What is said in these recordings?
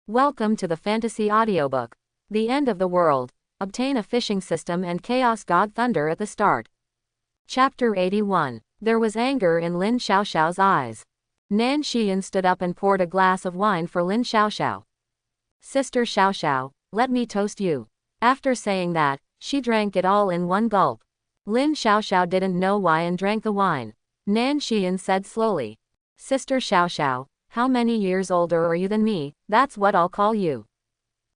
Welcome to the fantasy audiobook. The End of the World. Obtain a fishing system and Chaos God Thunder at the start. Chapter 81. There was anger in Lin Xiaoxiao's eyes. Nan Xian stood up and poured a glass of wine for Lin Xiaoxiao. Sister Xiaoxiao, let me toast you. After saying that, she drank it all in one gulp. Lin Xiaoxiao didn't know why and drank the wine. Nan Xian said slowly. Sister Xiaoxiao, how many years older are you than me? That's what I'll call you.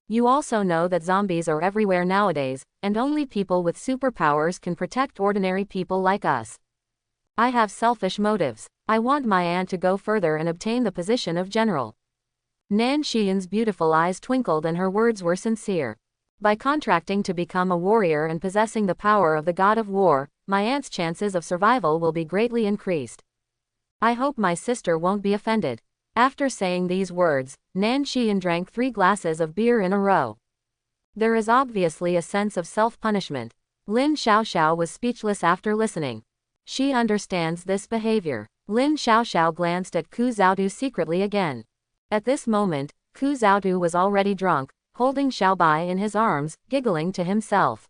You also know that zombies are everywhere nowadays, and only people with superpowers can protect ordinary people like us. I have selfish motives. I want my aunt to go further and obtain the position of general. Nan Xian's beautiful eyes twinkled and her words were sincere. By contracting to become a warrior and possessing the power of the god of war, my aunt's chances of survival will be greatly increased. I hope my sister won't be offended. After saying these words, Nan Xian drank 3 glasses of beer in a row. There is obviously a sense of self-punishment. Lin Xiaoxiao was speechless after listening. She understands this behavior. Lin Xiaoxiao glanced at Ku Zhaodu secretly again. At this moment, Ku Zhaodu was already drunk, holding Xiaobai in his arms, giggling to himself.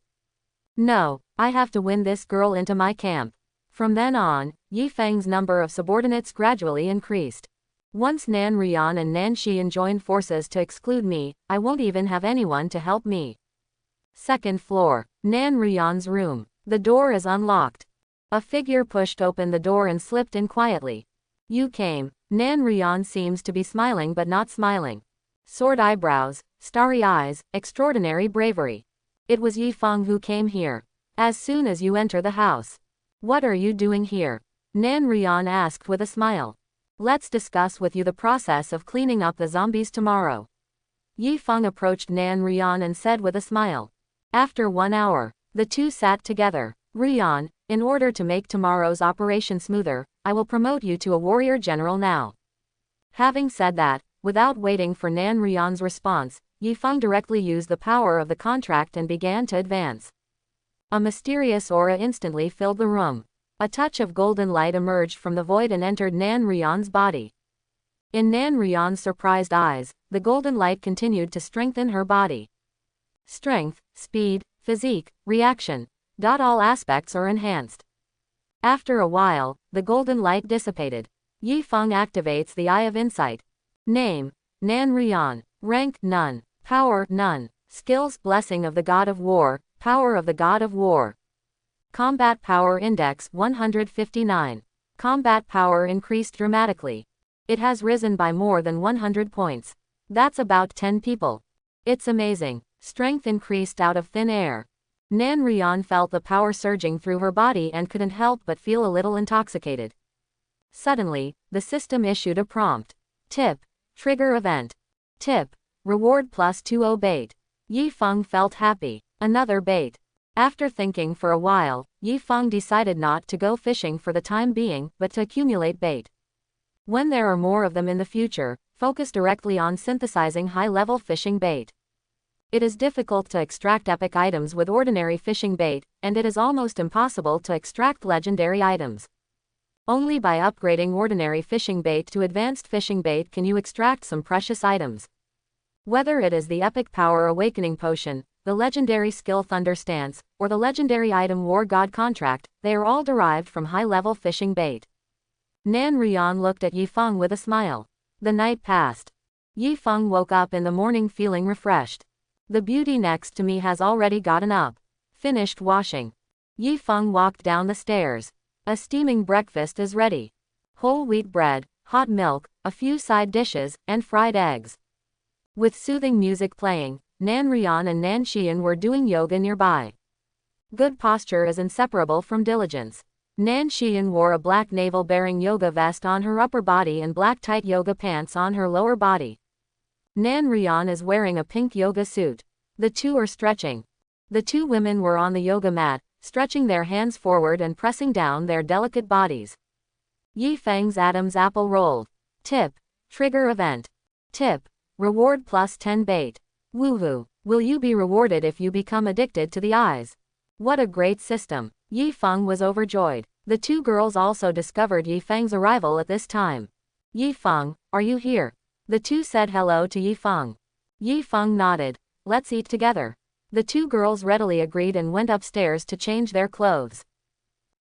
No, I have to win this girl into my camp. From then on, Yi Feng's number of subordinates gradually increased. Once Nan Rian and Nan Xian joined forces to exclude me, I won't even have anyone to help me. Second floor. Nan Rian's room. The door is unlocked. A figure pushed open the door and slipped in quietly. You came. Nan Rian seems to be smiling but not smiling. Sword eyebrows, starry eyes, extraordinary bravery. It was Yi Feng who came here. As soon as you enter the house. What are you doing here? Nan Rian asked with a smile. Let's discuss with you the process of cleaning up the zombies tomorrow. Yi Feng approached Nan Rian and said with a smile. After 1 hour, the two sat together. Rian, in order to make tomorrow's operation smoother, I will promote you to a warrior general now. Having said that, without waiting for Nan Rian's response, Yi Feng directly used the power of the contract and began to advance. A mysterious aura instantly filled the room. A touch of golden light emerged from the void and entered Nan Rian's body. In Nan Rian's surprised eyes, the golden light continued to strengthen her body. Strength, speed, physique, reaction. All aspects are enhanced. After a while, the golden light dissipated. Yi Feng activates the Eye of Insight. Name: Nan Rian. Rank: none. Power: none. Skills: Blessing of the God of War, Power of the God of War. Combat Power Index 159. Combat power increased dramatically. It has risen by more than 100 points. That's about 10 people. It's amazing. Strength increased out of thin air. Nan Rian felt the power surging through her body and couldn't help but feel a little intoxicated. Suddenly, the system issued a prompt. Tip. Trigger event. Tip. Reward +20 bait. Yi Feng felt happy. Another bait. After thinking for a while, Yi Feng decided not to go fishing for the time being, but to accumulate bait. When there are more of them in the future, focus directly on synthesizing high-level fishing bait. It is difficult to extract epic items with ordinary fishing bait, and it is almost impossible to extract legendary items. Only by upgrading ordinary fishing bait to advanced fishing bait can you extract some precious items. Whether it is the epic power awakening potion, the legendary skill Thunder Stance, or the legendary item War God Contract, they are all derived from high-level fishing bait. Nan Rian looked at Yi Feng with a smile. The night passed. Yi Feng woke up in the morning feeling refreshed. The beauty next to me has already gotten up. Finished washing. Yi Feng walked down the stairs. A steaming breakfast is ready. Whole wheat bread, hot milk, a few side dishes, and fried eggs. With soothing music playing, Nan Rian and Nan Xian were doing yoga nearby. Good posture is inseparable from diligence. Nan Xian wore a black navel-bearing yoga vest on her upper body and black tight yoga pants on her lower body. Nan Rian is wearing a pink yoga suit. The two are stretching. The two women were on the yoga mat, stretching their hands forward and pressing down their delicate bodies. Yi Feng's Adam's apple rolled. Tip. Trigger event. Tip. Reward +10 bait. Woohoo! Will you be rewarded if you become addicted to the eyes? What a great system! Yi Feng was overjoyed. The two girls also discovered Yi Feng's arrival at this time. Yi Feng, are you here? The two said hello to Yi Feng. Yi Feng nodded. Let's eat together. The two girls readily agreed and went upstairs to change their clothes.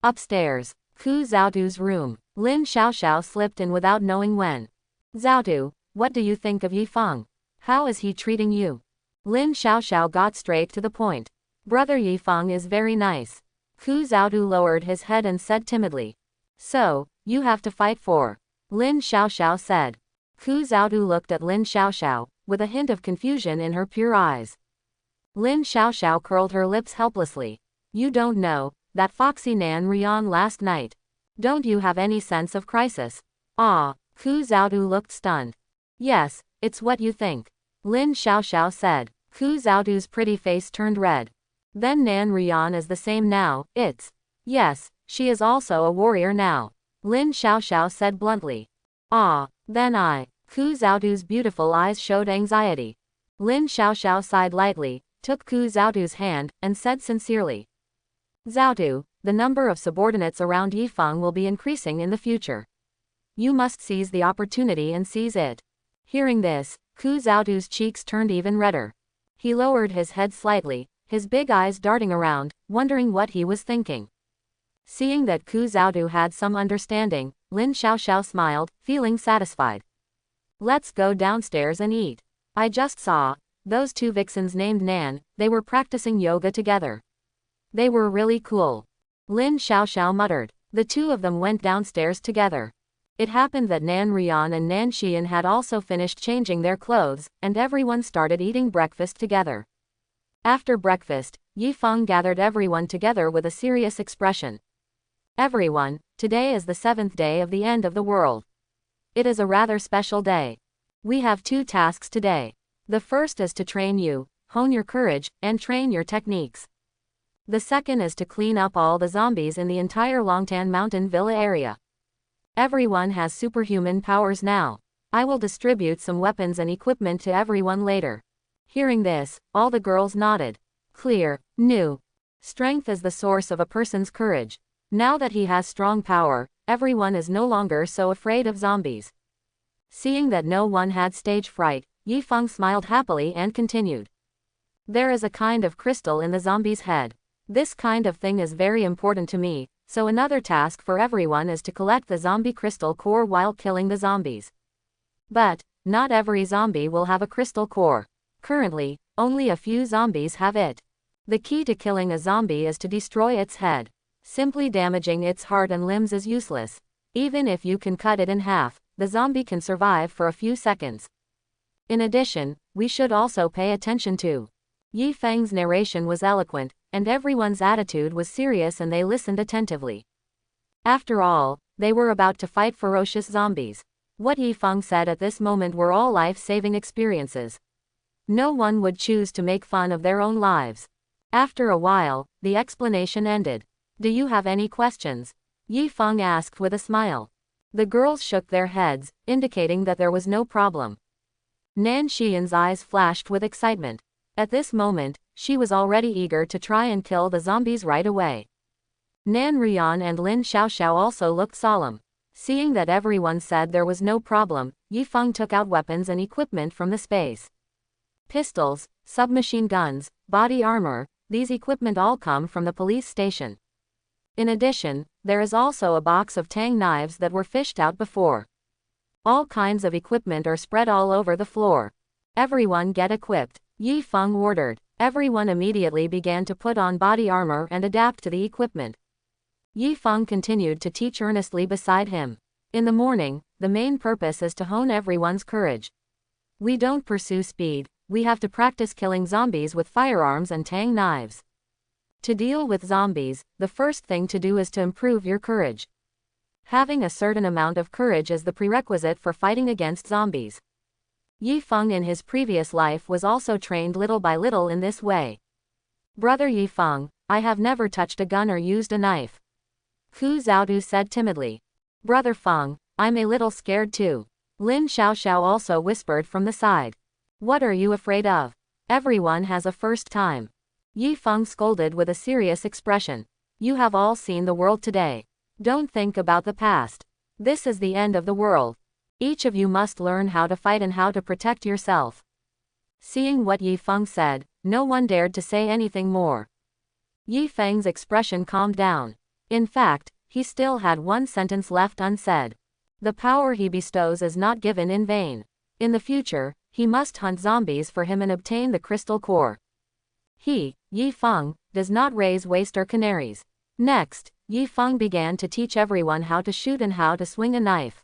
Upstairs, Ku Zhaotu's room. Lin Xiaoxiao slipped in without knowing when. Zhaotu, what do you think of Yi Feng? How is he treating you? Lin Xiaoxiao got straight to the point. Brother Yi Feng is very nice. Ku Zhaotu lowered his head and said timidly. So, you have to fight for. Lin Xiaoxiao said. Ku Zhaotu looked at Lin Xiaoxiao, with a hint of confusion in her pure eyes. Lin Xiaoxiao curled her lips helplessly. You don't know, that foxy Nan Rian last night. Don't you have any sense of crisis? Ah, Ku Zhaotu looked stunned. Yes, it's what you think. Lin Xiaoxiao said. Ku Zhaotu's pretty face turned red. Then Nan Rian is the same now, it's. Yes, she is also a warrior now. Lin Xiaoxiao said bluntly. Ah, then Ku Zhaotu's beautiful eyes showed anxiety. Lin Xiaoxiao sighed lightly, took Ku Zhaotu's hand, and said sincerely. Zhaotu, the number of subordinates around Yi Feng will be increasing in the future. You must seize the opportunity and seize it. Hearing this, Ku Zhaotu's cheeks turned even redder. He lowered his head slightly, his big eyes darting around, wondering what he was thinking. Seeing that Ku Zhaotu had some understanding, Lin Xiaoxiao smiled, feeling satisfied. Let's go downstairs and eat. I just saw those two vixens named Nan, they were practicing yoga together. They were really cool. Lin Xiaoxiao muttered. The two of them went downstairs together. It happened that Nan Rian and Nan Xian had also finished changing their clothes, and everyone started eating breakfast together. After breakfast, Yi Feng gathered everyone together with a serious expression. Everyone, today is the 7th day of the end of the world. It is a rather special day. We have two tasks today. The first is to train you, hone your courage, and train your techniques. The second is to clean up all the zombies in the entire Longtan Mountain Villa area. Everyone has superhuman powers now. I will distribute some weapons and equipment to everyone later. Hearing this, all the girls nodded. Clear, new. Strength is the source of a person's courage. Now that he has strong power, everyone is no longer so afraid of zombies. Seeing that no one had stage fright, Yi Feng smiled happily and continued. There is a kind of crystal in the zombie's head. This kind of thing is very important to me, so another task for everyone is to collect the zombie crystal core while killing the zombies. But, not every zombie will have a crystal core. Currently, only a few zombies have it. The key to killing a zombie is to destroy its head. Simply damaging its heart and limbs is useless. Even if you can cut it in half, the zombie can survive for a few seconds. In addition, we should also pay attention to. Yi Feng's narration was eloquent, and everyone's attitude was serious and they listened attentively. After all, they were about to fight ferocious zombies. What Yi Feng said at this moment were all life-saving experiences. No one would choose to make fun of their own lives. After a while, the explanation ended. Do you have any questions? Yi Feng asked with a smile. The girls shook their heads, indicating that there was no problem. Nan Xian's eyes flashed with excitement. At this moment, she was already eager to try and kill the zombies right away. Nan Rian and Lin Xiaoxiao also looked solemn. Seeing that everyone said there was no problem, Yi Feng took out weapons and equipment from the space. Pistols, submachine guns, body armor, these equipment all come from the police station. In addition, there is also a box of tang knives that were fished out before. All kinds of equipment are spread all over the floor. Everyone get equipped, Yi Feng ordered. Everyone immediately began to put on body armor and adapt to the equipment. Yi Feng continued to teach earnestly beside him. In the morning, the main purpose is to hone everyone's courage. We don't pursue speed, we have to practice killing zombies with firearms and tang knives. To deal with zombies, the first thing to do is to improve your courage. Having a certain amount of courage is the prerequisite for fighting against zombies. Yi Feng in his previous life was also trained little by little in this way. Brother Yi Feng, I have never touched a gun or used a knife. Ku Zhaotu said timidly. Brother Feng, I'm a little scared too. Lin Xiaoxiao also whispered from the side. What are you afraid of? Everyone has a first time. Yi Feng scolded with a serious expression. You have all seen the world today. Don't think about the past. This is the end of the world. Each of you must learn how to fight and how to protect yourself. Seeing what Yi Feng said, no one dared to say anything more. Yi Feng's expression calmed down. In fact, he still had one sentence left unsaid. The power he bestows is not given in vain. In the future, he must hunt zombies for him and obtain the crystal core. He, Yi Feng, does not raise waster canaries. Next, Yi Feng began to teach everyone how to shoot and how to swing a knife.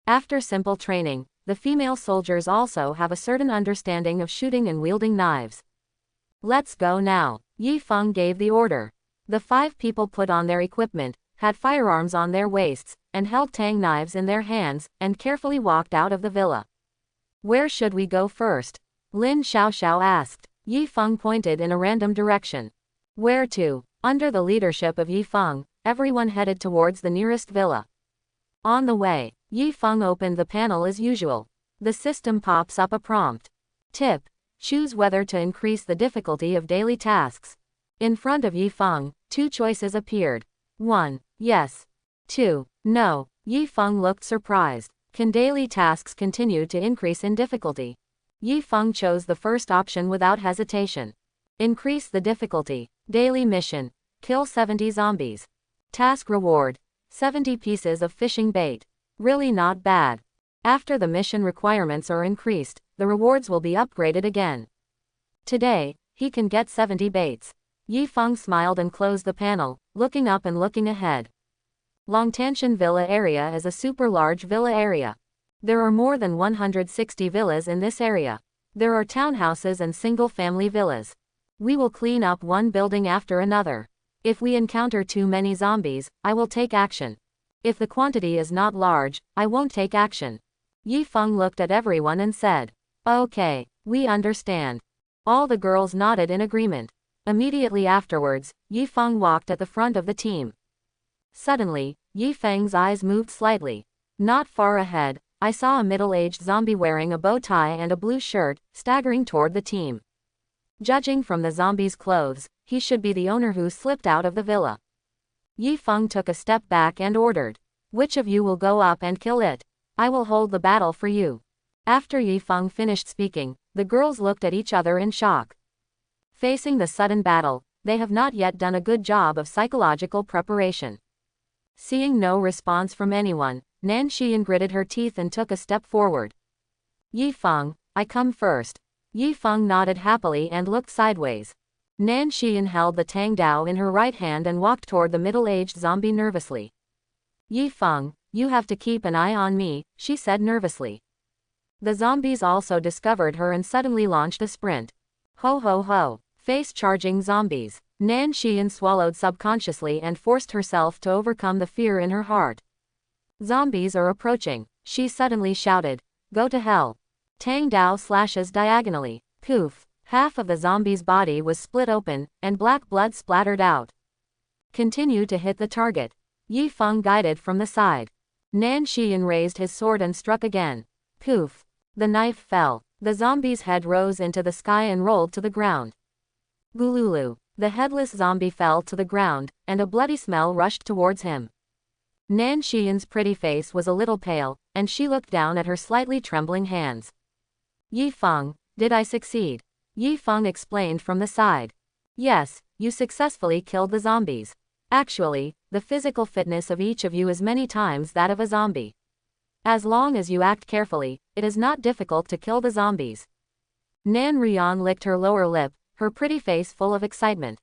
After simple training, the female soldiers also have a certain understanding of shooting and wielding knives. Let's go now. Yi Feng gave the order. The 5 people put on their equipment, had firearms on their waists, and held tang knives in their hands, and carefully walked out of the villa. Where should we go first? Lin Xiaoxiao asked. Yi Feng pointed in a random direction. Where to? Under the leadership of Yi Feng, everyone headed towards the nearest villa. On the way, Yi Feng opened the panel as usual. The system pops up a prompt. Tip: choose whether to increase the difficulty of daily tasks. In front of Yi Feng, 2 choices appeared. 1. Yes. 2. No. Yi Feng looked surprised. Can daily tasks continue to increase in difficulty? Yi Feng chose the first option without hesitation. Increase the difficulty. Daily mission: kill 70 zombies. Task reward: 70 pieces of fishing bait. Really not bad. After the mission requirements are increased, the rewards will be upgraded again. Today, he can get 70 baits. Yi Feng smiled and closed the panel, looking up and looking ahead. Longtanshan Villa area is a super large villa area. There are more than 160 villas in this area. There are townhouses and single-family villas. We will clean up one building after another. If we encounter too many zombies, I will take action. If the quantity is not large, I won't take action. Yi Feng looked at everyone and said, Okay, we understand. All the girls nodded in agreement. Immediately afterwards, Yi Feng walked at the front of the team. Suddenly, Yi Feng's eyes moved slightly. Not far ahead, I saw a middle-aged zombie wearing a bow tie and a blue shirt, staggering toward the team. Judging from the zombie's clothes, he should be the owner who slipped out of the villa. Yi Feng took a step back and ordered, Which of you will go up and kill it? I will hold the battle for you. After Yi Feng finished speaking, the girls looked at each other in shock. Facing the sudden battle, they have not yet done a good job of psychological preparation. Seeing no response from anyone, Nan Xian gritted her teeth and took a step forward. Yi Feng, I come first. Yi Feng nodded happily and looked sideways. Nan Xian held the Tang Dao in her right hand and walked toward the middle-aged zombie nervously. Yi Feng, you have to keep an eye on me, she said nervously. The zombies also discovered her and suddenly launched a sprint. Ho ho ho, face-charging zombies. Nan Xian swallowed subconsciously and forced herself to overcome the fear in her heart. Zombies are approaching, she suddenly shouted. Go to hell. Tang Dao slashes diagonally. Poof. Half of the zombie's body was split open, and black blood splattered out. Continue to hit the target. Yi Feng guided from the side. Nan Xian raised his sword and struck again. Poof. The knife fell. The zombie's head rose into the sky and rolled to the ground. Gululu. The headless zombie fell to the ground, and a bloody smell rushed towards him. Nan Xian's pretty face was a little pale, and she looked down at her slightly trembling hands. Yi Feng, did I succeed? Yi Feng explained from the side. Yes, you successfully killed the zombies. Actually, the physical fitness of each of you is many times that of a zombie. As long as you act carefully, it is not difficult to kill the zombies. Nan Rian licked her lower lip, her pretty face full of excitement.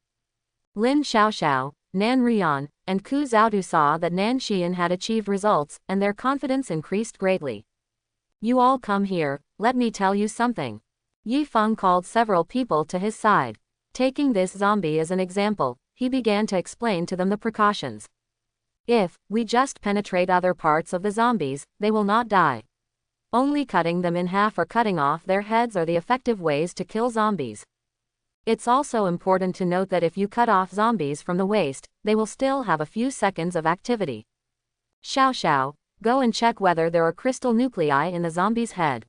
Lin Xiaoxiao, Nan Rian, and Ku Zhaodu saw that Nan Xian had achieved results, and their confidence increased greatly. You all come here, let me tell you something. Yi Feng called several people to his side. Taking this zombie as an example, he began to explain to them the precautions. If we just penetrate other parts of the zombies, they will not die. Only cutting them in half or cutting off their heads are the effective ways to kill zombies. It's also important to note that if you cut off zombies from the waist, they will still have a few seconds of activity. Xiaoxiao, go and check whether there are crystal nuclei in the zombie's head.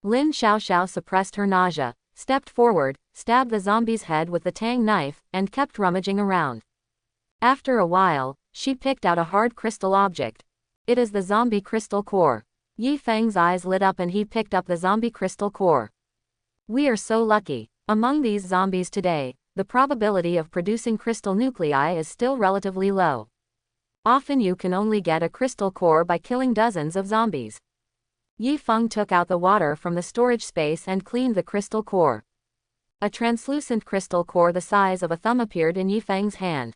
Lin Xiaoxiao suppressed her nausea, stepped forward, stabbed the zombie's head with the tang knife, and kept rummaging around. After a while, she picked out a hard crystal object. It is the zombie crystal core. Yi Feng's eyes lit up and he picked up the zombie crystal core. We are so lucky. Among these zombies today, the probability of producing crystal nuclei is still relatively low. Often you can only get a crystal core by killing dozens of zombies. Yifeng took out the water from the storage space and cleaned the crystal core. A translucent crystal core the size of a thumb appeared in Yifeng's hand.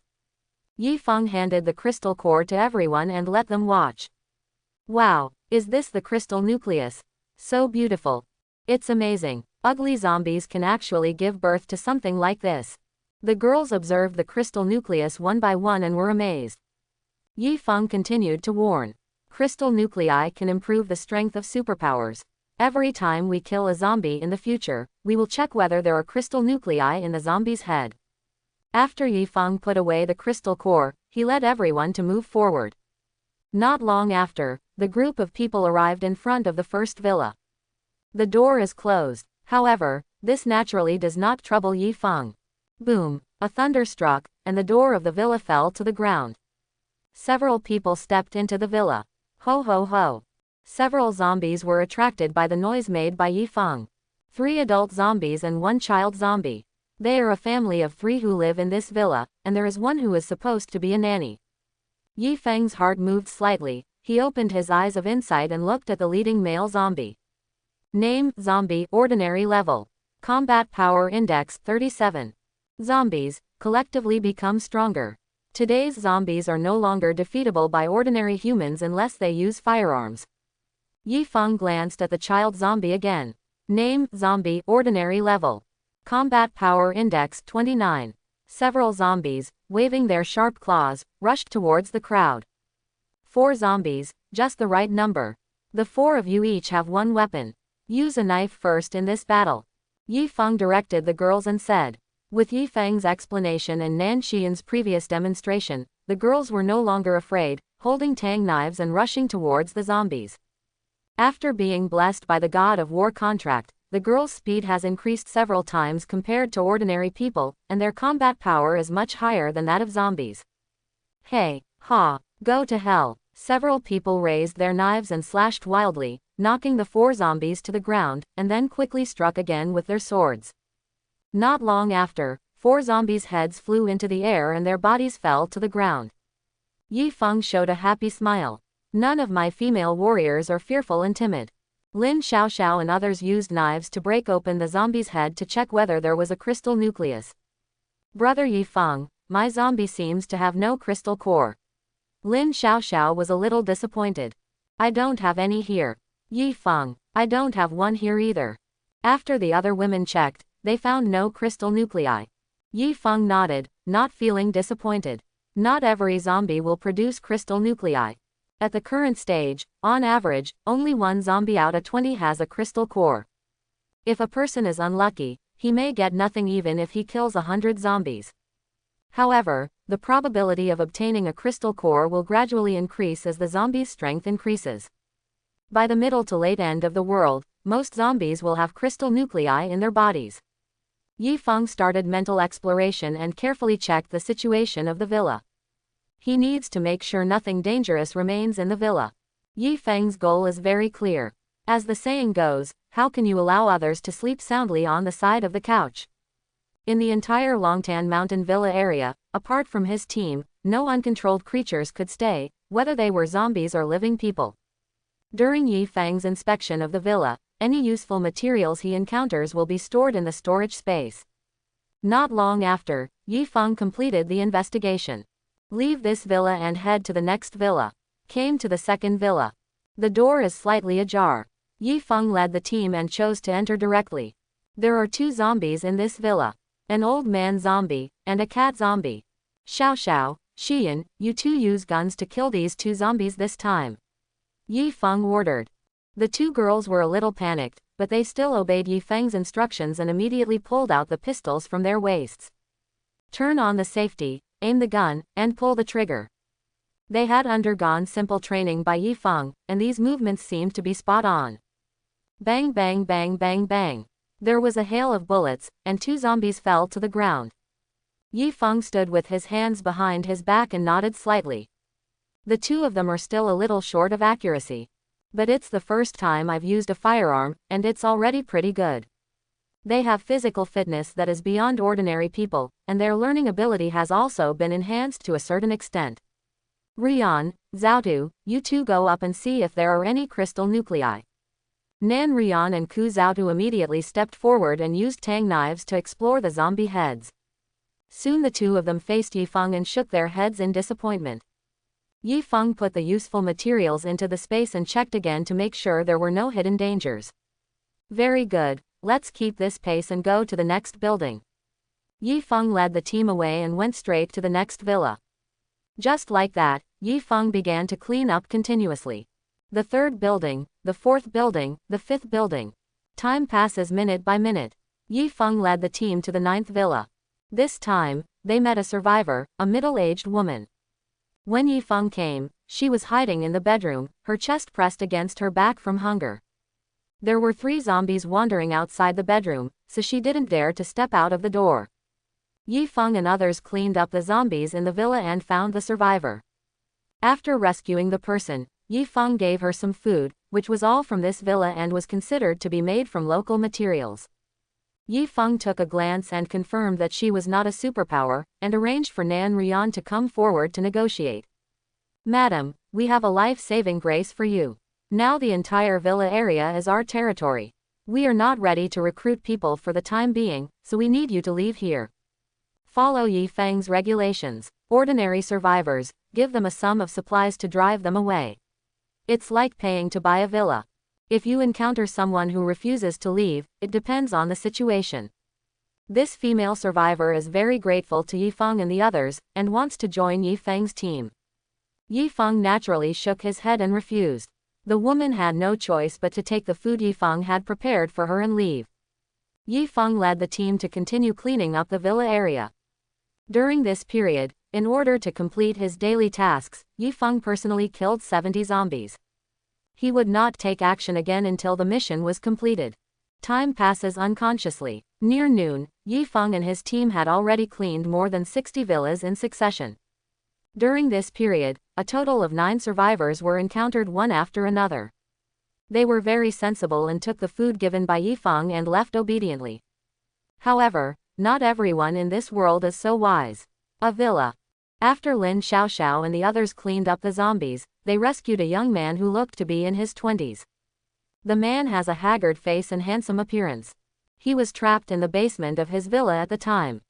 Yifeng handed the crystal core to everyone and let them watch. Wow, is this the crystal nucleus? So beautiful. It's amazing. Ugly zombies can actually give birth to something like this. The girls observed the crystal nucleus one by one and were amazed. Yifeng continued to warn. Crystal nuclei can improve the strength of superpowers. Every time we kill a zombie in the future, we will check whether there are crystal nuclei in the zombie's head. After Yifeng put away the crystal core, he led everyone to move forward. Not long after, the group of people arrived in front of the first villa. The door is closed. However, this naturally does not trouble Yifeng. Boom! A thunder struck, and the door of the villa fell to the ground. Several people stepped into the villa. Ho ho ho! Several zombies were attracted by the noise made by Yifeng. 3 adult zombies and 1 child zombie. They are a family of 3 who live in this villa, and there is one who is supposed to be a nanny. Yifeng's heart moved slightly. He opened his eyes of insight and looked at the leading male zombie. Name: Zombie, Ordinary Level. Combat Power Index 37. Zombies collectively become stronger. Today's zombies are no longer defeatable by ordinary humans unless they use firearms. Yifeng glanced at the child zombie again. Name: Zombie, Ordinary Level. Combat Power Index 29. Several zombies, waving their sharp claws, rushed towards the crowd. 4 zombies, just the right number. The 4 of you each have 1 weapon. Use a knife first in this battle. Yifeng directed the girls and said. With Yifeng's explanation and Nan Xian's previous demonstration, the girls were no longer afraid, holding tang knives and rushing towards the zombies. After being blessed by the God of War contract, the girls' speed has increased several times compared to ordinary people, and their combat power is much higher than that of zombies. Hey, ha, go to hell. Several people raised their knives and slashed wildly, knocking the 4 zombies to the ground, and then quickly struck again with their swords. Not long after, 4 zombies' heads flew into the air and their bodies fell to the ground. Yifeng showed a happy smile. None of my female warriors are fearful and timid. Lin Xiaoxiao and others used knives to break open the zombie's head to check whether there was a crystal nucleus. Brother Yifeng, my zombie seems to have no crystal core. Lin Xiaoxiao was a little disappointed. I don't have any here. Yifeng, I don't have one here either. After the other women checked, they found no crystal nuclei. Yifeng nodded, not feeling disappointed. Not every zombie will produce crystal nuclei. At the current stage, on average, only 1 zombie out of 20 has a crystal core. If a person is unlucky, he may get nothing even if he kills 100 zombies. However, the probability of obtaining a crystal core will gradually increase as the zombie's strength increases. By the middle to late end of the world, most zombies will have crystal nuclei in their bodies. Yifeng started mental exploration and carefully checked the situation of the villa. He needs to make sure nothing dangerous remains in the villa. Yifeng's goal is very clear. As the saying goes, how can you allow others to sleep soundly on the side of the couch? In the entire Longtan Mountain Villa area, apart from his team, no uncontrolled creatures could stay, whether they were zombies or living people. During Yifeng's inspection of the villa, any useful materials he encounters will be stored in the storage space. Not long after, Yifeng completed the investigation. Leave this villa and head to the next villa. Came to the second villa. The door is slightly ajar. Yifeng led the team and chose to enter directly. There are 2 zombies in this villa. An old man zombie, and a cat zombie. Xiaoxiao, Xian, you 2 use guns to kill these 2 zombies this time. Yifeng ordered. The 2 girls were a little panicked, but they still obeyed Yifeng's instructions and immediately pulled out the pistols from their waists. Turn on the safety, aim the gun, and pull the trigger. They had undergone simple training by Yifeng, and these movements seemed to be spot on. Bang bang bang bang bang. There was a hail of bullets, and 2 zombies fell to the ground. Yifeng stood with his hands behind his back and nodded slightly. The 2 of them are still a little short of accuracy. But it's the first time I've used a firearm, and it's already pretty good. They have physical fitness that is beyond ordinary people, and their learning ability has also been enhanced to a certain extent. Rian, Zhaotu, you two go up and see if there are any crystal nuclei. Nan Rian and Ku Zhaotu immediately stepped forward and used tang knives to explore the zombie heads. Soon the two of them faced Yifeng and shook their heads in disappointment. Yifeng put the useful materials into the space and checked again to make sure there were no hidden dangers. Very good, let's keep this pace and go to the next building. Yifeng led the team away and went straight to the next villa. Just like that, Yifeng began to clean up continuously. The third building, the fourth building, the fifth building. Time passes minute by minute. Yifeng led the team to the ninth villa. This time, they met a survivor, a middle-aged woman. When Yifeng came, she was hiding in the bedroom, her chest pressed against her back from hunger. There were 3 zombies wandering outside the bedroom, so she didn't dare to step out of the door. Yifeng and others cleaned up the zombies in the villa and found the survivor. After rescuing the person, Yifeng gave her some food, which was all from this villa and was considered to be made from local materials. Yifeng took a glance and confirmed that she was not a superpower, and arranged for Nan Rian to come forward to negotiate. Madam, we have a life-saving grace for you. Now the entire villa area is our territory. We are not ready to recruit people for the time being, so we need you to leave here. Follow Yifeng's regulations. Ordinary survivors, give them a sum of supplies to drive them away. It's like paying to buy a villa. If you encounter someone who refuses to leave, it depends on the situation. This female survivor is very grateful to Yifeng and the others, and wants to join Yifeng's team. Yifeng naturally shook his head and refused. The woman had no choice but to take the food Yifeng had prepared for her and leave. Yifeng led the team to continue cleaning up the villa area. During this period, in order to complete his daily tasks, Yifeng personally killed 70 zombies. He would not take action again until the mission was completed. Time passes unconsciously. Near noon, Yifeng and his team had already cleaned more than 60 villas in succession. During this period, a total of 9 survivors were encountered one after another. They were very sensible and took the food given by Yifeng and left obediently. However, not everyone in this world is so wise. A villa. After Lin Xiaoxiao and the others cleaned up the zombies, they rescued a young man who looked to be in his 20s. The man has a haggard face and handsome appearance. He was trapped in the basement of his villa at the time.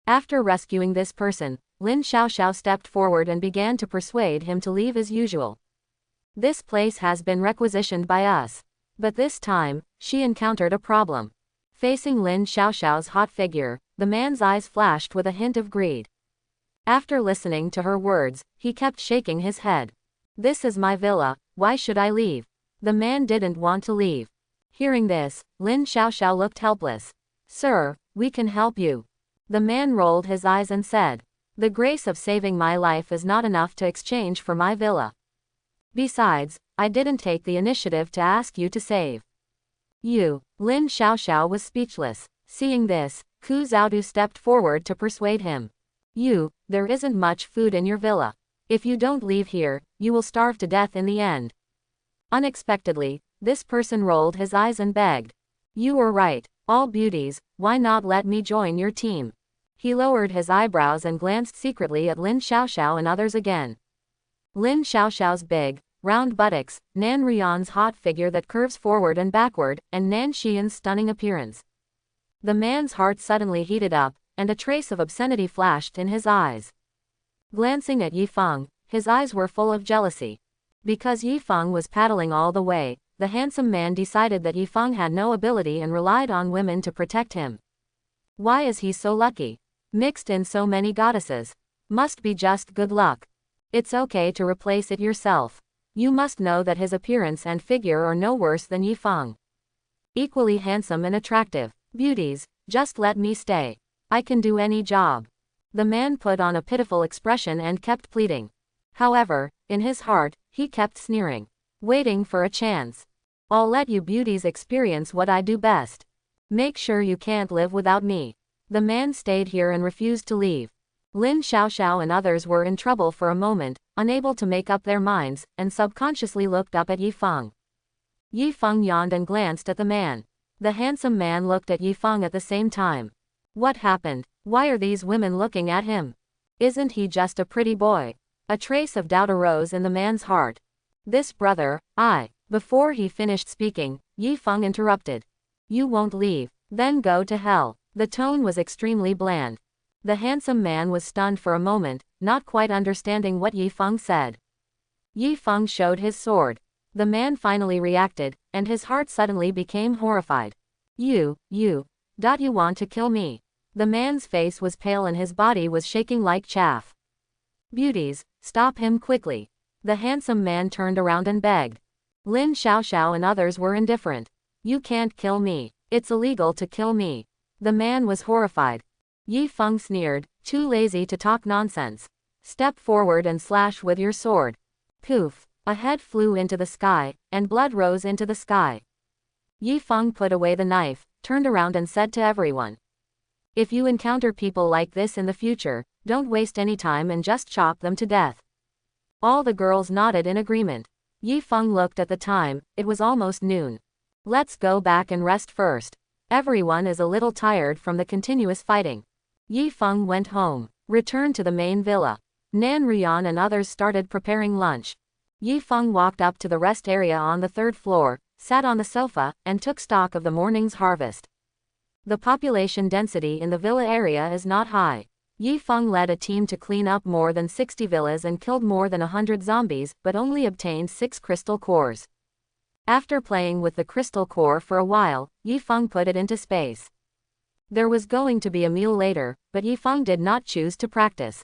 After rescuing this person, Lin Xiaoxiao stepped forward and began to persuade him to leave as usual. This place has been requisitioned by us. But this time, she encountered a problem. Facing Lin Xiaoxiao's hot figure, the man's eyes flashed with a hint of greed. After listening to her words, he kept shaking his head. This is my villa, why should I leave? The man didn't want to leave. Hearing this, Lin Xiaoxiao looked helpless. Sir, we can help you. The man rolled his eyes and said, the grace of saving my life is not enough to exchange for my villa. Besides, I didn't take the initiative to ask you to save you. Lin Xiaoxiao was speechless. Seeing this, Ku Zhaotu stepped forward to persuade him. There isn't much food in your villa. If you don't leave here, you will starve to death in the end. Unexpectedly, this person rolled his eyes and begged. You were right, all beauties, why not let me join your team? He lowered his eyebrows and glanced secretly at Lin Xiaoxiao and others again. Lin Xiaoxiao's big, round buttocks, Nan Rian's hot figure that curves forward and backward, and Nan Xian's stunning appearance. The man's heart suddenly heated up, and a trace of obscenity flashed in his eyes. Glancing at Yifeng, his eyes were full of jealousy. Because Yifeng was paddling all the way, the handsome man decided that Yifeng had no ability and relied on women to protect him. Why is he so lucky? Mixed in so many goddesses. Must be just good luck. It's okay to replace it yourself. You must know that his appearance and figure are no worse than Yifeng. Equally handsome and attractive. Beauties, just let me stay. I can do any job. The man put on a pitiful expression and kept pleading. However, in his heart, he kept sneering. Waiting for a chance. I'll let you beauties experience what I do best. Make sure you can't live without me. The man stayed here and refused to leave. Lin Xiaoxiao and others were in trouble for a moment, unable to make up their minds, and subconsciously looked up at Yifeng. Yifeng yawned and glanced at the man. The handsome man looked at Yifeng at the same time. What happened? Why are these women looking at him? Isn't he just a pretty boy? A trace of doubt arose in the man's heart. This brother, Before he finished speaking, Yifeng interrupted. You won't leave, then go to hell. The tone was extremely bland. The handsome man was stunned for a moment, not quite understanding what Yifeng said. Yifeng showed his sword. The man finally reacted, and his heart suddenly became horrified. You want to kill me? The man's face was pale and his body was shaking like chaff. Beauties, stop him quickly. The handsome man turned around and begged. Lin Xiaoxiao and others were indifferent. You can't kill me. It's illegal to kill me. The man was horrified. Yifeng sneered, too lazy to talk nonsense. Step forward and slash with your sword. Poof, a head flew into the sky, and blood rose into the sky. Yifeng put away the knife, turned around and said to everyone. If you encounter people like this in the future, don't waste any time and just chop them to death. All the girls nodded in agreement. Yifeng looked at the time, it was almost noon. Let's go back and rest first. Everyone is a little tired from the continuous fighting. Yifeng went home, returned to the main villa. Nan Ruyan and others started preparing lunch. Yifeng walked up to the rest area on the 3rd floor, sat on the sofa, and took stock of the morning's harvest. The population density in the villa area is not high. Yifeng led a team to clean up more than 60 villas and killed more than 100 zombies, but only obtained 6 crystal cores. After playing with the crystal core for a while, Yifeng put it into space. There was going to be a meal later, but Yifeng did not choose to practice.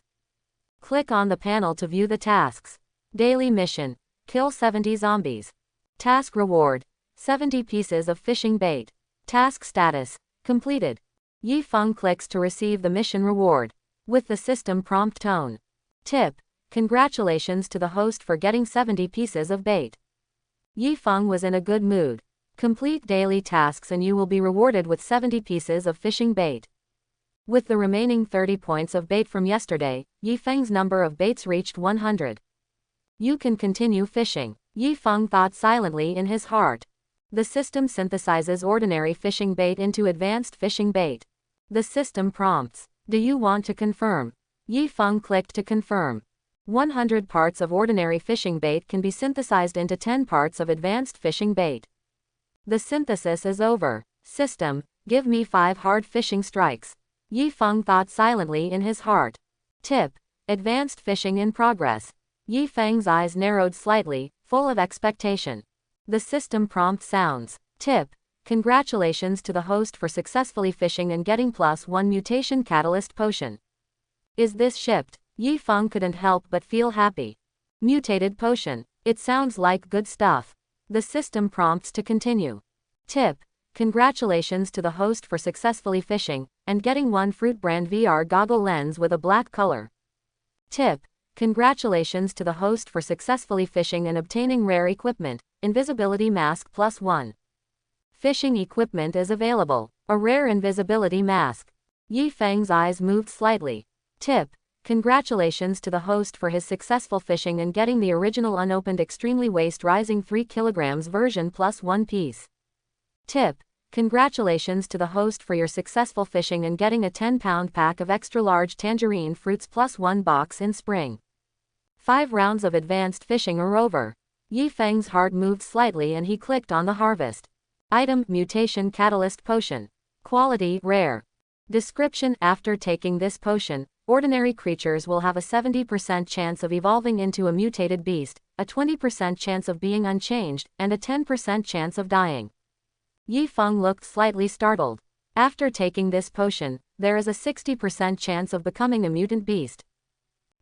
Click on the panel to view the tasks. Daily mission: kill 70 zombies. Task reward: 70 pieces of fishing bait. Task status: completed. Yifeng clicks to receive the mission reward. With the system prompt tone. Tip: congratulations to the host for getting 70 pieces of bait. Yifeng was in a good mood. Complete daily tasks and you will be rewarded with 70 pieces of fishing bait. With the remaining 30 points of bait from yesterday, Yifeng's number of baits reached 100. You can continue fishing, Yifeng thought silently in his heart. The system synthesizes ordinary fishing bait into advanced fishing bait. The system prompts, do you want to confirm? Yifeng clicked to confirm. 100 parts of ordinary fishing bait can be synthesized into 10 parts of advanced fishing bait. The synthesis is over. System, give me 5 hard fishing strikes. Yifeng thought silently in his heart. Tip: advanced fishing in progress. Yifeng's eyes narrowed slightly, full of expectation. The system prompt sounds. Tip: congratulations to the host for successfully fishing and getting +1 mutation catalyst potion. Is this shipped? Yifeng couldn't help but feel happy. Mutated potion. It sounds like good stuff. The system prompts to continue. Tip: congratulations to the host for successfully fishing, and getting 1 Fruit Brand VR goggle lens with a black color. Tip: congratulations to the host for successfully fishing and obtaining rare equipment, invisibility mask +1. Fishing equipment is available. A rare invisibility mask. Yifeng's eyes moved slightly. Tip: congratulations to the host for his successful fishing and getting the original unopened extremely waste rising 3 kg version +1 piece. Tip: congratulations to the host for your successful fishing and getting a 10-pound pack of extra large tangerine fruits +1 box in spring. 5 rounds of advanced fishing are over. Yifeng's heart moved slightly and he clicked on the harvest. Item: mutation catalyst potion. Quality: rare. Description: after taking this potion, ordinary creatures will have a 70% chance of evolving into a mutated beast, a 20% chance of being unchanged, and a 10% chance of dying. Yifeng looked slightly startled. After taking this potion, there is a 60% chance of becoming a mutant beast.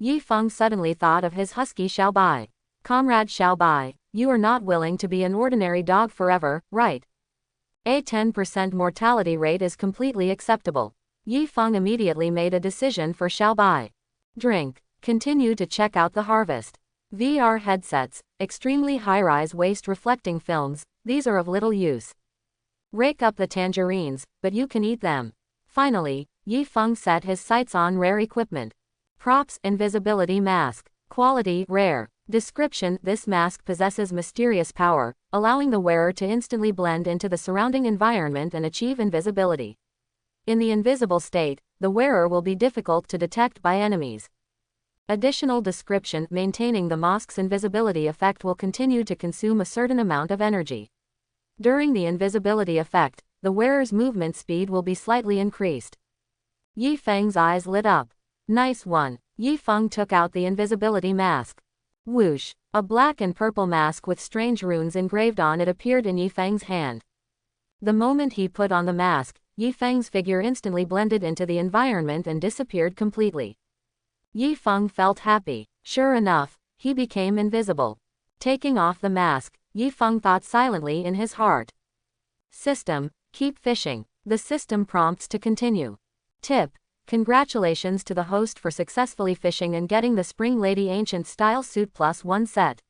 Yifeng suddenly thought of his husky Xiaobai. Comrade Xiaobai, you are not willing to be an ordinary dog forever, right? A 10% mortality rate is completely acceptable. Yifeng immediately made a decision for Xiaobai. Drink. Continue to check out the harvest. VR headsets, extremely high-rise waste reflecting films, these are of little use. Rake up the tangerines, but you can eat them. Finally, Yifeng set his sights on rare equipment. Props: invisibility mask. Quality: rare. Description: this mask possesses mysterious power, allowing the wearer to instantly blend into the surrounding environment and achieve invisibility. In the invisible state, the wearer will be difficult to detect by enemies. Additional description: maintaining the mask's invisibility effect will continue to consume a certain amount of energy. During the invisibility effect, the wearer's movement speed will be slightly increased. Yi Feng's eyes lit up. Nice one. Yi Feng took out the invisibility mask. Whoosh! A black and purple mask with strange runes engraved on it appeared in Yi Feng's hand. The moment he put on the mask, Yi Feng's figure instantly blended into the environment and disappeared completely. Yi Feng felt happy. Sure enough, he became invisible. Taking off the mask, Yi Feng thought silently in his heart. System: keep fishing. The system prompts to continue. Tip: congratulations to the host for successfully fishing and getting the Spring Lady Ancient Style Suit +1 set.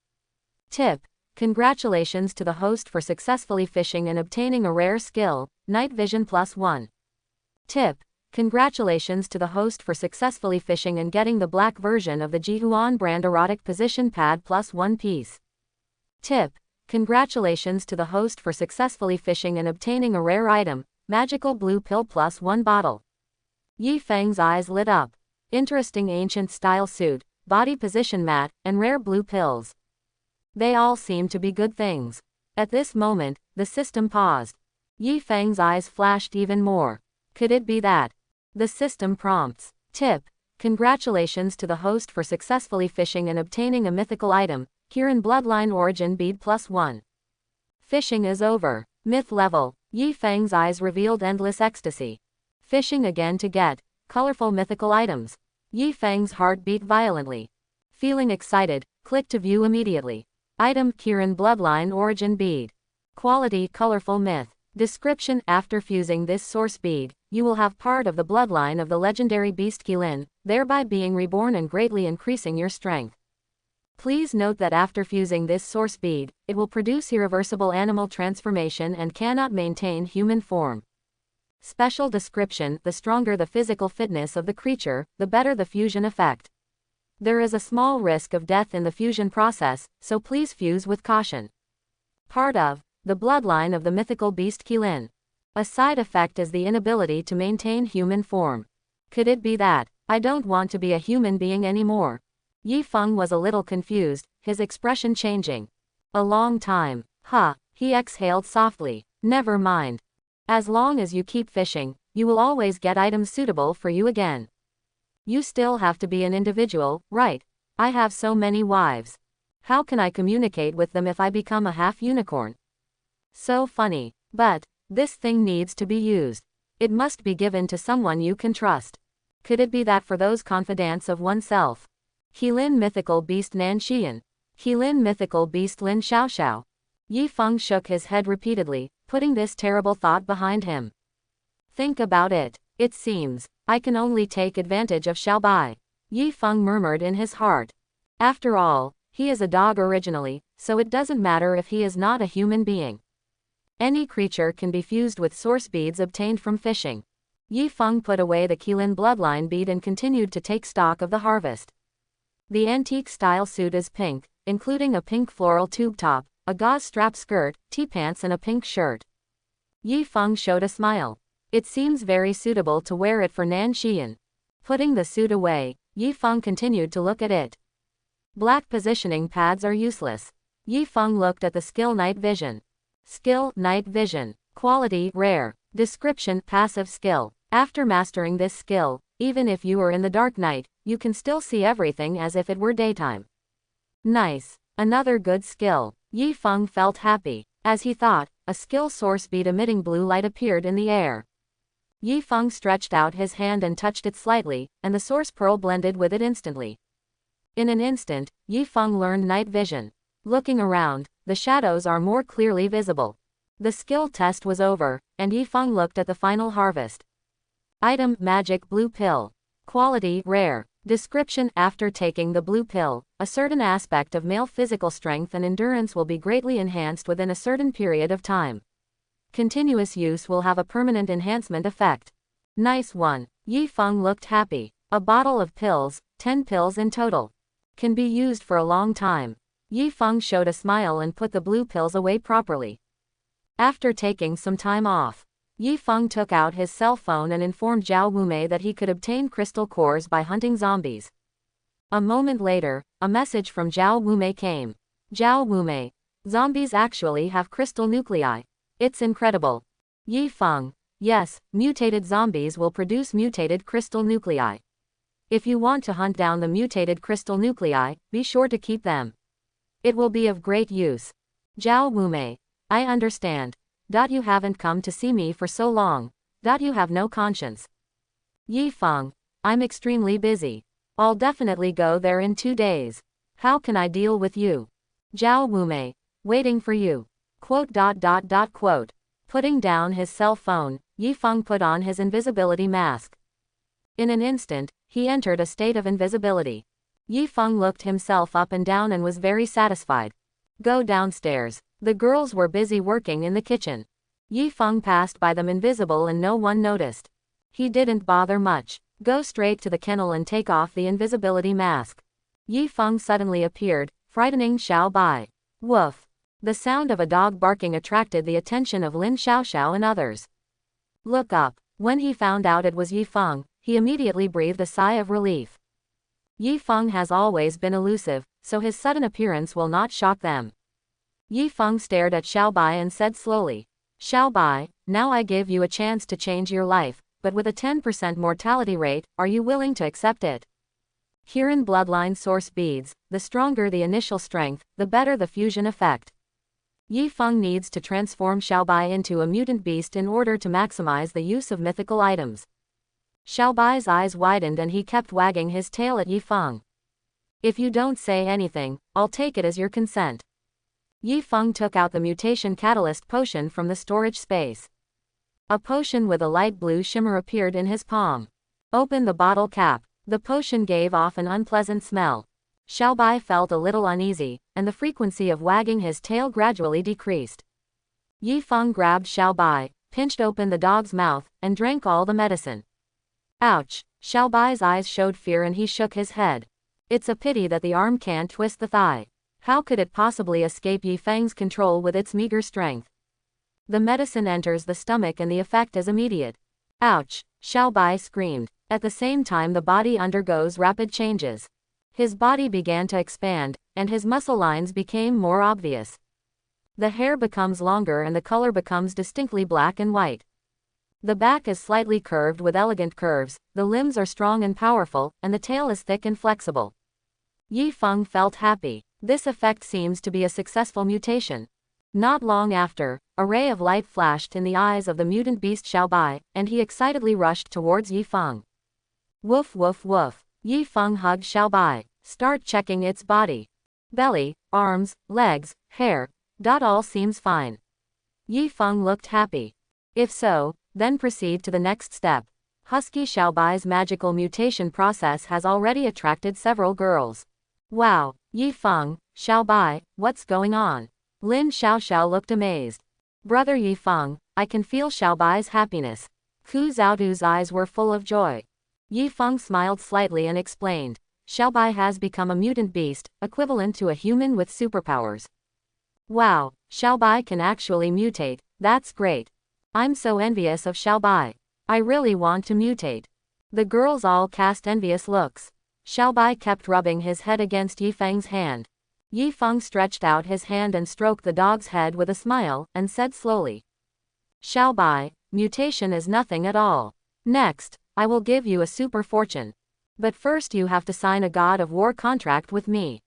Tip: congratulations to the host for successfully fishing and obtaining a rare skill, Night Vision +1. Tip: congratulations to the host for successfully fishing and getting the black version of the Jihuan brand erotic position pad +1 piece. Tip: congratulations to the host for successfully fishing and obtaining a rare item, magical blue pill +1 bottle. Yi Feng's eyes lit up. Interesting ancient style suit, body position mat, and rare blue pills. They all seem to be good things. At this moment, the system paused. Yi Feng's eyes flashed even more. Could it be that? The system prompts. Tip: congratulations to the host for successfully fishing and obtaining a mythical item, Kirin Bloodline Origin Bead +1. Fishing is over. Myth level. Yi Feng's eyes revealed endless ecstasy. Fishing again to get colorful mythical items. Yi Feng's heart beat violently. Feeling excited, click to view immediately. Item: Kirin Bloodline Origin Bead. Quality: colorful myth. Description: after fusing this source bead, you will have part of the bloodline of the legendary beast Qilin, thereby being reborn and greatly increasing your strength. Please note that after fusing this source bead, it will produce irreversible animal transformation and cannot maintain human form. Special description: the stronger the physical fitness of the creature, the better the fusion effect. There is a small risk of death in the fusion process, so please fuse with caution. Part of the bloodline of the mythical beast Qilin. A side effect is the inability to maintain human form. Could it be that I don't want to be a human being anymore? Yi Feng was a little confused, his expression changing. A long time. He exhaled softly. Never mind. As long as you keep fishing, you will always get items suitable for you again. You still have to be an individual, right? I have so many wives. How can I communicate with them if I become a half-unicorn? So funny. But this thing needs to be used. It must be given to someone you can trust. Could it be that for those confidants of oneself? Qilin mythical beast Nan Xian. Qilin mythical beast Lin Xiaoxiao. Yi Feng shook his head repeatedly, putting this terrible thought behind him. Think about it. It seems I can only take advantage of Xiaobai. Yi Feng murmured in his heart. After all, he is a dog originally, so it doesn't matter if he is not a human being. Any creature can be fused with source beads obtained from fishing. Yi Feng put away the Qilin bloodline bead and continued to take stock of the harvest. The antique style suit is pink, including a pink floral tube top, a gauze strap skirt, T-pants and a pink shirt. Yi Feng showed a smile. It seems very suitable to wear it for Nan Xian. Putting the suit away, Yi Feng continued to look at it. Black positioning pads are useless. Yi Feng looked at the skill Night Vision. Skill: Night Vision. Quality: rare. Description: passive skill. After mastering this skill, even if you are in the dark night, you can still see everything as if it were daytime. Nice. Another good skill. Yi Feng felt happy. As he thought, a skill source bead emitting blue light appeared in the air. Yi Feng stretched out his hand and touched it slightly, and the source pearl blended with it instantly. In an instant, Yi Feng learned Night Vision. Looking around, the shadows are more clearly visible. The skill test was over, and Yi Feng looked at the final harvest. Item: magic blue pill. Quality: rare. Description: after taking the blue pill, a certain aspect of male physical strength and endurance will be greatly enhanced within a certain period of time. Continuous use will have a permanent enhancement effect. Nice one. Yi Feng looked happy. A bottle of pills, 10 pills in total. Can be used for a long time. Yi Feng showed a smile and put the blue pills away properly. After taking some time off, Yi Feng took out his cell phone and informed Zhao Wumei that he could obtain crystal cores by hunting zombies. A moment later, a message from Zhao Wumei came. Zhao Wumei. Zombies actually have crystal nuclei. It's incredible. Yi Feng. Yes, mutated zombies will produce mutated crystal nuclei. If you want to hunt down the mutated crystal nuclei, be sure to keep them. It will be of great use. Zhao Wumei. I understand. You haven't come to see me for so long. You have no conscience. Yi Feng. I'm extremely busy. I'll definitely go there in 2 days. How can I deal with you? Zhao Wumei. Waiting for you. Quote. Putting down his cell phone, Yi Feng put on his invisibility mask. In an instant, he entered a state of invisibility. Yi Feng looked himself up and down and was very satisfied. Go downstairs. The girls were busy working in the kitchen. Yi Feng passed by them invisible and no one noticed. He didn't bother much. Go straight to the kennel and take off the invisibility mask. Yi Feng suddenly appeared, frightening Xiao Bai. Woof. The sound of a dog barking attracted the attention of Lin Xiaoxiao and others. Look up. When he found out it was Yi Feng, he immediately breathed a sigh of relief. Yi Feng has always been elusive, so his sudden appearance will not shock them. Yi Feng stared at Xiao Bai and said slowly, Xiao Bai, now I give you a chance to change your life, but with a 10% mortality rate, are you willing to accept it? Kirin bloodline source beads, the stronger the initial strength, the better the fusion effect. Yi Feng needs to transform Xiao Bai into a mutant beast in order to maximize the use of mythical items. Xiao Bai's eyes widened and he kept wagging his tail at Yi Feng. If you don't say anything, I'll take it as your consent. Yi Feng took out the mutation catalyst potion from the storage space. A potion with a light blue shimmer appeared in his palm. Open the bottle cap. The potion gave off an unpleasant smell. Xiao Bai felt a little uneasy, and the frequency of wagging his tail gradually decreased. Yi Feng grabbed Xiao Bai, pinched open the dog's mouth, and drank all the medicine. Ouch! Xiao Bai's eyes showed fear and he shook his head. It's a pity that the arm can't twist the thigh. How could it possibly escape Yi Feng's control with its meager strength? The medicine enters the stomach and the effect is immediate. Ouch! Xiao Bai screamed. At the same time the body undergoes rapid changes. His body began to expand, and his muscle lines became more obvious. The hair becomes longer and the color becomes distinctly black and white. The back is slightly curved with elegant curves, the limbs are strong and powerful, and the tail is thick and flexible. Yi Feng felt happy. This effect seems to be a successful mutation. Not long after, a ray of light flashed in the eyes of the mutant beast Xiao Bai, and he excitedly rushed towards Yi Feng. Woof woof woof. Yi Feng hugged Xiao Bai. Start checking its body. Belly, arms, legs, hair. All seems fine. Yi Feng looked happy. If so, then proceed to the next step. Husky Xiao Bai's magical mutation process has already attracted several girls. Wow, Yi Feng, Xiao Bai, what's going on? Lin Xiaoxiao looked amazed. Brother Yi Feng, I can feel Xiao Bai's happiness. Ku Zhaodu's eyes were full of joy. Yi Feng smiled slightly and explained. Xiao Bai has become a mutant beast, equivalent to a human with superpowers. Wow, Xiao Bai can actually mutate, that's great. I'm so envious of Xiao Bai. I really want to mutate. The girls all cast envious looks. Xiao Bai kept rubbing his head against Yi Feng's hand. Yi Feng stretched out his hand and stroked the dog's head with a smile, and said slowly. Xiao Bai, mutation is nothing at all. Next, I will give you a super fortune. But first you have to sign a God of War contract with me.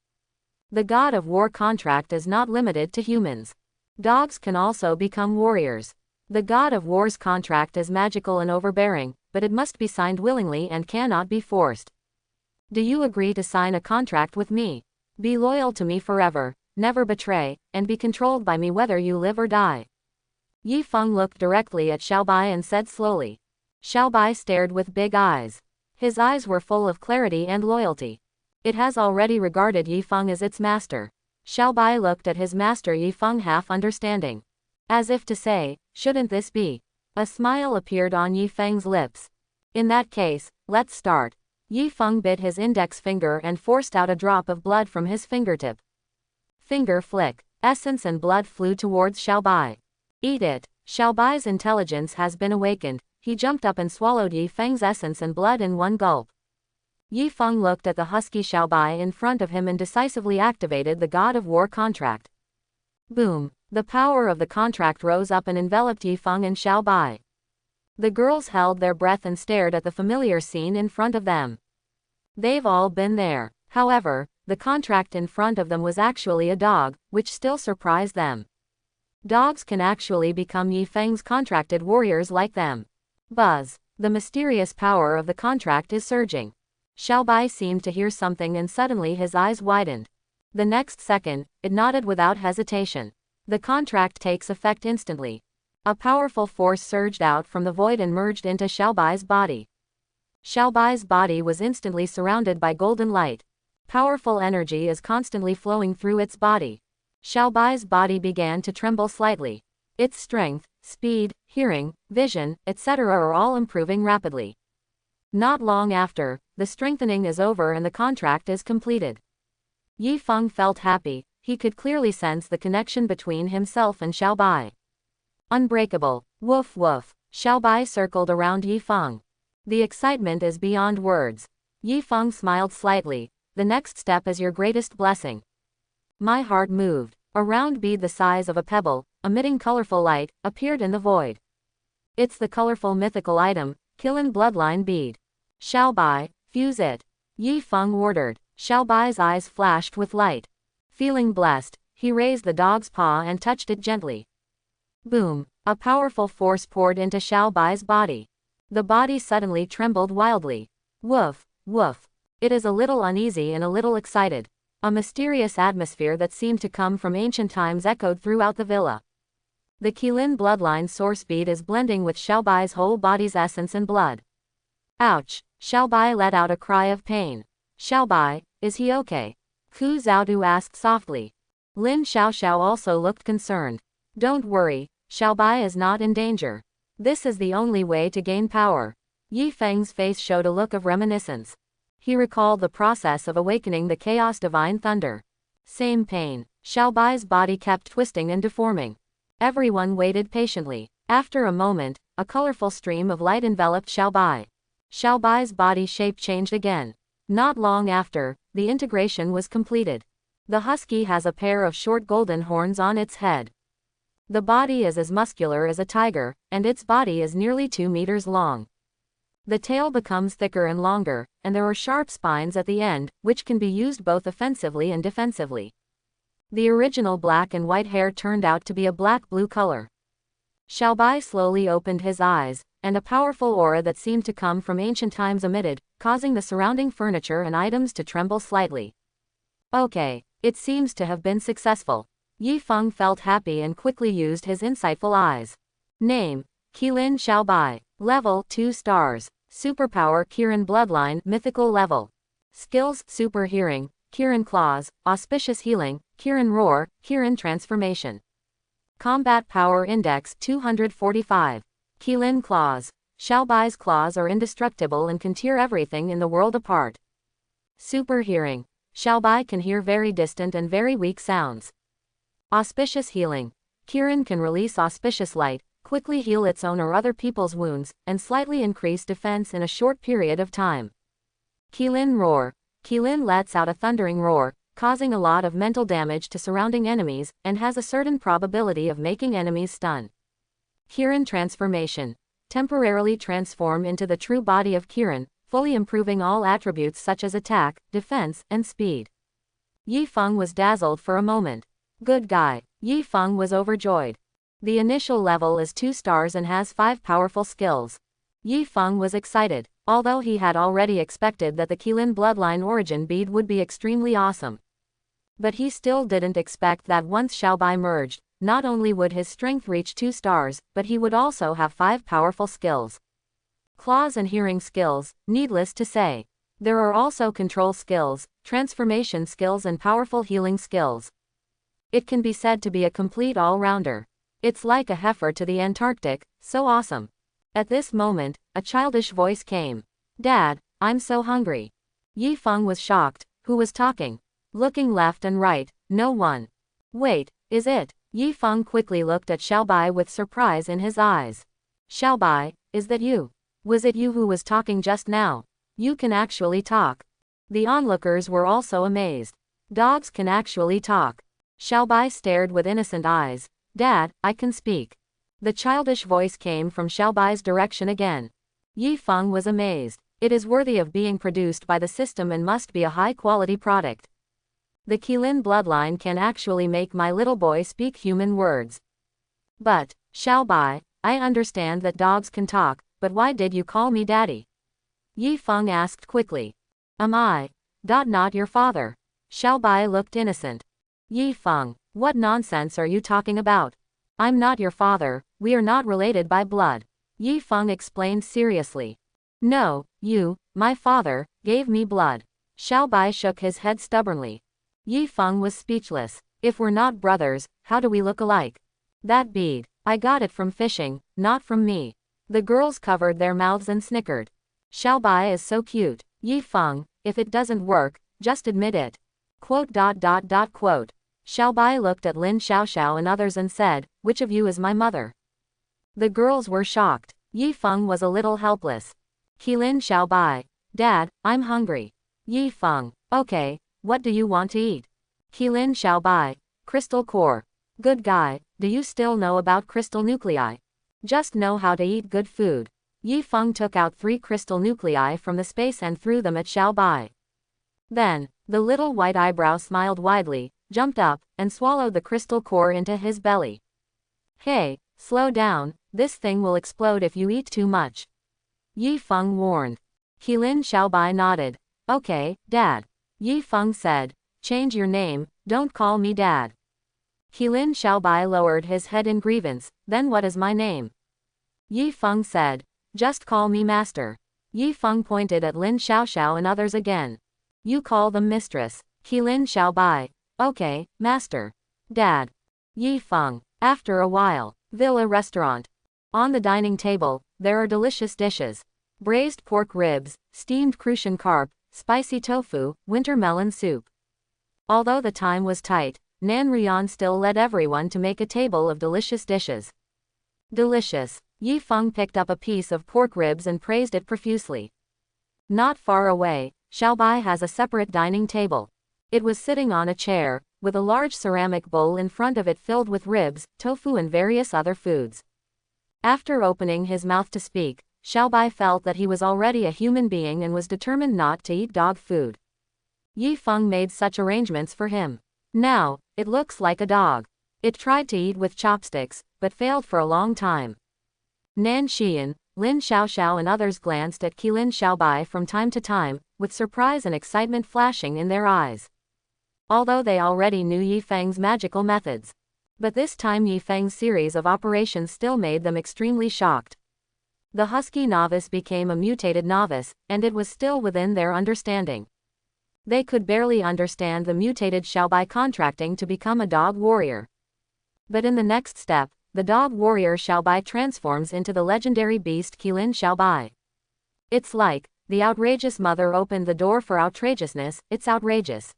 The God of War contract is not limited to humans. Dogs can also become warriors. The God of War's contract is magical and overbearing, but it must be signed willingly and cannot be forced. Do you agree to sign a contract with me? Be loyal to me forever, never betray, and be controlled by me whether you live or die. Yi Feng looked directly at Xiao Bai and said slowly. Xiao Bai stared with big eyes. His eyes were full of clarity and loyalty. It has already regarded Yi Feng as its master. Xiao Bai looked at his master Yi Feng half understanding. As if to say, shouldn't this be? A smile appeared on Yi Feng's lips. In that case, let's start. Yi Feng bit his index finger and forced out a drop of blood from his fingertip. Finger flick. Essence and blood flew towards Xiaobai. Eat it. Xiaobai's intelligence has been awakened. He jumped up and swallowed Yi Feng's essence and blood in one gulp. Yi Feng looked at the husky Xiaobai in front of him and decisively activated the God of War contract. Boom! The power of the contract rose up and enveloped Yi Feng and Xiaobai. The girls held their breath and stared at the familiar scene in front of them. They've all been there. However, the contract in front of them was actually a dog, which still surprised them. Dogs can actually become Yi Feng's contracted warriors like them. Buzz! The mysterious power of the contract is surging. Xiaobai seemed to hear something and suddenly his eyes widened. The next second, it nodded without hesitation. The contract takes effect instantly. A powerful force surged out from the void and merged into Xiaobai's body. Xiaobai's body was instantly surrounded by golden light. Powerful energy is constantly flowing through its body. Xiaobai's body began to tremble slightly. Its strength, speed, hearing, vision, etc. are all improving rapidly. Not long after, the strengthening is over and the contract is completed. Yi Feng felt happy. He could clearly sense the connection between himself and Xiaobai. Unbreakable. Woof woof. Xiaobai circled around Yi Feng. The excitement is beyond words. Yi Feng smiled slightly. The next step is your greatest blessing. My heart moved. A round bead the size of a pebble, emitting colorful light, appeared in the void. It's the colorful mythical item, Qilin bloodline bead. Xiaobai, fuse it. Yi Feng ordered. Xiaobai's eyes flashed with light. Feeling blessed, he raised the dog's paw and touched it gently. Boom! A powerful force poured into Xiaobai's body. The body suddenly trembled wildly. Woof, woof. It is a little uneasy and a little excited. A mysterious atmosphere that seemed to come from ancient times echoed throughout the villa. The Qilin bloodline source bead is blending with Xiaobai's whole body's essence and blood. Ouch! Xiaobai let out a cry of pain. Xiaobai, is he okay? Hu Zhaodu asked softly. Lin Xiaoxiao also looked concerned. Don't worry, Xiaobai is not in danger. This is the only way to gain power. Yi Feng's face showed a look of reminiscence. He recalled the process of awakening the chaos divine thunder. Same pain. Xiaobai's body kept twisting and deforming. Everyone waited patiently. After a moment, a colorful stream of light enveloped Xiaobai. Xiaobai's body shape changed again. Not long after, the integration was completed. The husky has a pair of short golden horns on its head. The body is as muscular as a tiger, and its body is nearly 2 meters long. The tail becomes thicker and longer, and there are sharp spines at the end, which can be used both offensively and defensively. The original black and white hair turned out to be a black-blue color. Xiaobai slowly opened his eyes, and a powerful aura that seemed to come from ancient times emitted, causing the surrounding furniture and items to tremble slightly. Okay, it seems to have been successful. Yi Feng felt happy and quickly used his insightful eyes. Name: Qilin Xiaobai. Level: 2 stars. Superpower: Qilin bloodline, mythical level. Skills: Super hearing, Qilin claws, auspicious healing, Qilin roar, Qilin transformation. Combat power index 245. Qilin claws. Xiaobai's claws are indestructible and can tear everything in the world apart. Super hearing. Xiaobai can hear very distant and very weak sounds. Auspicious healing. Qilin can release auspicious light, quickly heal its own or other people's wounds, and slightly increase defense in a short period of time. Qilin roar. Qilin lets out a thundering roar, causing a lot of mental damage to surrounding enemies, and has a certain probability of making enemies stun. Qilin transformation. Temporarily transform into the true body of Qilin, fully improving all attributes such as attack, defense, and speed. Yi Feng was dazzled for a moment. Good guy. Yi Feng was overjoyed. The initial level is 2 stars and has 5 powerful skills. Yi Feng was excited, although he had already expected that the Qilin bloodline origin bead would be extremely awesome. But he still didn't expect that once Xiaobai merged, not only would his strength reach 2 stars, but he would also have 5 powerful skills. Claws and hearing skills, needless to say. There are also control skills, transformation skills and powerful healing skills. It can be said to be a complete all-rounder. It's like a heifer to the Antarctic, so awesome. At this moment, a childish voice came. Dad, I'm so hungry. Yi Feng was shocked. Who was talking? Looking left and right, no one. Wait, is it? Yi Feng quickly looked at Xiaobai with surprise in his eyes. Xiaobai, is that you? Was it you who was talking just now? You can actually talk. The onlookers were also amazed. Dogs can actually talk. Xiaobai stared with innocent eyes. Dad, I can speak. The childish voice came from Xiaobai's direction again. Yi Feng was amazed. It is worthy of being produced by the system and must be a high-quality product. The Qilin bloodline can actually make my little boy speak human words. But, Xiaobai, I understand that dogs can talk, but why did you call me daddy? Yi Feng asked quickly. Am I? Not your father. Xiaobai looked innocent. Yi Feng, what nonsense are you talking about? I'm not your father, we are not related by blood. Yi Feng explained seriously. No, you, my father, gave me blood. Xiaobai shook his head stubbornly. Yi Feng was speechless. If we're not brothers, how do we look alike? That bead, I got it from fishing, not from me. The girls covered their mouths and snickered. Xiaobai is so cute. Yi Feng, if it doesn't work, just admit it. Quote. Xiaobai looked at Lin Xiaoxiao and others and said, which of you is my mother? The girls were shocked. Yi Feng was a little helpless. Qilin Xiaobai. Dad, I'm hungry. Yi Feng. Okay, what do you want to eat? Qilin Xiaobai. Crystal core. Good guy, do you still know about crystal nuclei? Just know how to eat good food. Yi Feng took out 3 crystal nuclei from the space and threw them at Xiaobai. Then, the little white eyebrow smiled widely, jumped up, and swallowed the crystal core into his belly. Hey, slow down, this thing will explode if you eat too much. Yi Feng warned. Qilin Xiaobai nodded. Okay, Dad. Yi Feng said. Change your name, don't call me Dad. Qilin Xiaobai lowered his head in grievance. Then what is my name? Yi Feng said. Just call me Master. Yi Feng pointed at Lin Xiaoxiao and others again. You call them Mistress. Qilin Xiaobai. Okay, Master. Dad. Yi Feng. After a while. Villa restaurant. On the dining table, there are delicious dishes. Braised pork ribs, steamed crucian carp, spicy tofu, winter melon soup. Although the time was tight, Nan Rian still led everyone to make a table of delicious dishes. Delicious. Yi Feng picked up a piece of pork ribs and praised it profusely. Not far away, Xiaobai has a separate dining table. It was sitting on a chair, with a large ceramic bowl in front of it filled with ribs, tofu and various other foods. After opening his mouth to speak, Xiaobai felt that he was already a human being and was determined not to eat dog food. Yi Feng made such arrangements for him. Now, it looks like a dog. It tried to eat with chopsticks, but failed for a long time. Nan Xian, Lin Xiaoxiao and others glanced at Qilin Xiaobai from time to time, with surprise and excitement flashing in their eyes. Although they already knew Yi Feng's magical methods. But this time Yi Feng's series of operations still made them extremely shocked. The husky novice became a mutated novice, and it was still within their understanding. They could barely understand the mutated Xiaobai contracting to become a dog warrior. But in the next step, the dog warrior Xiaobai transforms into the legendary beast Qilin Xiaobai. It's like, the outrageous mother opened the door for outrageousness, it's outrageous.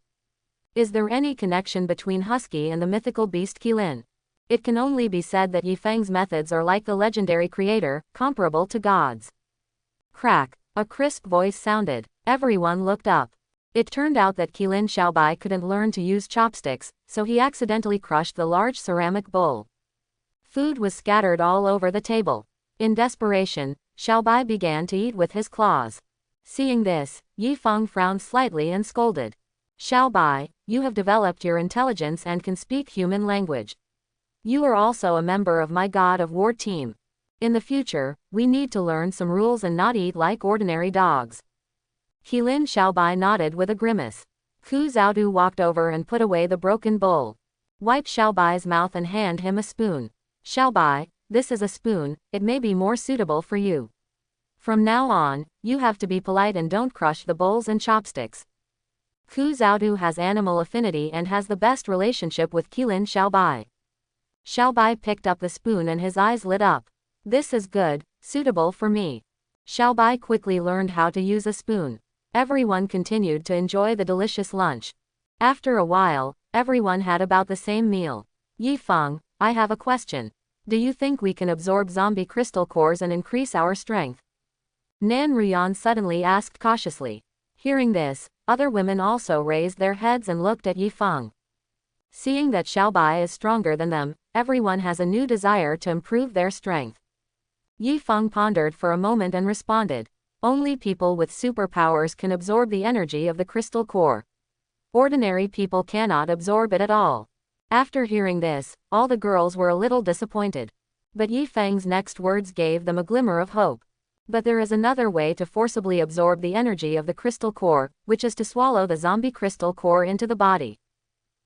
Is there any connection between Husky and the mythical beast Qilin? It can only be said that Yi Feng's methods are like the legendary creator, comparable to gods. Crack, a crisp voice sounded. Everyone looked up. It turned out that Qilin Xiaobai couldn't learn to use chopsticks, so he accidentally crushed the large ceramic bowl. Food was scattered all over the table. In desperation, Xiaobai began to eat with his claws. Seeing this, Yi Feng frowned slightly and scolded. Xiaobai, you have developed your intelligence and can speak human language. You are also a member of my God of War team. In the future, we need to learn some rules and not eat like ordinary dogs. Qilin Xiaobai nodded with a grimace. Ku Zhaodu walked over and put away the broken bowl. Wiped Xiaobai's mouth and handed him a spoon. Xiaobai, this is a spoon, it may be more suitable for you. From now on, you have to be polite and don't crush the bowls and chopsticks. Ku Zhaodu has animal affinity and has the best relationship with Qilin Xiaobai. Xiaobai picked up the spoon and his eyes lit up. This is good, suitable for me. Xiaobai quickly learned how to use a spoon. Everyone continued to enjoy the delicious lunch. After a while, everyone had about the same meal. Yifeng, I have a question. Do you think we can absorb zombie crystal cores and increase our strength? Nan Ruyan suddenly asked cautiously. Hearing this, other women also raised their heads and looked at Yifeng. Seeing that Xiaobai is stronger than them, everyone has a new desire to improve their strength. Yifeng pondered for a moment and responded. Only people with superpowers can absorb the energy of the crystal core. Ordinary people cannot absorb it at all. After hearing this, all the girls were a little disappointed. But Yifeng's next words gave them a glimmer of hope. But there is another way to forcibly absorb the energy of the crystal core, which is to swallow the zombie crystal core into the body.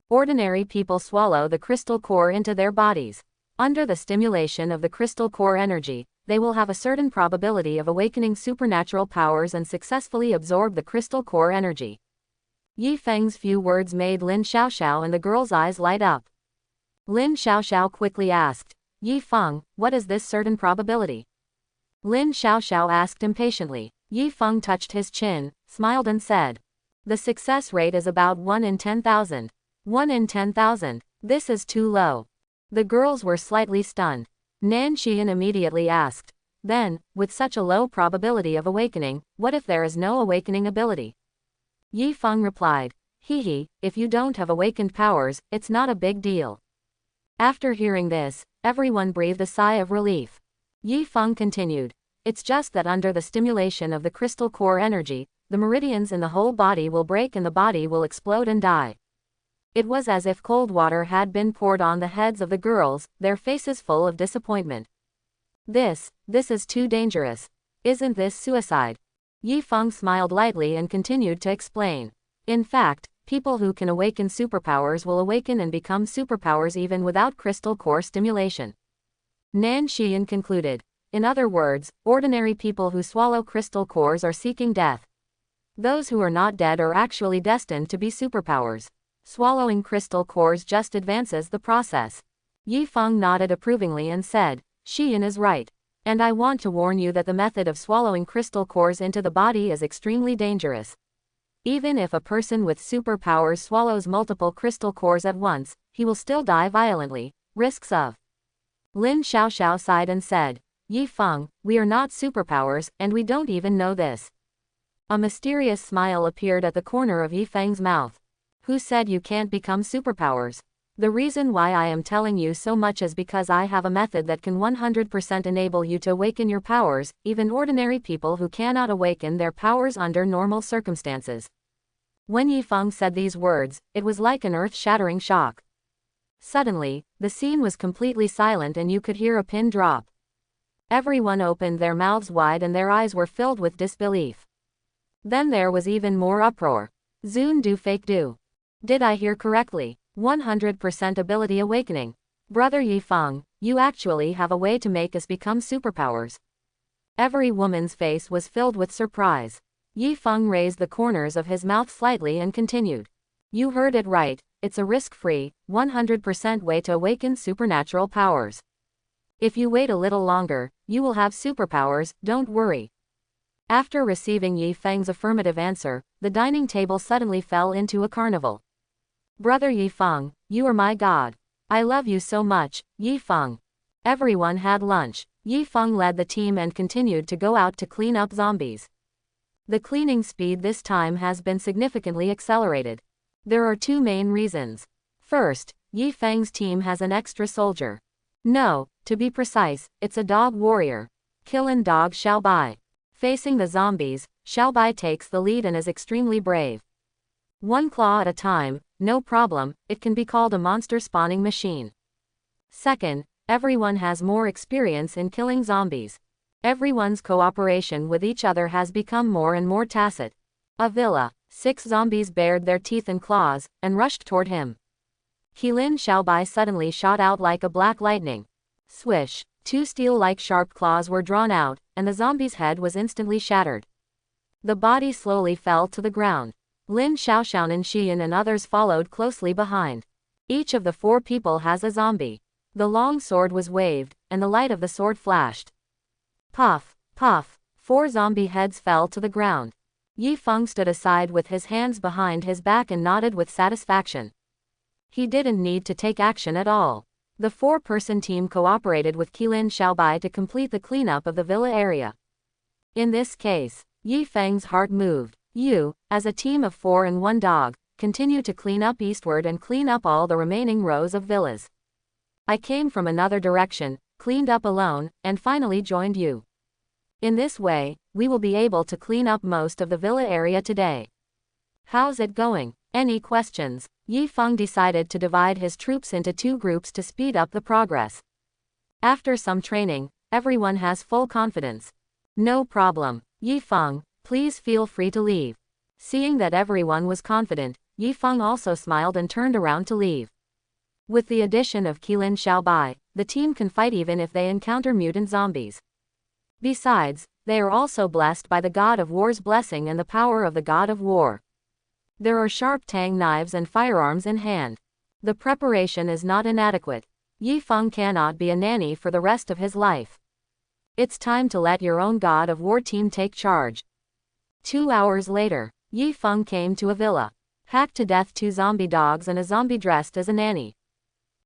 Ordinary people swallow the crystal core into their bodies. Under the stimulation of the crystal core energy, they will have a certain probability of awakening supernatural powers and successfully absorb the crystal core energy. Yifeng's few words made Lin Xiaoxiao and the girl's eyes light up. Lin Xiaoxiao quickly asked, Yifeng, what is this certain probability? Lin Xiaoxiao asked impatiently. Yifeng touched his chin, smiled and said, the success rate is about 1 in 10,000. 1 in 10,000. This is too low. The girls were slightly stunned. Nan Xian immediately asked, then, with such a low probability of awakening, what if there is no awakening ability? Yifeng replied, if you don't have awakened powers, it's not a big deal. After hearing this, everyone breathed a sigh of relief. Yifeng continued, it's just that under the stimulation of the crystal core energy, the meridians in the whole body will break and the body will explode and die. It was as if cold water had been poured on the heads of the girls, their faces full of disappointment. This is too dangerous. Isn't this suicide? Yifeng smiled lightly and continued to explain. In fact, people who can awaken superpowers will awaken and become superpowers even without crystal core stimulation. Nan Xian concluded. In other words, ordinary people who swallow crystal cores are seeking death. Those who are not dead are actually destined to be superpowers. Swallowing crystal cores just advances the process. Yifeng nodded approvingly and said, Xian is right. And I want to warn you that the method of swallowing crystal cores into the body is extremely dangerous. Even if a person with superpowers swallows multiple crystal cores at once, he will still die violently. Risks of. Lin Xiaoxiao sighed and said, Yifeng, we are not superpowers, and we don't even know this. A mysterious smile appeared at the corner of Yifeng's mouth. Who said you can't become superpowers? The reason why I am telling you so much is because I have a method that can 100% enable you to awaken your powers, even ordinary people who cannot awaken their powers under normal circumstances. When Yifeng said these words, it was like an earth-shattering shock. Suddenly, the scene was completely silent and you could hear a pin drop. Everyone opened their mouths wide and their eyes were filled with disbelief. Then there was even more uproar. Zun do fake do. Did I hear correctly? 100% ability awakening. Brother Yifeng, you actually have a way to make us become superpowers. Every woman's face was filled with surprise. Yifeng raised the corners of his mouth slightly and continued. You heard it right, it's a risk-free, 100% way to awaken supernatural powers. If you wait a little longer, you will have superpowers, don't worry. After receiving Yifeng's affirmative answer, the dining table suddenly fell into a carnival. Brother Yifeng, you are my god. I love you so much, Yifeng. Everyone had lunch. Yifeng led the team and continued to go out to clean up zombies. The cleaning speed this time has been significantly accelerated. There are two main reasons. First, Yifeng's team has an extra soldier. No, to be precise, it's a dog warrior. Killing dog Xiaobai. Facing the zombies, Xiaobai takes the lead and is extremely brave. One claw at a time, no problem, it can be called a monster spawning machine. Second, everyone has more experience in killing zombies. Everyone's cooperation with each other has become more and more tacit. A villa, 6 zombies bared their teeth and claws, and rushed toward him. Qilin Xiaobai suddenly shot out like a black lightning. Swish, 2 steel-like sharp claws were drawn out, and the zombie's head was instantly shattered. The body slowly fell to the ground. Lin Xiaoxiao and Xian and others followed closely behind. Each of the 4 people has a zombie. The long sword was waved, and the light of the sword flashed. Puff, puff, 4 zombie heads fell to the ground. Yi Feng stood aside with his hands behind his back and nodded with satisfaction. He didn't need to take action at all. The 4-person team cooperated with Qilin Xiaobai to complete the cleanup of the villa area. In this case, Yi Feng's heart moved. You, as a team of 4 and 1 dog, continue to clean up eastward and clean up all the remaining rows of villas. I came from another direction, cleaned up alone, and finally joined you. In this way, we will be able to clean up most of the villa area today. How's it going? Any questions? Yi Feng decided to divide his troops into 2 groups to speed up the progress. After some training, everyone has full confidence. No problem, Yi Feng, please feel free to leave. Seeing that everyone was confident, Yi Feng also smiled and turned around to leave. With the addition of Qilin Xiaobai, the team can fight even if they encounter mutant zombies. Besides, they are also blessed by the God of War's blessing and the power of the God of War. There are sharp tang knives and firearms in hand. The preparation is not inadequate. Yi Feng cannot be a nanny for the rest of his life. It's time to let your own God of War team take charge. 2 hours later, Yi Feng came to a villa. Hacked to death 2 zombie dogs and a zombie dressed as a nanny.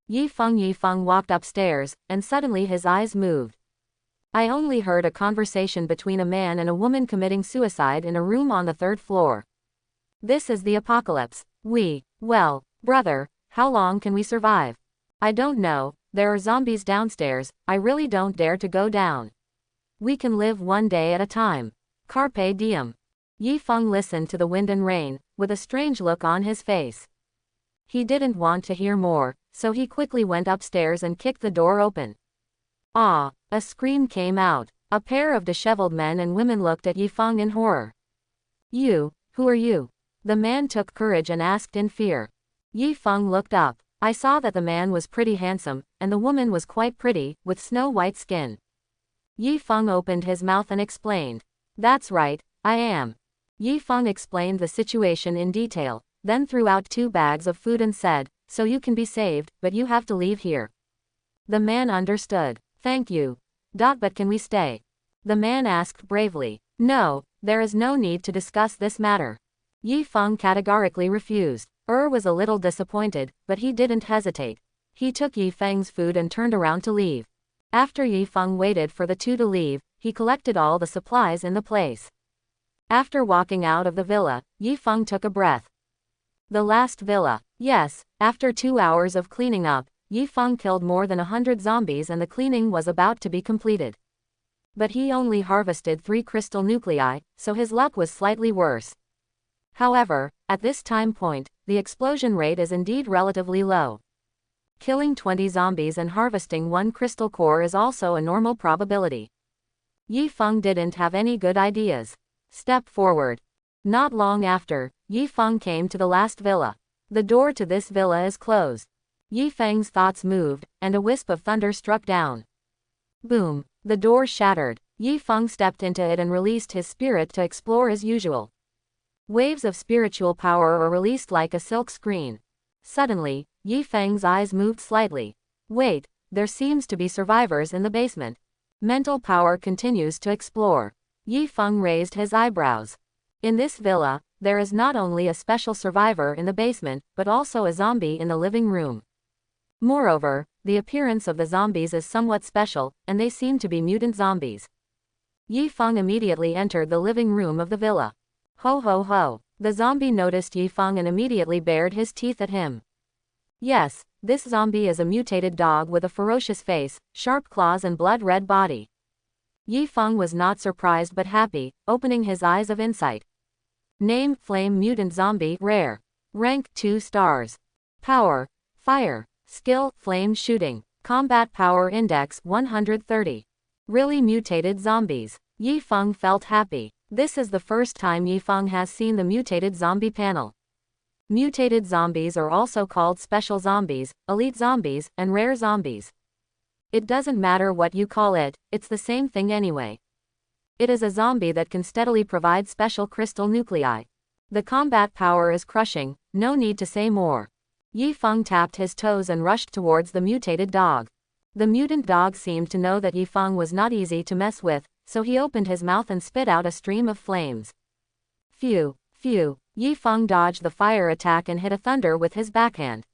Yi Feng walked upstairs, and suddenly his eyes moved. I only heard a conversation between a man and a woman committing suicide in a room on the 3rd floor. This is the apocalypse. Well, brother, how long can we survive? I don't know, there are zombies downstairs, I really don't dare to go down. We can live one day at a time. Carpe diem. Yi Feng listened to the wind and rain, with a strange look on his face. He didn't want to hear more, so he quickly went upstairs and kicked the door open. Ah! A scream came out. A pair of disheveled men and women looked at Yi Feng in horror. You, who are you? The man took courage and asked in fear. Yi Feng looked up. I saw that the man was pretty handsome, and the woman was quite pretty, with snow-white skin. Yi Feng opened his mouth and explained. That's right, I am. Yi Feng explained the situation in detail, then threw out 2 bags of food and said, so you can be saved, but you have to leave here. The man understood. Thank you. But can we stay? The man asked bravely. No, there is no need to discuss this matter. Yi Feng categorically refused. Was a little disappointed, but he didn't hesitate. He took Yi Feng's food and turned around to leave. After Yi Feng waited for the 2 to leave, he collected all the supplies in the place. After walking out of the villa, Yi Feng took a breath. The last villa. Yes, after 2 hours of cleaning up, Yi Feng killed more than 100 zombies and the cleaning was about to be completed. But he only harvested 3 crystal nuclei, so his luck was slightly worse. However, at this time point, the explosion rate is indeed relatively low. Killing 20 zombies and harvesting 1 crystal core is also a normal probability. Yi Feng didn't have any good ideas. Step forward. Not long after, Yi Feng came to the last villa. The door to this villa is closed. Yi Feng's thoughts moved, and a wisp of thunder struck down. Boom! The door shattered. Yi Feng stepped into it and released his spirit to explore as usual. Waves of spiritual power are released like a silk screen. Suddenly, Yi Feng's eyes moved slightly. Wait, there seems to be survivors in the basement. Mental power continues to explore. Yi Feng raised his eyebrows. In this villa, there is not only a special survivor in the basement, but also a zombie in the living room. Moreover, the appearance of the zombies is somewhat special, and they seem to be mutant zombies. Yi Feng immediately entered the living room of the villa. Ho ho ho! The zombie noticed Yi Feng and immediately bared his teeth at him. Yes, this zombie is a mutated dog with a ferocious face, sharp claws and blood-red body. Yi Feng was not surprised but happy, opening his eyes of insight. Name: Flame Mutant Zombie, Rare. Rank: 2 stars. Power: Fire. Skill: Flame Shooting. Combat Power Index: 130. Really mutated zombies. Yi Feng felt happy. This is the first time Yi Feng has seen the mutated zombie panel. Mutated zombies are also called special zombies, elite zombies, and rare zombies. It doesn't matter what you call it, it's the same thing anyway. It is a zombie that can steadily provide special crystal nuclei. The combat power is crushing, no need to say more. Yi Feng tapped his toes and rushed towards the mutated dog. The mutant dog seemed to know that Yi Feng was not easy to mess with, so he opened his mouth and spit out a stream of flames. Phew, phew, Yi Feng dodged the fire attack and hit a thunder with his backhand.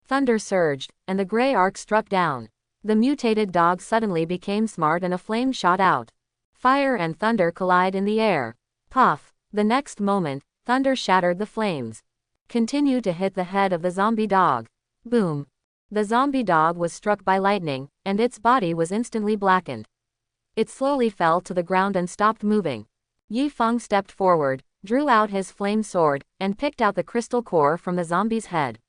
Thunder surged, and the gray arc struck down. The mutated dog suddenly became smart and a flame shot out. Fire and thunder collide in the air. Puff! The next moment, thunder shattered the flames. Continued to hit the head of the zombie dog. Boom! The zombie dog was struck by lightning, and its body was instantly blackened. It slowly fell to the ground and stopped moving. Yi Feng stepped forward, drew out his flame sword, and picked out the crystal core from the zombie's head.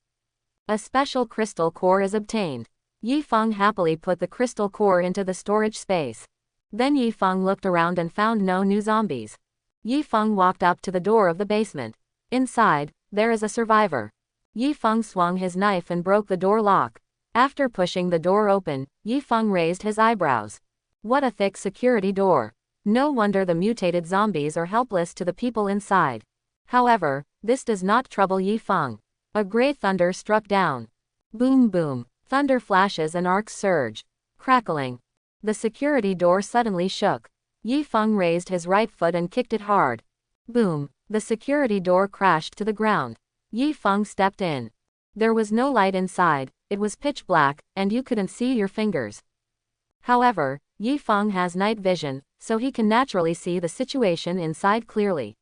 A special crystal core is obtained. Yi Feng happily put the crystal core into the storage space. Then Yi Feng looked around and found no new zombies. Yi Feng walked up to the door of the basement. Inside, there is a survivor. Yi Feng swung his knife and broke the door lock. After pushing the door open, Yi Feng raised his eyebrows. What a thick security door. No wonder the mutated zombies are helpless to the people inside. However, this does not trouble Yi Feng. A gray thunder struck down. Boom boom. Thunder flashes and arcs surge. Crackling. The security door suddenly shook. Yi Feng raised his right foot and kicked it hard. Boom. The security door crashed to the ground. Yi Feng stepped in. There was no light inside, it was pitch black, and you couldn't see your fingers. However, Yi Feng has night vision, so he can naturally see the situation inside clearly.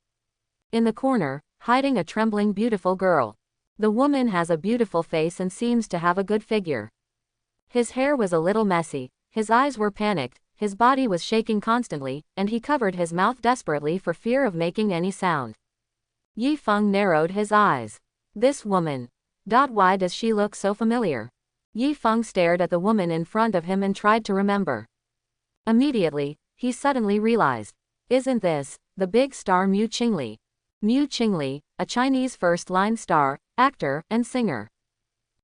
In the corner, hiding a trembling beautiful girl. The woman has a beautiful face and seems to have a good figure. His hair was a little messy, his eyes were panicked, his body was shaking constantly, and he covered his mouth desperately for fear of making any sound. Yi Feng narrowed his eyes. This woman. Why does she look so familiar? Yi Feng stared at the woman in front of him and tried to remember. Immediately, he suddenly realized. Isn't this the big star Mu Qingli? Mu Qingli, a Chinese first-line star, actor, and singer.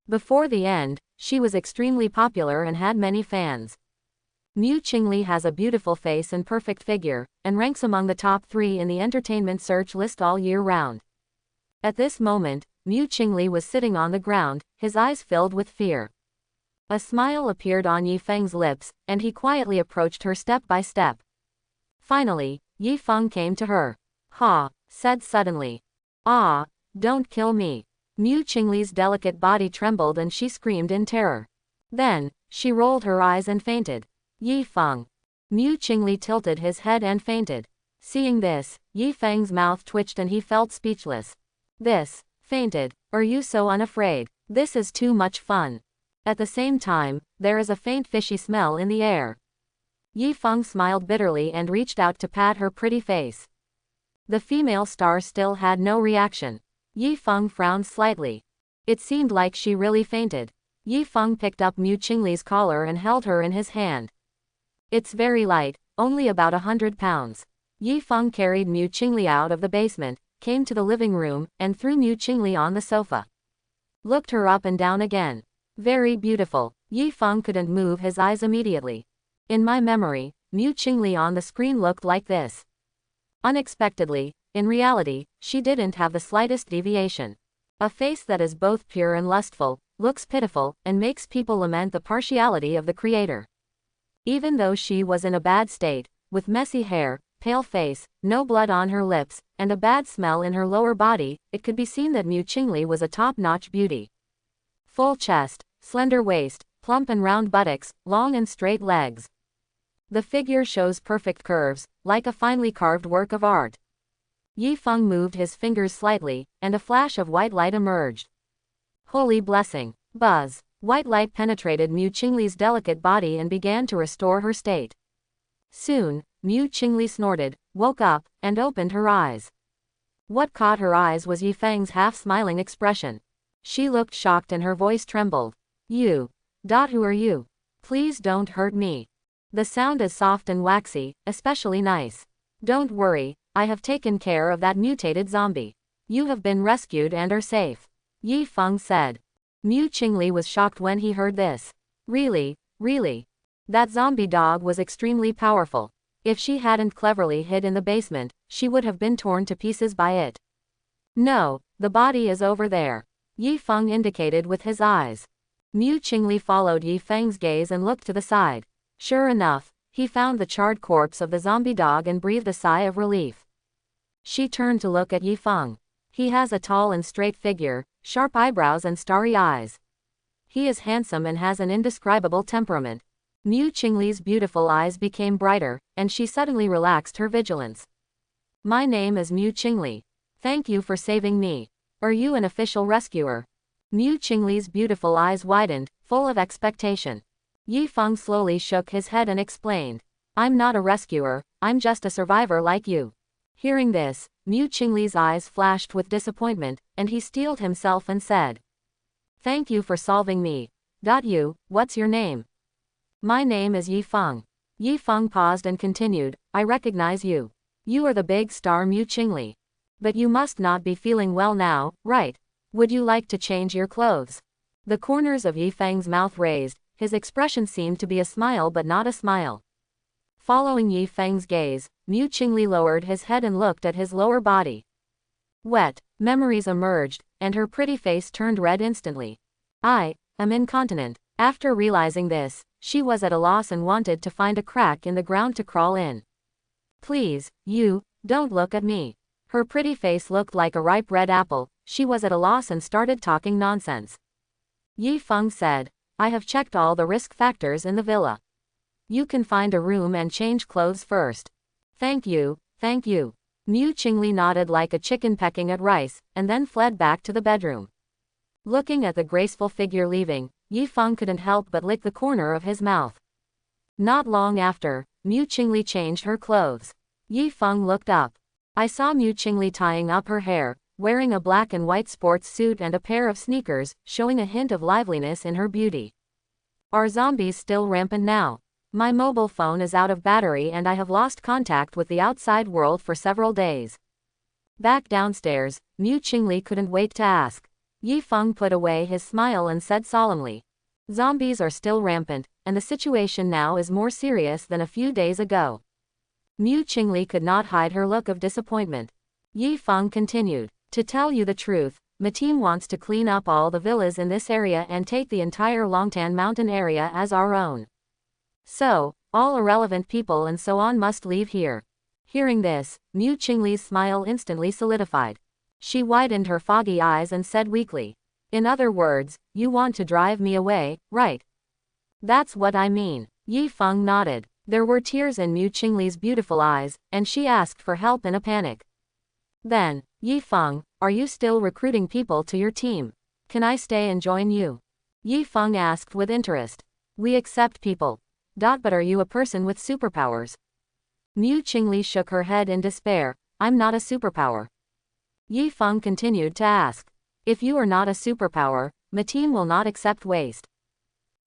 Before the end, she was extremely popular and had many fans. Mu Qingli has a beautiful face and perfect figure, and ranks among the top 3 in the entertainment search list all year round. At this moment, Mu Qingli was sitting on the ground, his eyes filled with fear. A smile appeared on Yi Feng's lips, and he quietly approached her step by step. Finally, Yi Feng came to her. Ha! Said suddenly. Ah! Don't kill me. Mu Qingli's delicate body trembled and she screamed in terror. Then, she rolled her eyes and fainted. Yi Feng. Mu Qingli tilted his head and fainted. Seeing this, Yi Feng's mouth twitched and he felt speechless. This, fainted, are you so unafraid? This is too much fun. At the same time, there is a faint fishy smell in the air. Yi Feng smiled bitterly and reached out to pat her pretty face. The female star still had no reaction. Yi Feng frowned slightly. It seemed like she really fainted. Yi Feng picked up Mu Qingli's collar and held her in his hand. It's very light, only about 100 pounds. Yi Feng carried Mu Qingli out of the basement, came to the living room, and threw Mu Qingli on the sofa. Looked her up and down again. Very beautiful. Yi Feng couldn't move his eyes immediately. In my memory, Mu Qingli on the screen looked like this. Unexpectedly, in reality, she didn't have the slightest deviation. A face that is both pure and lustful, looks pitiful, and makes people lament the partiality of the creator. Even though she was in a bad state, with messy hair, pale face, no blood on her lips, and a bad smell in her lower body, it could be seen that Mu Qingli was a top-notch beauty. Full chest, slender waist, plump and round buttocks, long and straight legs. The figure shows perfect curves, like a finely carved work of art. Yi Feng moved his fingers slightly, and a flash of white light emerged. Holy blessing! Buzz! White light penetrated Mu Qingli's delicate body and began to restore her state. Soon, Mu Qingli snorted, woke up, and opened her eyes. What caught her eyes was Yi Feng's half-smiling expression. She looked shocked and her voice trembled. You. Who are you? Please don't hurt me. The sound is soft and waxy, especially nice. Don't worry, I have taken care of that mutated zombie. You have been rescued and are safe. Yi Feng said. Mu Qingli was shocked when he heard this. Really, really? That zombie dog was extremely powerful. If she hadn't cleverly hid in the basement, she would have been torn to pieces by it. No, the body is over there. Yi Feng indicated with his eyes. Mu Qingli followed Yi Feng's gaze and looked to the side. Sure enough, He found the charred corpse of the zombie dog and breathed a sigh of relief. She turned to look at Yifeng. He has a tall and straight figure, sharp eyebrows and starry eyes. He is handsome and has an indescribable temperament. Mu Qingli's beautiful eyes became brighter, and she suddenly relaxed her vigilance. My name is Mu Qingli. Thank you for saving me. Are you an official rescuer? Mu Qingli's beautiful eyes widened, full of expectation. Yifeng slowly shook his head and explained. I'm not a rescuer, I'm just a survivor like you. Hearing this, Mu Qingli's eyes flashed with disappointment, and he steeled himself and said. Thank you for solving me. What's your name? My name is Yifeng. Yifeng paused and continued, I recognize you. You are the big star Mu Qingli. But you must not be feeling well now, right? Would you like to change your clothes? The corners of Yifeng's mouth raised, his expression seemed to be a smile but not a smile. Following Yifeng's gaze, Mu Qingli lowered his head and looked at his lower body. Wet memories emerged, and her pretty face turned red instantly. I am incontinent. After realizing this, she was at a loss and wanted to find a crack in the ground to crawl in. Please, don't look at me. Her pretty face looked like a ripe red apple. She was at a loss and started talking nonsense. Yifeng said, I have checked all the risk factors in the villa. You can find a room and change clothes first. Thank you. Mu Qingli nodded like a chicken pecking at rice, and then fled back to the bedroom. Looking at the graceful figure leaving, Yifeng couldn't help but lick the corner of his mouth. Not long after, Mu Qingli changed her clothes. Yifeng looked up. I saw Mu Qingli tying up her hair, wearing a black and white sports suit and a pair of sneakers, showing a hint of liveliness in her beauty. Are zombies still rampant now? My mobile phone is out of battery and I have lost contact with the outside world for several days. Back downstairs, Mu Qingli couldn't wait to ask. Yifeng put away his smile and said solemnly. Zombies are still rampant, and the situation now is more serious than a few days ago. Mu Qingli could not hide her look of disappointment. Yifeng continued. To tell you the truth, my team wants to clean up all the villas in this area and take the entire Longtan mountain area as our own. So, all irrelevant people and so on must leave here. Hearing this, Mu Qingli's smile instantly solidified. She widened her foggy eyes and said weakly. In other words, you want to drive me away, right? That's what I mean. Yifeng nodded. There were tears in Mu Qingli's beautiful eyes, and she asked for help in a panic. Then, Yifeng, are you still recruiting people to your team? Can I stay and join you? Yifeng asked with interest. We accept people. But are you a person with superpowers? Mu Qingli shook her head in despair. I'm not a superpower. Yifeng continued to ask. If you are not a superpower, my team will not accept waste.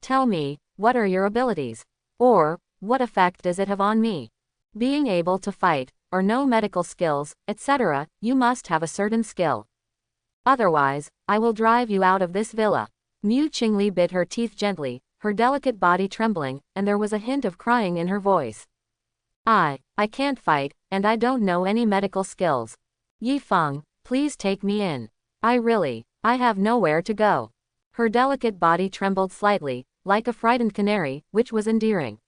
Tell me, what are your abilities? Or, what effect does it have on me? Being able to fight, or no medical skills, etc., you must have a certain skill. Otherwise, I will drive you out of this villa. Mu Qingli bit her teeth gently, her delicate body trembling, and there was a hint of crying in her voice. I can't fight, and I don't know any medical skills. Yifeng, please take me in. I have nowhere to go. Her delicate body trembled slightly, like a frightened canary, which was endearing.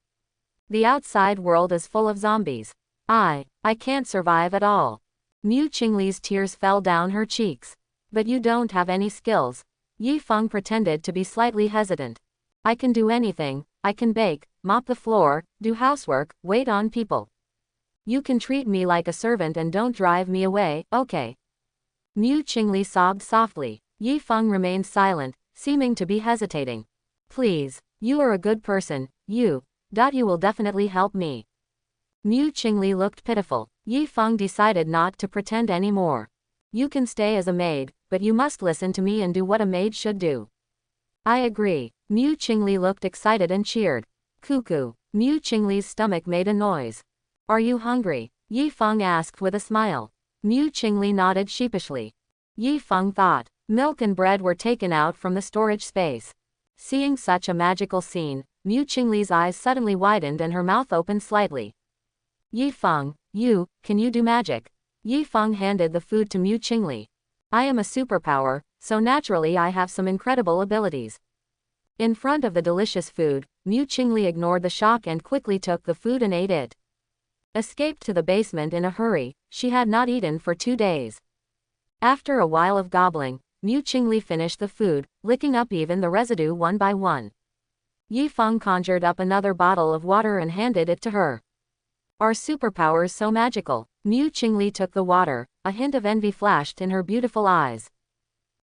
The outside world is full of zombies. I can't survive at all. Mu Qingli's tears fell down her cheeks. But you don't have any skills. Yifeng pretended to be slightly hesitant. I can do anything. I can bake, mop the floor, do housework, wait on people. You can treat me like a servant and don't drive me away, okay? Mu Qingli sobbed softly. Yifeng remained silent, seeming to be hesitating. Please, you are a good person, you will definitely help me. Mu Qingli looked pitiful. Yifeng decided not to pretend anymore. You can stay as a maid, but you must listen to me and do what a maid should do. I agree. Mu Qingli looked excited and cheered. Cuckoo. Mu Qingli's stomach made a noise. Are you hungry? Yifeng asked with a smile. Mu Qingli nodded sheepishly. Yifeng thought. Milk and bread were taken out from the storage space. Seeing such a magical scene, Mu Qingli's eyes suddenly widened and her mouth opened slightly. Yifeng, can you do magic? Yifeng handed the food to Mu Qingli. I am a superpower, so naturally I have some incredible abilities. In front of the delicious food, Mu Qingli ignored the shock and quickly took the food and ate it. Escaped to the basement in a hurry, she had not eaten for 2 days. After a while of gobbling, Mu Qingli finished the food, licking up even the residue one by one. Yi Feng conjured up another bottle of water and handed it to her. Are superpowers so magical? Mu Qingli took the water, a hint of envy flashed in her beautiful eyes.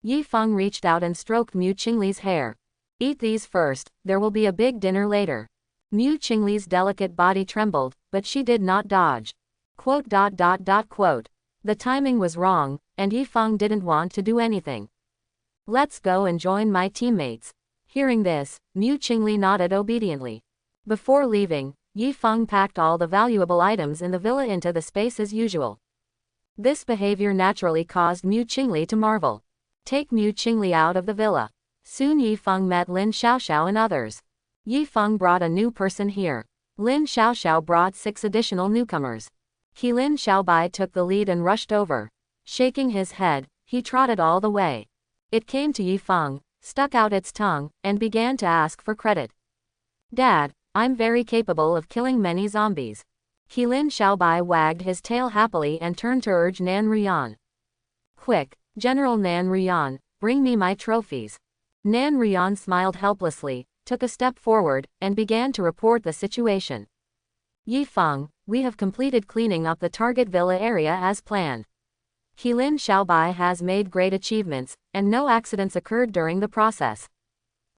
Yi Feng reached out and stroked Mu Qingli's hair. Eat these first, there will be a big dinner later. Mu Qingli's delicate body trembled, but she did not dodge. Quote. The timing was wrong, and Yi Feng didn't want to do anything. Let's go and join my teammates. Hearing this, Mu Qingli nodded obediently. Before leaving, Yi Feng packed all the valuable items in the villa into the space as usual. This behavior naturally caused Mu Qingli to marvel. Take Mu Qingli out of the villa. Soon Yi Feng met Lin Xiaoxiao and others. Yi Feng brought a new person here. Lin Xiaoxiao brought 6 additional newcomers. Lin Xiaobai took the lead and rushed over. Shaking his head, he trotted all the way. It came to Yi Feng, stuck out its tongue, and began to ask for credit. Dad, I'm very capable of killing many zombies. Lin Xiaobai wagged his tail happily and turned to urge Nan Ruyan. Quick, General Nan Ruyan, bring me my trophies. Nan Ruyan smiled helplessly, took a step forward, and began to report the situation. Yi Feng, we have completed cleaning up the target villa area as planned. Lin Xiaobai has made great achievements, and no accidents occurred during the process.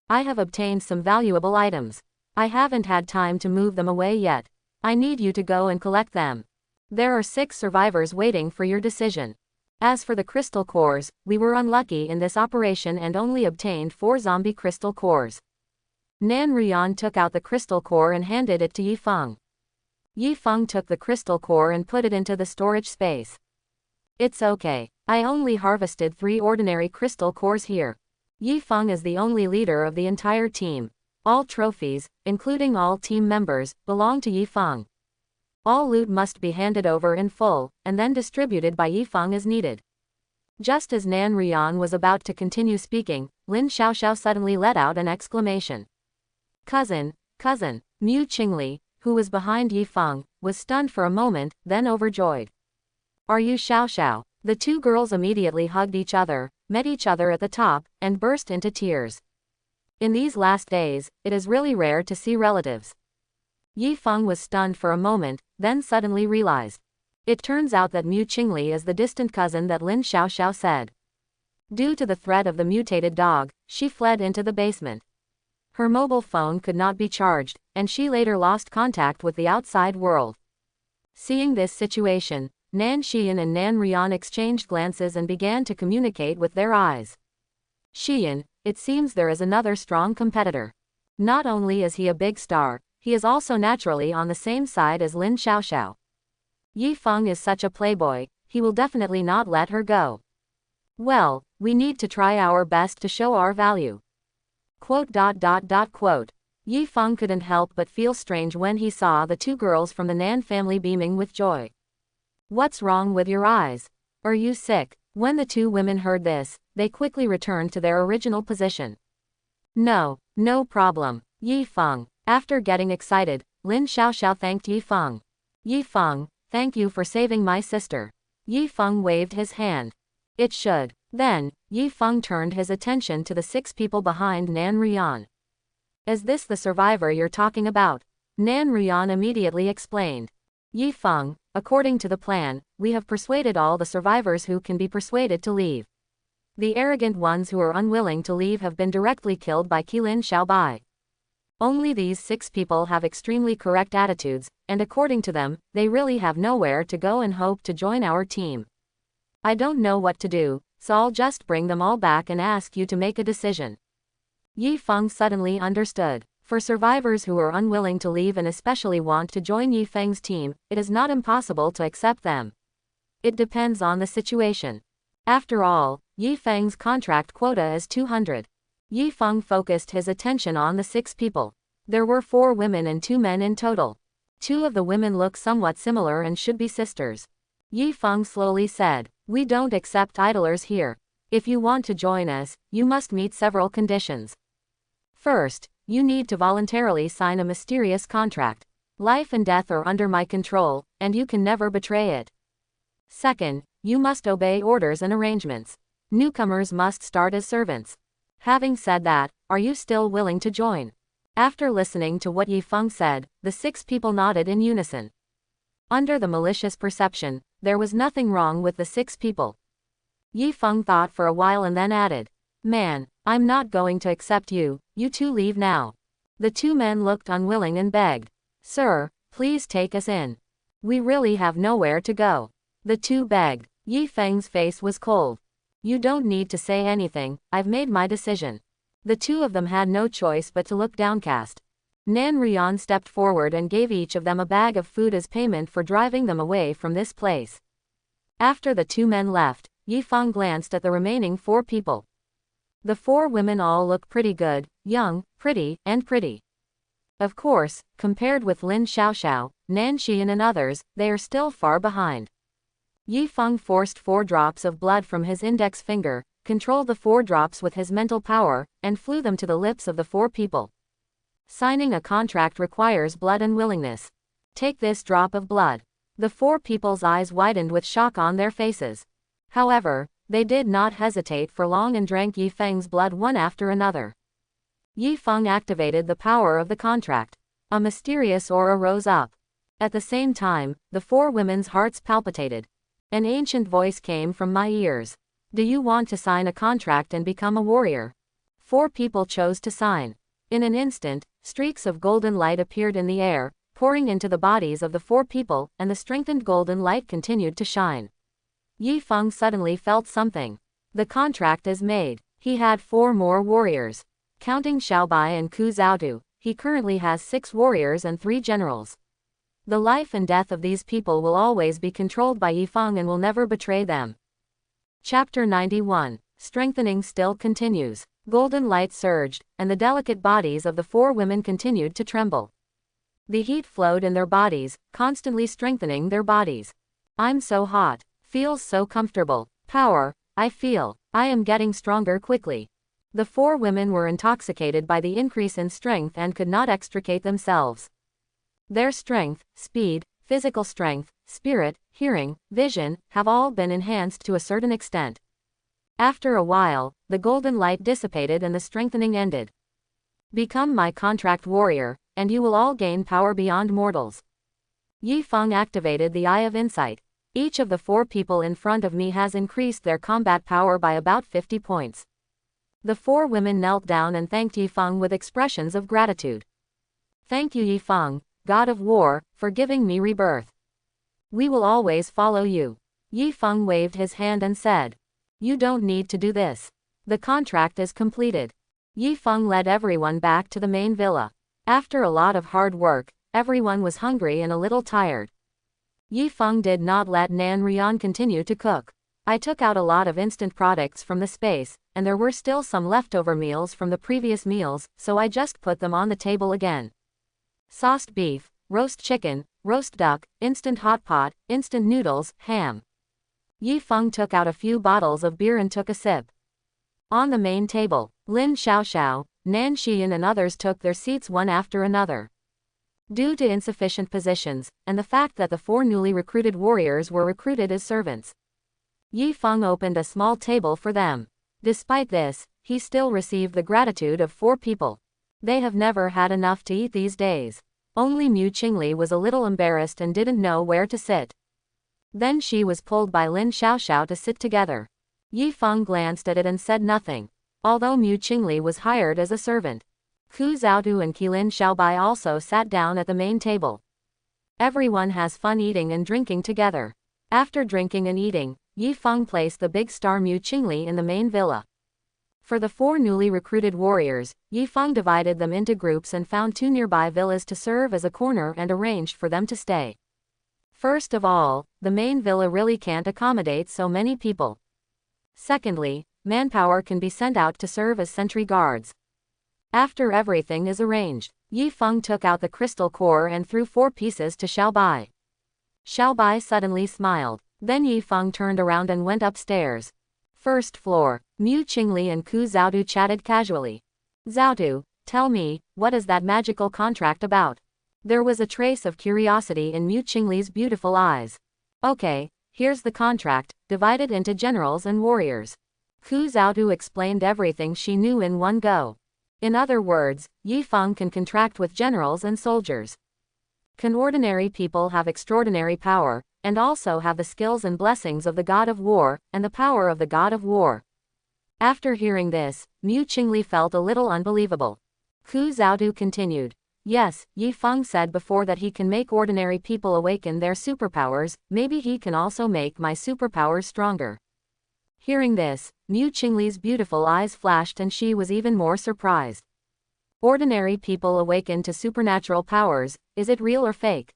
I have obtained some valuable items. I haven't had time to move them away yet. I need you to go and collect them. There are 6 survivors waiting for your decision. As for the crystal cores, we were unlucky in this operation and only obtained 4 zombie crystal cores. Nan Ruyan took out the crystal core and handed it to Yi Feng. Yi Feng took the crystal core and put it into the storage space. It's okay. I only harvested 3 ordinary crystal cores here. Yi Feng is the only leader of the entire team. All trophies, including all team members, belong to Yi Feng. All loot must be handed over in full, and then distributed by Yi Feng as needed. Just as Nan Ruyan was about to continue speaking, Lin Xiaoxiao suddenly let out an exclamation. Cousin, cousin. Mu Qingli, who was behind Yi Feng, was stunned for a moment, then overjoyed. Are you Xiaoxiao? The 2 girls immediately hugged each other, met each other at the top, and burst into tears. In these last days, it is really rare to see relatives. Yi Feng was stunned for a moment, then suddenly realized. It turns out that Mu Qingli is the distant cousin that Lin Xiaoxiao said. Due to the threat of the mutated dog, she fled into the basement. Her mobile phone could not be charged, and she later lost contact with the outside world. Seeing this situation, Nan Xian and Nan Ruyan exchanged glances and began to communicate with their eyes. Xian, it seems there is another strong competitor. Not only is he a big star, he is also naturally on the same side as Lin Xiaoxiao. Yi Feng is such a playboy, he will definitely not let her go. Well, we need to try our best to show our value. Quote. Yi Feng couldn't help but feel strange when he saw the 2 girls from the Nan family beaming with joy. What's wrong with your eyes? Are you sick? When the 2 women heard this, they quickly returned to their original position. No problem, Yi Feng. After getting excited, Lin Xiaoxiao thanked Yi Feng. Yi Feng, thank you for saving my sister. Yi Feng waved his hand. It should. Then, Yi Feng turned his attention to the 6 people behind Nan Ruyan. Is this the survivor you're talking about? Nan Ruyan immediately explained. Yi Feng, according to the plan, we have persuaded all the survivors who can be persuaded to leave. The arrogant ones who are unwilling to leave have been directly killed by Lin Xiaobai. Only these 6 people have extremely correct attitudes, and according to them, they really have nowhere to go and hope to join our team. I don't know what to do, so I'll just bring them all back and ask you to make a decision. Yi Feng suddenly understood. For survivors who are unwilling to leave and especially want to join Yi Feng's team, it is not impossible to accept them. It depends on the situation. After all, Yi Feng's contract quota is 200. Yi Feng focused his attention on the 6 people. There were 4 women and 2 men in total. 2 of the women look somewhat similar and should be sisters. Yi Feng slowly said, we don't accept idlers here. If you want to join us, you must meet several conditions. First, you need to voluntarily sign a mysterious contract. Life and death are under my control, and you can never betray it. Second, you must obey orders and arrangements. Newcomers must start as servants. Having said that, are you still willing to join? After listening to what Yi Feng said, the 6 people nodded in unison. Under the malicious perception, there was nothing wrong with the 6 people. Yi Feng thought for a while and then added, "Man, I'm not going to accept you, you 2 leave now." The 2 men looked unwilling and begged, "Sir, please take us in. We really have nowhere to go." The 2 begged. Yi Feng's face was cold. "You don't need to say anything, I've made my decision." The 2 of them had no choice but to look downcast. Nan Rian stepped forward and gave each of them a bag of food as payment for driving them away from this place. After the 2 men left, Yi Feng glanced at the remaining 4 people. The 4 women all look pretty good, young, pretty, and pretty. Of course, compared with Lin Xiaoxiao, Nan Xian and others, they are still far behind. Yi Feng forced 4 drops of blood from his index finger, controlled the 4 drops with his mental power, and flew them to the lips of the 4 people. Signing a contract requires blood and willingness. Take this drop of blood. The 4 people's eyes widened with shock on their faces. However, they did not hesitate for long and drank Yi Feng's blood one after another. Yi Feng activated the power of the contract. A mysterious aura rose up. At the same time, the 4 women's hearts palpitated. An ancient voice came from my ears. "Do you want to sign a contract and become a warrior?" 4 people chose to sign. In an instant, streaks of golden light appeared in the air, pouring into the bodies of the 4 people, and the strengthened golden light continued to shine. Yi Feng suddenly felt something. The contract is made. He had 4 more warriors. Counting Xiaobai and Ku Zhaodu, he currently has 6 warriors and 3 generals. The life and death of these people will always be controlled by Yi Feng and will never betray them. Chapter 91. Strengthening still continues. Golden light surged, and the delicate bodies of the 4 women continued to tremble. The heat flowed in their bodies, constantly strengthening their bodies. "I'm so hot. Feels so comfortable. Power, I feel. I am getting stronger quickly." The 4 women were intoxicated by the increase in strength and could not extricate themselves. Their strength, speed, physical strength, spirit, hearing, vision, have all been enhanced to a certain extent. After a while, the golden light dissipated and the strengthening ended. "Become my contract warrior, and you will all gain power beyond mortals." Yi Feng activated the Eye of Insight. Each of the 4 people in front of me has increased their combat power by about 50 points. The 4 women knelt down and thanked Yi Feng with expressions of gratitude. "Thank you, Yi Feng, God of War, for giving me rebirth. We will always follow you." Yi Feng waved his hand and said, "You don't need to do this. The contract is completed." Yi Feng led everyone back to the main villa. After a lot of hard work, everyone was hungry and a little tired. Yi Feng did not let Nan Rian continue to cook. I took out a lot of instant products from the space, and there were still some leftover meals from the previous meals, so I just put them on the table again. Sauced beef, roast chicken, roast duck, instant hot pot, instant noodles, ham. Yi Feng took out a few bottles of beer and took a sip. On the main table, Lin Xiaoxiao, Nan Xian and others took their seats one after another. Due to insufficient positions, and the fact that the 4 newly recruited warriors were recruited as servants, Yi Feng opened a small table for them. Despite this, he still received the gratitude of 4 people. They have never had enough to eat these days. Only Mu Qingli was a little embarrassed and didn't know where to sit. Then she was pulled by Lin Xiaoxiao to sit together. Yi Feng glanced at it and said nothing. Although Mu Qingli was hired as a servant, Ku Zhaodu and Qilin Xiaobai also sat down at the main table. Everyone has fun eating and drinking together. After drinking and eating, Yi Feng placed the big star Mu Qingli in the main villa. For the 4 newly recruited warriors, Yi Feng divided them into groups and found 2 nearby villas to serve as a corner and arranged for them to stay. First of all, the main villa really can't accommodate so many people. Secondly, manpower can be sent out to serve as sentry guards. After everything is arranged, Yi Feng took out the crystal core and threw 4 pieces to Xiaobai. Xiaobai suddenly smiled. Then Yi Feng turned around and went upstairs. First floor, Mu Qingli and Ku Zhaodu chatted casually. "Zhaodu, Tell me, what is that magical contract about? There was a trace of curiosity in Mu Qingli's beautiful eyes. Okay, here's the contract, divided into generals and warriors. Hu Zhaodu explained everything she knew in one go. In other words, Yi Feng can contract with generals and soldiers. Can ordinary people have extraordinary power, and also have the skills and blessings of the god of war, and the power of the god of war? After hearing this, Mu Qingli felt a little unbelievable. Hu Zhaodu continued. Yes, Yi Feng said before that he can make ordinary people awaken their superpowers, maybe he can also make my superpowers stronger. Hearing this, Mu Qingli's beautiful eyes flashed and she was even more surprised. Ordinary people awaken to supernatural powers, is it real or fake?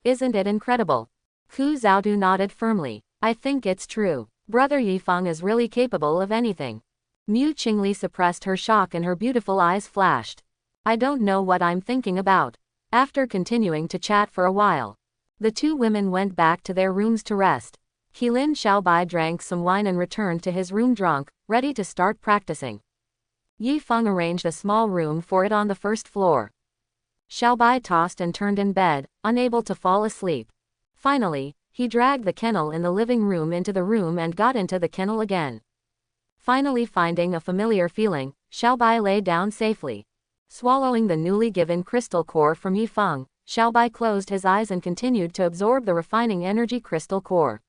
Isn't it incredible? Hu Zhaodu nodded firmly. I think it's true. Brother Yi Feng is really capable of anything. Mu Qingli suppressed her shock and her beautiful eyes flashed. I don't know what I'm thinking about. After continuing to chat for a while, the two women went back to their rooms to rest. Lin Xiaobai drank some wine and returned to his room drunk, ready to start practicing. Yi Feng arranged a small room for it on the first floor. Xiaobai tossed and turned in bed, unable to fall asleep. Finally, he dragged the kennel in the living room into the room and got into the kennel again. Finally finding a familiar feeling, Xiaobai lay down safely. Swallowing the newly given crystal core from Yi Feng, Xiaobai closed his eyes and continued to absorb the refining energy crystal core.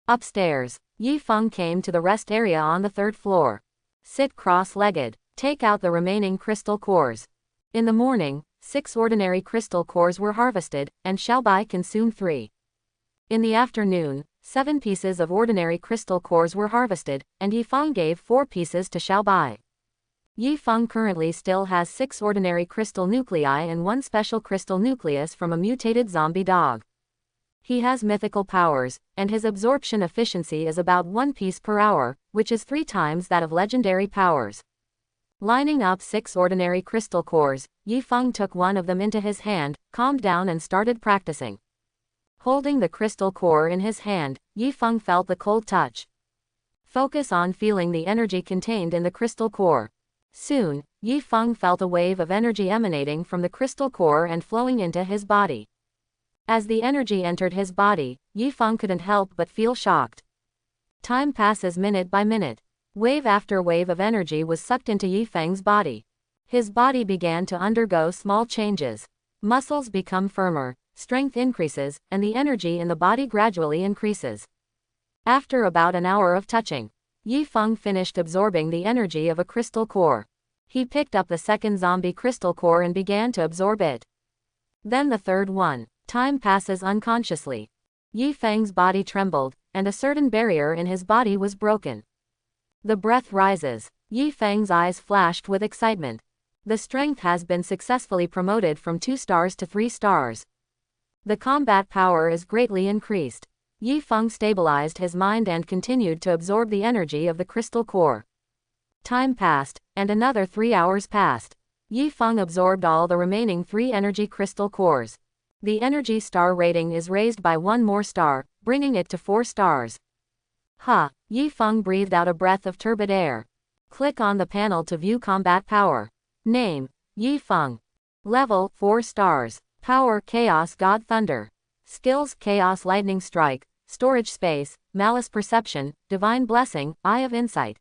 Upstairs, Yi Feng came to the rest area on the third floor. Sit cross-legged. Take out the remaining crystal cores. In the morning, 6 ordinary crystal cores were harvested, and Xiaobai consumed 3. In the afternoon, 7 pieces of ordinary crystal cores were harvested, and Yi Feng gave 4 pieces to Xiaobai. Yi Feng currently still has 6 ordinary crystal nuclei and 1 special crystal nucleus from a mutated zombie dog. He has mythical powers, and his absorption efficiency is about 1 piece per hour, which is 3 times that of legendary powers. Lining up 6 ordinary crystal cores, Yi Feng took one of them into his hand, calmed down and started practicing. Holding the crystal core in his hand, Yi Feng felt the cold touch. Focus on feeling the energy contained in the crystal core. Soon, Yi Feng felt a wave of energy emanating from the crystal core and flowing into his body. As the energy entered his body, Yi Feng couldn't help but feel shocked. Time passes minute by minute. Wave after wave of energy was sucked into Yi Feng's body. His body began to undergo small changes. Muscles become firmer, strength increases, and the energy in the body gradually increases. After about an hour of touching, Yi Feng finished absorbing the energy of a crystal core. He picked up the second zombie crystal core and began to absorb it. Then the third one. Time passes unconsciously. Yi Feng's body trembled, and a certain barrier in his body was broken. The breath rises. Yi Feng's eyes flashed with excitement. The strength has been successfully promoted from 2 stars to 3 stars. The combat power is greatly increased. Yi Feng stabilized his mind and continued to absorb the energy of the crystal core. Time passed, and another 3 hours passed. Yi Feng absorbed all the remaining 3 energy crystal cores. The energy star rating is raised by 1 more star, bringing it to 4 stars. Yi Feng breathed out a breath of turbid air. Click on the panel to view combat power. Name, Yi Feng. Level, 4 stars. Power, Chaos God Thunder. Skills, Chaos Lightning Strike. Storage space, Malice Perception, Divine Blessing, Eye of Insight.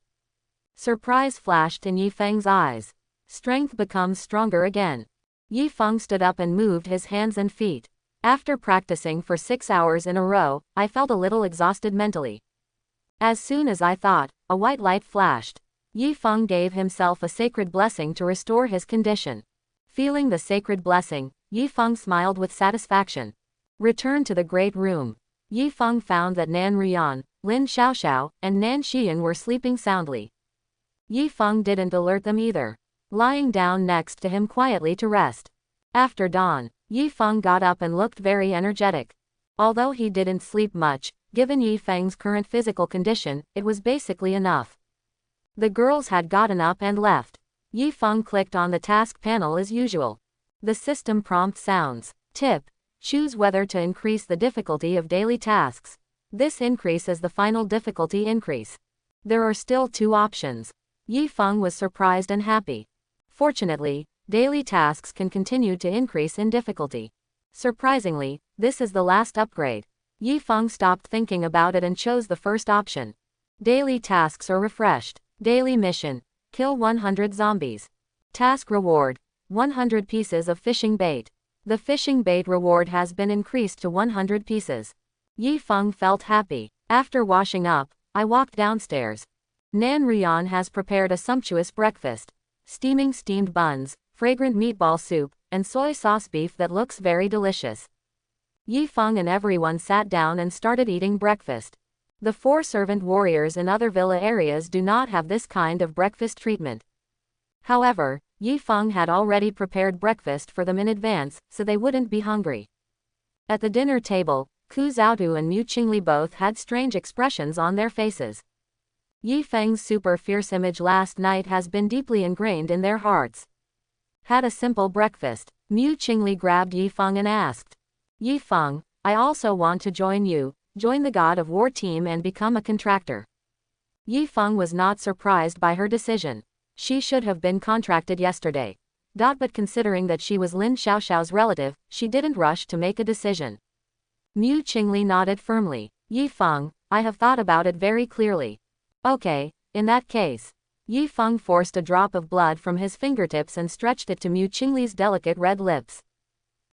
Surprise flashed in Yi Feng's eyes. Strength becomes stronger again. Yi Feng stood up and moved his hands and feet. After practicing for 6 hours in a row, I felt a little exhausted mentally. As soon as I thought, a white light flashed. Yi Feng gave himself a sacred blessing to restore his condition. Feeling the sacred blessing, Yi Feng smiled with satisfaction. Returned to the great room. Yi Feng found that Nan Ruyan, Lin Xiaoxiao, and Nan Xian were sleeping soundly. Yi Feng didn't alert them either, lying down next to him quietly to rest. After dawn, Yi Feng got up and looked very energetic. Although he didn't sleep much, given Yi Feng's current physical condition, it was basically enough. The girls had gotten up and left. Yi Feng clicked on the task panel as usual. The system prompt sounds. Tip. Choose whether to increase the difficulty of daily tasks. This increase is the final difficulty increase. There are still 2 options. Yi Feng was surprised and happy. Fortunately, daily tasks can continue to increase in difficulty. Surprisingly, this is the last upgrade. Yifeng stopped thinking about it and chose the first option. Daily tasks are refreshed. Daily mission: kill 100 zombies. Task reward: 100 pieces of fishing bait. The fishing bait reward has been increased to 100 pieces. Yifeng felt happy. After washing up, I walked downstairs. Nan Rian has prepared a sumptuous breakfast. Steaming steamed buns, fragrant meatball soup, and soy sauce beef that looks very delicious. Yifeng and everyone sat down and started eating breakfast. The 4 servant warriors in other villa areas do not have this kind of breakfast treatment. However, Yifeng had already prepared breakfast for them in advance, so they wouldn't be hungry. At the dinner table, Ku Zhaotu and Mu Qingli both had strange expressions on their faces. Yifeng's super fierce image last night has been deeply ingrained in their hearts. Had a simple breakfast. Mu Qingli grabbed Yifeng and asked, "Yifeng, I also want to join you, join the God of War team and become a contractor." Yifeng was not surprised by her decision. She should have been contracted yesterday. But considering that she was Lin Xiaoxiao's relative, she didn't rush to make a decision. Mu Qingli nodded firmly. "Yifeng, I have thought about it very clearly." "Okay, in that case." Yifeng forced a drop of blood from his fingertips and stretched it to Mu Qingli's delicate red lips.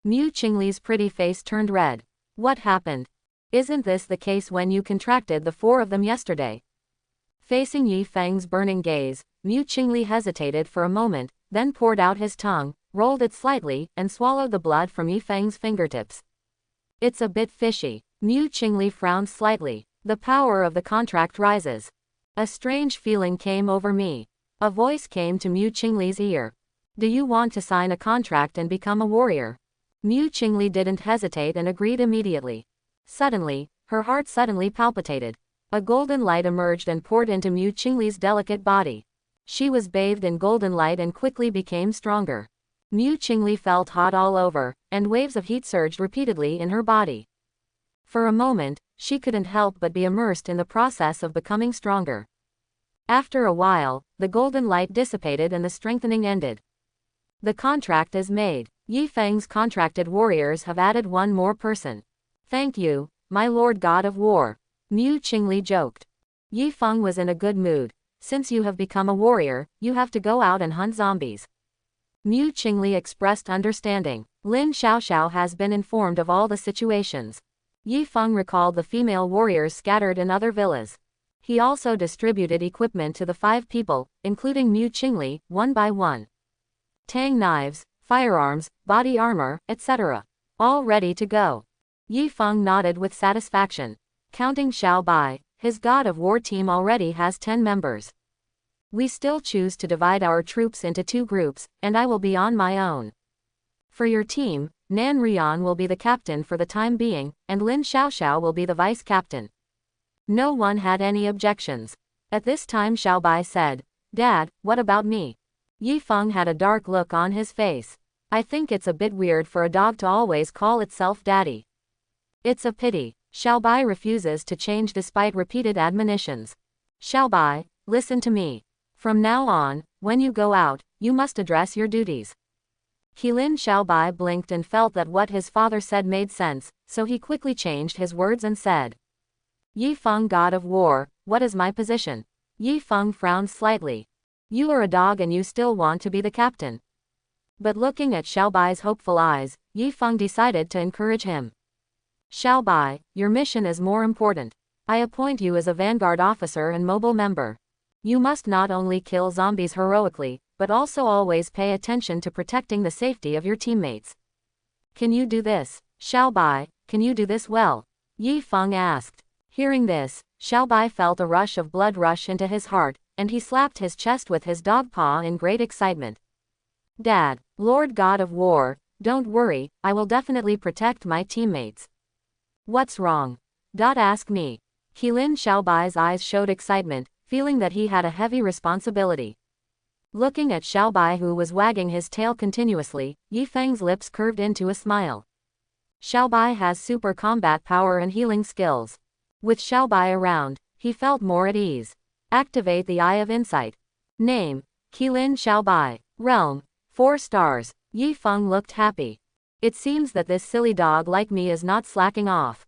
Mu Qingli's pretty face turned red. "What happened? Isn't this the case when you contracted the 4 of them yesterday?" Facing Yifeng's burning gaze, Mu Qingli hesitated for a moment, then poured out his tongue, rolled it slightly, and swallowed the blood from Yifeng's fingertips. "It's a bit fishy." Mu Qingli frowned slightly. "The power of the contract rises. A strange feeling came over me." A voice came to Mu Qingli's ear. "Do you want to sign a contract and become a warrior?" Mu Qingli didn't hesitate and agreed immediately. Suddenly, her heart suddenly palpitated. A golden light emerged and poured into Mu Qingli's delicate body. She was bathed in golden light and quickly became stronger. Mu Qingli felt hot all over, and waves of heat surged repeatedly in her body. For a moment, she couldn't help but be immersed in the process of becoming stronger. After a while, the golden light dissipated and the strengthening ended. "The contract is made. Yifeng's contracted warriors have added 1 more person." "Thank you, my Lord God of War," Mu Qingli joked. Yifeng was in a good mood. "Since you have become a warrior, you have to go out and hunt zombies." Mu Qingli expressed understanding. Lin Xiaoxiao has been informed of all the situations. Yifeng recalled the female warriors scattered in other villas. He also distributed equipment to the 5 people, including Mu Qingli, one by one. Tang knives, firearms, body armor, etc. All ready to go. Yifeng nodded with satisfaction. Counting Xiao Bai, his God of War team already has 10 members. We still choose to divide our troops into 2 groups, and I will be on my own. For your team, Nan Rian will be the captain for the time being, and Lin Xiaoxiao will be the vice captain. No one had any objections. At this time Xiao Bai said, "Dad, what about me?" Yifeng had a dark look on his face. "I think it's a bit weird for a dog to always call itself daddy." "It's a pity." Xiao Bai refuses to change despite repeated admonitions. "Xiao Bai, listen to me. From now on, when you go out, you must address your duties." Lin Xiao Bai blinked and felt that what his father said made sense, so he quickly changed his words and said, "Yifeng, God of War, what is my position?" Yifeng frowned slightly. "You are a dog and you still want to be the captain." But looking at Xiao Bai's hopeful eyes, Yifeng decided to encourage him. "Xiao Bai, your mission is more important. I appoint you as a vanguard officer and mobile member. You must not only kill zombies heroically, but also always pay attention to protecting the safety of your teammates. Can you do this, Xiao Bai? Can you do this well?" Yifeng asked. Hearing this, Xiao Bai felt a rush of blood rush into his heart, and he slapped his chest with his dog paw in great excitement. "Dad, Lord God of War, don't worry, I will definitely protect my teammates." "What's wrong? Ask me." Lin Xiao Bai's eyes showed excitement, feeling that he had a heavy responsibility. Looking at Xiao Bai, who was wagging his tail continuously, Yifeng's lips curved into a smile. Xiao Bai has super combat power and healing skills. With Xiao Bai around, he felt more at ease. Activate the Eye of Insight. Name: Lin Xiao Bai. Realm, 4 stars. Yi Feng looked happy. It seems that this silly dog like me is not slacking off.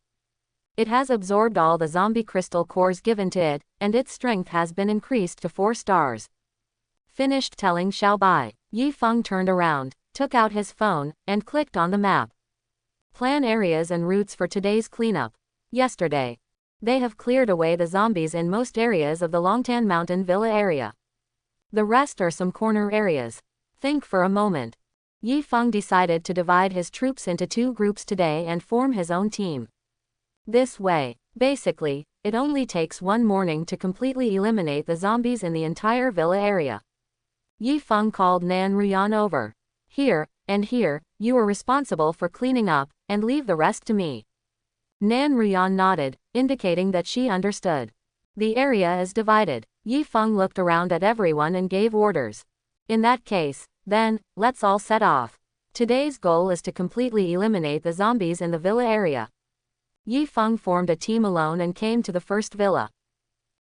It has absorbed all the zombie crystal cores given to it, and its strength has been increased to 4 stars. Finished telling Xiao Bai. Yi Feng turned around, took out his phone, and clicked on the map. Plan areas and routes for today's cleanup. Yesterday, they have cleared away the zombies in most areas of the Longtan Mountain Villa area. The rest are some corner areas. Think for a moment. Yi Feng decided to divide his troops into 2 groups today and form his own team. This way, basically, it only takes one morning to completely eliminate the zombies in the entire villa area. Yi Feng called Nan Ruyan over. Here, and here, you are responsible for cleaning up, and leave the rest to me. Nan Ruyan nodded, indicating that she understood. The area is divided. Yi Feng looked around at everyone and gave orders. In that case, then, let's all set off. Today's goal is to completely eliminate the zombies in the villa area. Yi Feng formed a team alone and came to the first villa.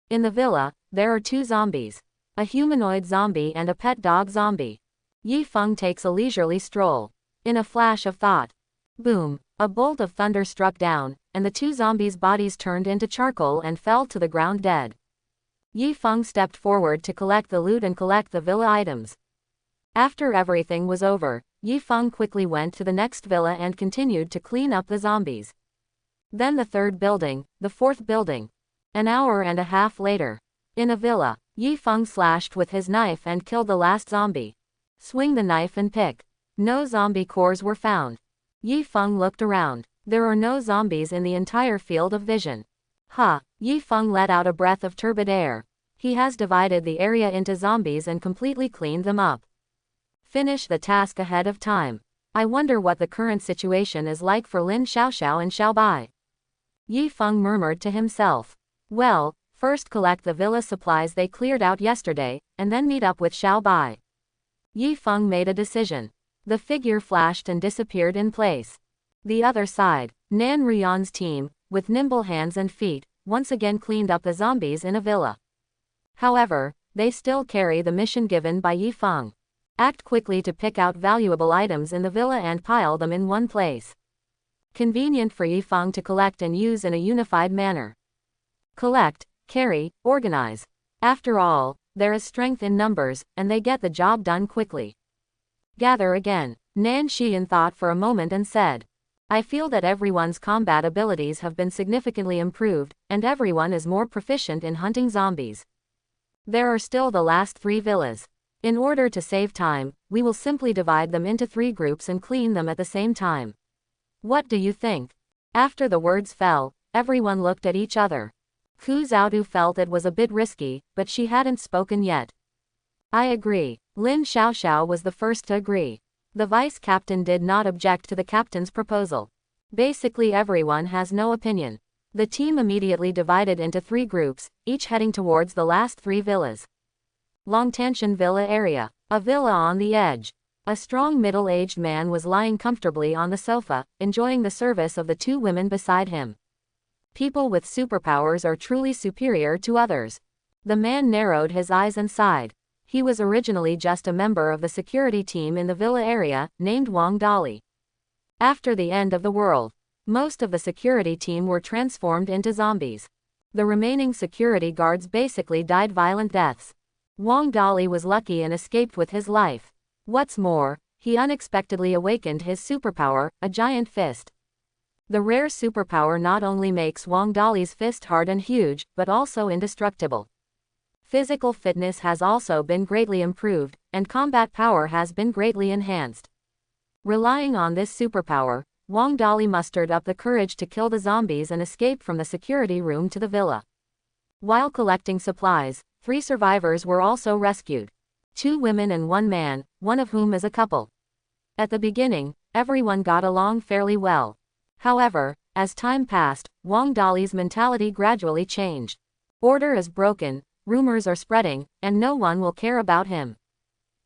In the villa, there are 2 zombies. A humanoid zombie and a pet dog zombie. Yi Feng takes a leisurely stroll. In a flash of thought. Boom! A bolt of thunder struck down, and the 2 zombies' bodies turned into charcoal and fell to the ground dead. Yi Feng stepped forward to collect the loot and collect the villa items. After everything was over, Yi Feng quickly went to the next villa and continued to clean up the zombies. Then the 3rd building, the 4th building. An hour and a half later. In a villa, Yi Feng slashed with his knife and killed the last zombie. Swing the knife and pick. No zombie cores were found. Yi Feng looked around. There are no zombies in the entire field of vision. Yi Feng let out a breath of turbid air. He has divided the area into zombies and completely cleaned them up. Finish the task ahead of time. I wonder what the current situation is like for Lin Xiaoxiao and Xiao Bai. Yi Feng murmured to himself. Well, first collect the villa supplies they cleared out yesterday, and then meet up with Xiao Bai. Yi Feng made a decision. The figure flashed and disappeared in place. The other side, Nan Ruyan's team, with nimble hands and feet, once again cleaned up the zombies in a villa. However, they still carry the mission given by Yi Feng. Act quickly to pick out valuable items in the villa and pile them in one place. Convenient for Yi Feng to collect and use in a unified manner. Collect, carry, organize. After all, there is strength in numbers, and they get the job done quickly. Gather again. Nan Xian thought for a moment and said. I feel that everyone's combat abilities have been significantly improved, and everyone is more proficient in hunting zombies. There are still the last 3 villas. In order to save time, we will simply divide them into 3 groups and clean them at the same time. What do you think? After the words fell, everyone looked at each other. Ku Zhaodu felt it was a bit risky, but she hadn't spoken yet. I agree. Lin Xiaoxiao was the first to agree. The vice captain did not object to the captain's proposal. Basically everyone has no opinion. The team immediately divided into 3 groups, each heading towards the last 3 villas. Longtanshan Villa area. A villa on the edge. A strong middle-aged man was lying comfortably on the sofa, enjoying the service of the 2 women beside him. People with superpowers are truly superior to others. The man narrowed his eyes and sighed. He was originally just a member of the security team in the villa area, named Wang Dali. After the end of the world, most of the security team were transformed into zombies. The remaining security guards basically died violent deaths. Wang Dali was lucky and escaped with his life. What's more, he unexpectedly awakened his superpower, a giant fist. The rare superpower not only makes Wang Dali's fist hard and huge, but also indestructible. Physical fitness has also been greatly improved, and combat power has been greatly enhanced. Relying on this superpower, Wang Dali mustered up the courage to kill the zombies and escape from the security room to the villa. While collecting supplies, 3 survivors were also rescued. 2 women and 1 man, one of whom is a couple. At the beginning, everyone got along fairly well. However, as time passed, Wang Dali's mentality gradually changed. Order is broken, rumors are spreading, and no one will care about him.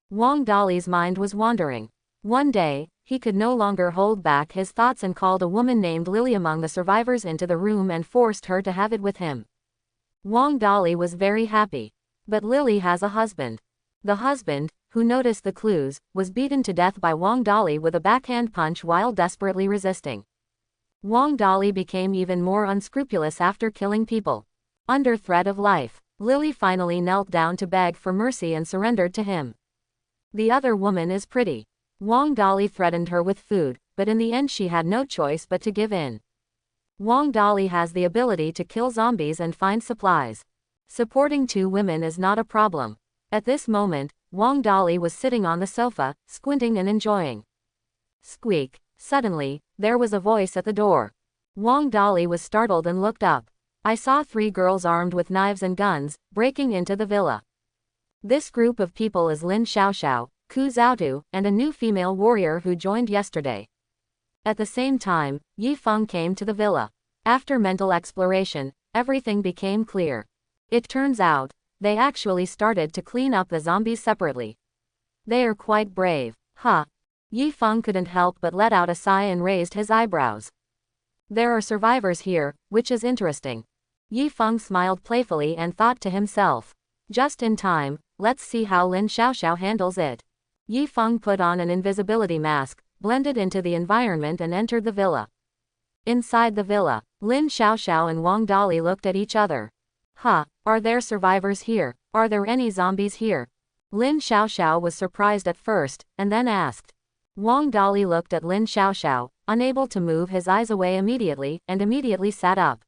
Wang Dali's mind was wandering. One day, he could no longer hold back his thoughts and called a woman named Lily among the survivors into the room and forced her to have it with him. Wang Dali was very happy. But Lily has a husband. The husband, who noticed the clues, was beaten to death by Wang Dali with a backhand punch while desperately resisting. Wang Dali became even more unscrupulous after killing people. Under threat of life, Lily finally knelt down to beg for mercy and surrendered to him. The other woman is pretty. Wang Dali threatened her with food, but in the end she had no choice but to give in. Wang Dali has the ability to kill zombies and find supplies. Supporting two women is not a problem. At this moment, Wang Dali was sitting on the sofa, squinting and enjoying. Squeak. Suddenly, there was a voice at the door. Wang Dali was startled and looked up. I saw 3 girls armed with knives and guns, breaking into the villa. This group of people is Lin Xiaoxiao, Ku Zhaotu, and a new female warrior who joined yesterday. At the same time, Yi Feng came to the villa. After mental exploration, everything became clear. It turns out, they actually started to clean up the zombies separately. They are quite brave. Huh. Yi Feng couldn't help but let out a sigh and raised his eyebrows. There are survivors here, which is interesting. Yi Feng smiled playfully and thought to himself. Just in time, let's see how Lin Xiaoxiao handles it. Yi Feng put on an invisibility mask, blended into the environment and entered the villa. Inside the villa, Lin Xiaoxiao and Wang Dali looked at each other. Huh, are there survivors here? Are there any zombies here? Lin Xiaoxiao was surprised at first, and then asked. Wang Dali looked at Lin Xiaoxiao, unable to move his eyes away immediately, and immediately sat up.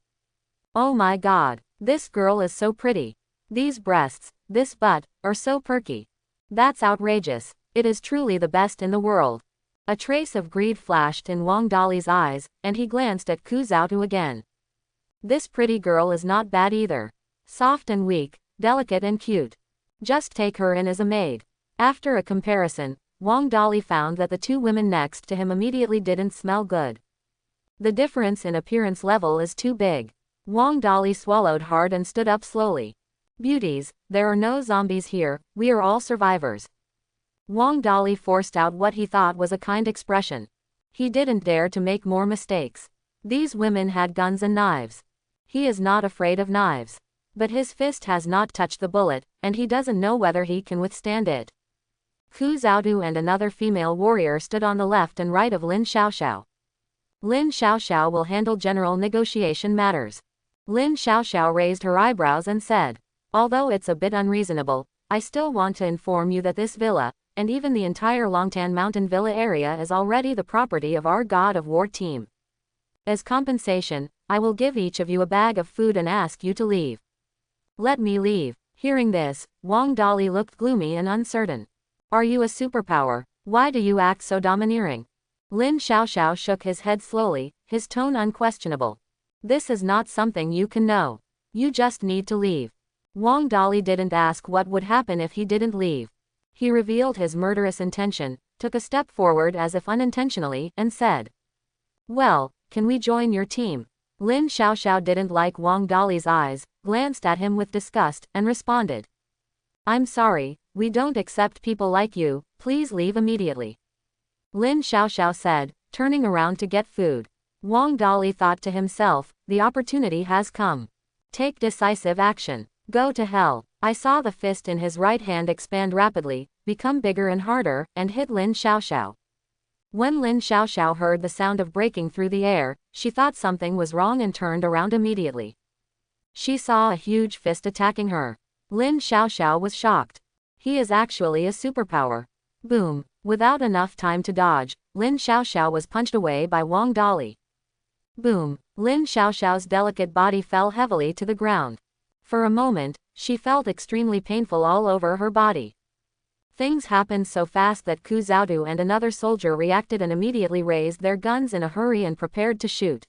Oh my god, this girl is so pretty. These breasts, this butt, are so perky. That's outrageous. It is truly the best in the world. A trace of greed flashed in Wang Dali's eyes, and he glanced at Ku Zhaotu again. This pretty girl is not bad either. Soft and weak, delicate and cute. Just take her in as a maid. After a comparison, Wang Dali found that the 2 women next to him immediately didn't smell good. The difference in appearance level is too big. Wang Dali swallowed hard and stood up slowly. Beauties, there are no zombies here, we are all survivors. Wang Dali forced out what he thought was a kind expression. He didn't dare to make more mistakes. These women had guns and knives. He is not afraid of knives. But his fist has not touched the bullet, and he doesn't know whether he can withstand it. Ku Zhaotu and another female warrior stood on the left and right of Lin Xiaoxiao. Lin Xiaoxiao will handle general negotiation matters. Lin Xiaoxiao raised her eyebrows and said, although it's a bit unreasonable, I still want to inform you that this villa, and even the entire Longtan Mountain Villa area is already the property of our God of War team. As compensation, I will give each of you a bag of food and ask you to leave. Let me leave. Hearing this, Wang Dali looked gloomy and uncertain. Are you a superpower? Why do you act so domineering? Lin Xiaoxiao shook his head slowly, his tone unquestionable. This is not something you can know. You just need to leave. Wang Dali didn't ask what would happen if he didn't leave. He revealed his murderous intention, took a step forward as if unintentionally, and said, well, can we join your team? Lin Xiaoxiao didn't like Wang Dali's eyes, glanced at him with disgust, and responded. I'm sorry, we don't accept people like you, please leave immediately. Lin Xiaoxiao said, turning around to get food. Wang Dali thought to himself, the opportunity has come. Take decisive action. Go to hell. I saw the fist in his right hand expand rapidly, become bigger and harder, and hit Lin Xiaoxiao. When Lin Xiaoxiao heard the sound of breaking through the air, she thought something was wrong and turned around immediately. She saw a huge fist attacking her. Lin Xiaoxiao was shocked. He is actually a superpower. Boom. Without enough time to dodge, Lin Xiaoxiao was punched away by Wang Dali. Boom. Lin Xiaoxiao's delicate body fell heavily to the ground. For a moment, she felt extremely painful all over her body. Things happened so fast that Ku Zhaotu and another soldier reacted and immediately raised their guns in a hurry and prepared to shoot.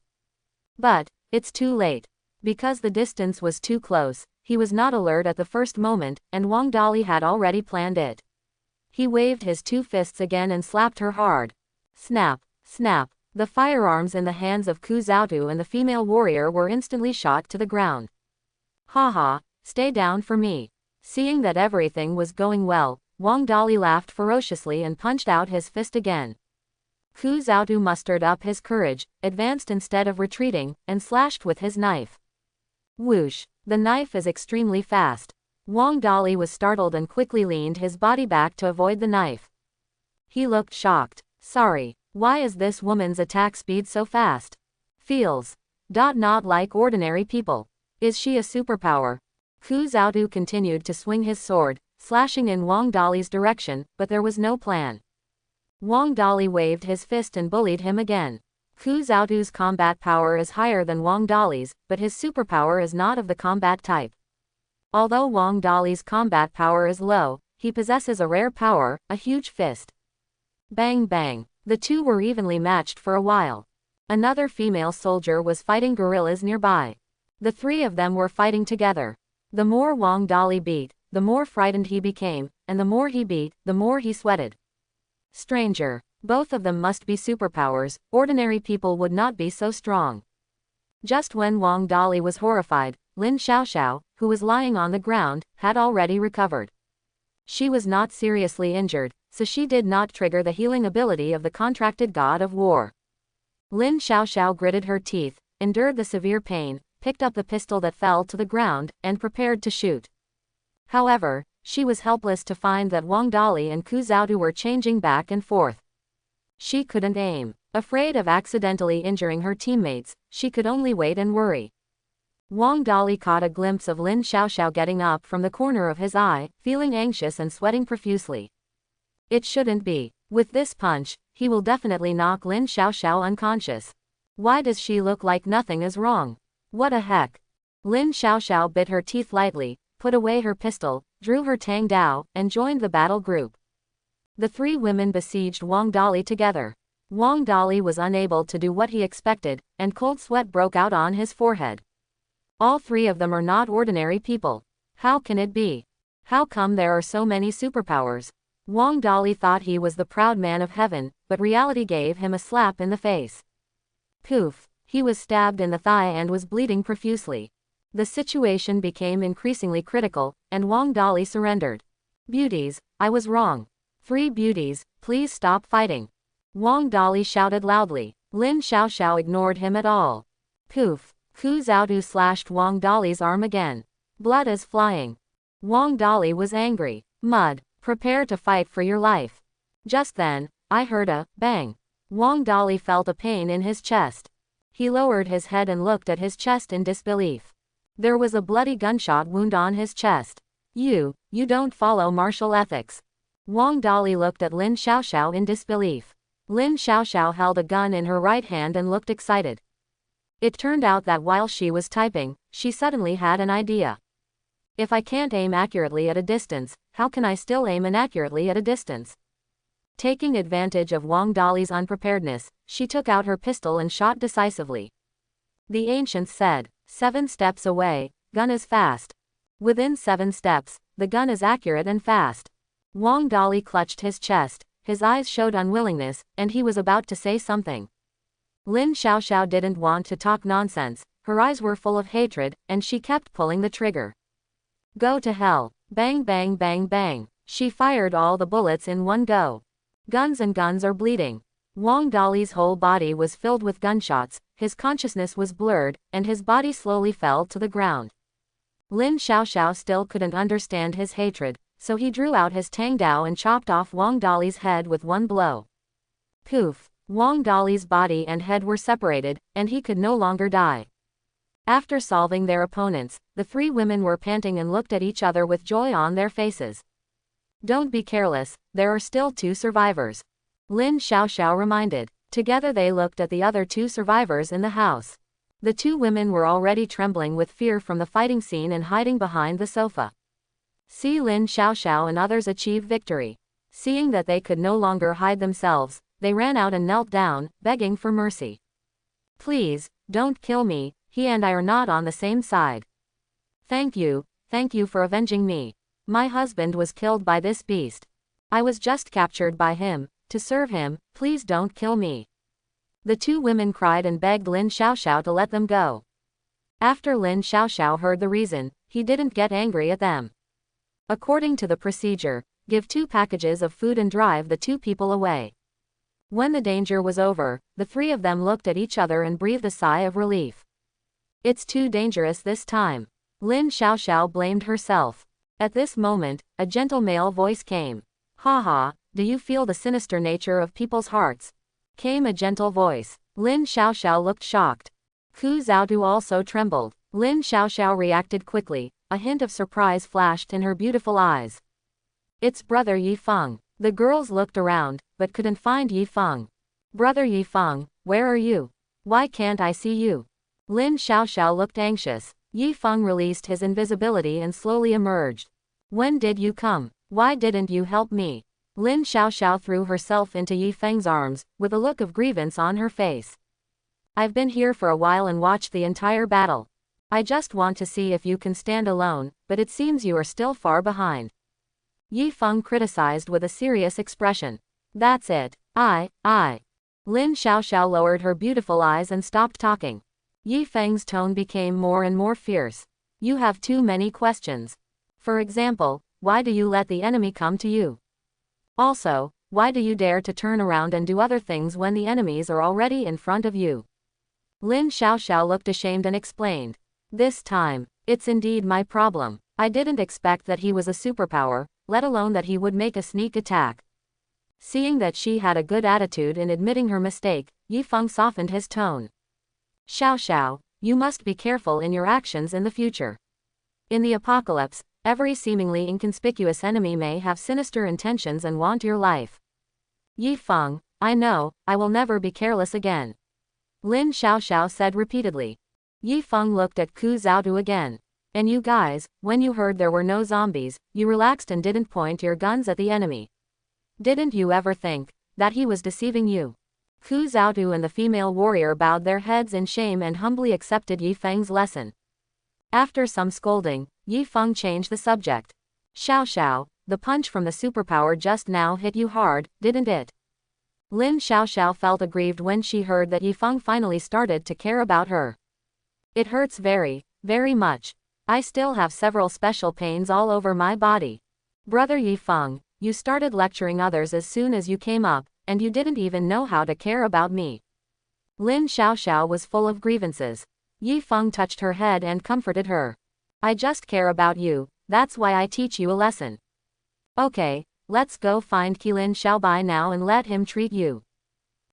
But, it's too late. Because the distance was too close, he was not alert at the first moment, and Wang Dali had already planned it. He waved his 2 fists again and slapped her hard. Snap, snap. The firearms in the hands of Ku Zhaotu and the female warrior were instantly shot to the ground. Haha, stay down for me. Seeing that everything was going well, Wang Dali laughed ferociously and punched out his fist again. Ku Zhaotu mustered up his courage, advanced instead of retreating, and slashed with his knife. Whoosh! The knife is extremely fast. Wang Dali was startled and quickly leaned his body back to avoid the knife. He looked shocked. Sorry, why is this woman's attack speed so fast? Feels. Not like ordinary people. Is she a superpower? Ku Zhaodu continued to swing his sword, slashing in Wang Dali's direction, but there was no plan. Wang Dali waved his fist and bullied him again. Ku Zhaodu's combat power is higher than Wang Dali's, but his superpower is not of the combat type. Although Wang Dali's combat power is low, he possesses a rare power, a huge fist. Bang bang. The two were evenly matched for a while. Another female soldier was fighting guerrillas nearby. The three of them were fighting together. The more Wang Dali beat, the more frightened he became, and the more he beat, the more he sweated. Stranger. Both of them must be superpowers, ordinary people would not be so strong. Just when Wang Dali was horrified, Lin Xiaoxiao, who was lying on the ground, had already recovered. She was not seriously injured, so she did not trigger the healing ability of the contracted god of war. Lin Xiaoxiao gritted her teeth, endured the severe pain, picked up the pistol that fell to the ground, and prepared to shoot. However, she was helpless to find that Wang Dali and Ku Zhaodu were changing back and forth. She couldn't aim. Afraid of accidentally injuring her teammates, she could only wait and worry. Wang Dali caught a glimpse of Lin Xiaoxiao getting up from the corner of his eye, feeling anxious and sweating profusely. It shouldn't be. With this punch, he will definitely knock Lin Xiaoxiao unconscious. Why does she look like nothing is wrong? What a heck? Lin Xiaoxiao bit her teeth lightly, put away her pistol, drew her Tang Dao, and joined the battle group. The three women besieged Wang Dali together. Wang Dali was unable to do what he expected, and cold sweat broke out on his forehead. All three of them are not ordinary people. How can it be? How come there are so many superpowers? Wang Dali thought he was the proud man of heaven, but reality gave him a slap in the face. Poof! He was stabbed in the thigh and was bleeding profusely. The situation became increasingly critical, and Wang Dali surrendered. Beauties, I was wrong. 3 beauties, please stop fighting. Wang Dali shouted loudly. Lin Xiaoxiao ignored him at all. Poof! Ku Zhaodu slashed Wang Dali's arm again. Blood is flying. Wang Dali was angry. Mud, prepare to fight for your life. Just then, I heard a bang. Wang Dali felt a pain in his chest. He lowered his head and looked at his chest in disbelief. There was a bloody gunshot wound on his chest. You don't follow martial ethics. Wang Dali looked at Lin Xiaoxiao in disbelief. Lin Xiaoxiao held a gun in her right hand and looked excited. It turned out that while she was typing, she suddenly had an idea. If I can't aim accurately at a distance, how can I still aim inaccurately at a distance? Taking advantage of Wang Dali's unpreparedness, she took out her pistol and shot decisively. The ancients said, 7 steps away, gun is fast. Within 7 steps, the gun is accurate and fast. Wang Dali clutched his chest, his eyes showed unwillingness, and he was about to say something. Lin Xiaoxiao didn't want to talk nonsense, her eyes were full of hatred, and she kept pulling the trigger. Go to hell. Bang bang bang bang. She fired all the bullets in one go. Guns and guns are bleeding. Wang Dali's whole body was filled with gunshots, his consciousness was blurred, and his body slowly fell to the ground. Lin Xiaoxiao still couldn't understand his hatred, so he drew out his Tang Dao and chopped off Wang Dali's head with one blow. Poof! Wang Dali's body and head were separated, and he could no longer die. After solving their opponents, the 3 women were panting and looked at each other with joy on their faces. Don't be careless, there are still 2 survivors. Lin Xiaoxiao reminded. Together they looked at the other 2 survivors in the house. The 2 women were already trembling with fear from the fighting scene and hiding behind the sofa. See Lin Xiaoxiao and others achieve victory. Seeing that they could no longer hide themselves, they ran out and knelt down, begging for mercy. Please, don't kill me, he and I are not on the same side. Thank you for avenging me. My husband was killed by this beast. I was just captured by him, to serve him, please don't kill me. The 2 women cried and begged Lin Xiaoxiao to let them go. After Lin Xiaoxiao heard the reason, he didn't get angry at them. According to the procedure, give 2 packages of food and drive the 2 people away. When the danger was over, the 3 of them looked at each other and breathed a sigh of relief. It's too dangerous this time. Lin Xiaoxiao blamed herself. At this moment, a gentle male voice came. "Haha, do you feel the sinister nature of people's hearts?" came a gentle voice. Lin Xiaoxiao looked shocked. Ku Zhaotu also trembled. Lin Xiaoxiao reacted quickly, a hint of surprise flashed in her beautiful eyes. "It's brother Yi Feng." The girls looked around, but couldn't find Yi Feng. "Brother Yi Feng, where are you? Why can't I see you?" Lin Xiaoxiao looked anxious. Yi Feng released his invisibility and slowly emerged. "When did you come? Why didn't you help me?" Lin Xiaoxiao threw herself into Yi Feng's arms, with a look of grievance on her face. "I've been here for a while and watched the entire battle. I just want to see if you can stand alone, but it seems you are still far behind." Yi Feng criticized with a serious expression. "That's it. I. Lin Xiaoxiao lowered her beautiful eyes and stopped talking. Yi Feng's tone became more and more fierce. "You have too many questions. For example, why do you let the enemy come to you? Also, why do you dare to turn around and do other things when the enemies are already in front of you?" Lin Xiaoxiao looked ashamed and explained. "This time, it's indeed my problem. I didn't expect that he was a superpower, let alone that he would make a sneak attack." Seeing that she had a good attitude in admitting her mistake, Yi Feng softened his tone. "Xiaoxiao, you must be careful in your actions in the future. In the apocalypse, every seemingly inconspicuous enemy may have sinister intentions and want your life." "Yi Feng, I know, I will never be careless again," Lin Xiaoxiao said repeatedly. Yi Feng looked at Ku Zhaotu again. "And you guys, when you heard there were no zombies, you relaxed and didn't point your guns at the enemy. Didn't you ever think that he was deceiving you?" Ku Zhaotu and the female warrior bowed their heads in shame and humbly accepted Yi Feng's lesson. After some scolding, Yi Feng changed the subject. "Xiaoxiao, the punch from the superpower just now hit you hard, didn't it?" Lin Xiaoxiao felt aggrieved when she heard that Yi Feng finally started to care about her. "It hurts very, very much. I still have several special pains all over my body. Brother Yi Feng, you started lecturing others as soon as you came up, and you didn't even know how to care about me." Lin Xiaoxiao was full of grievances. Yi Feng touched her head and comforted her. "I just care about you, that's why I teach you a lesson. Okay, let's go find Qilin Xiaobai now and let him treat you."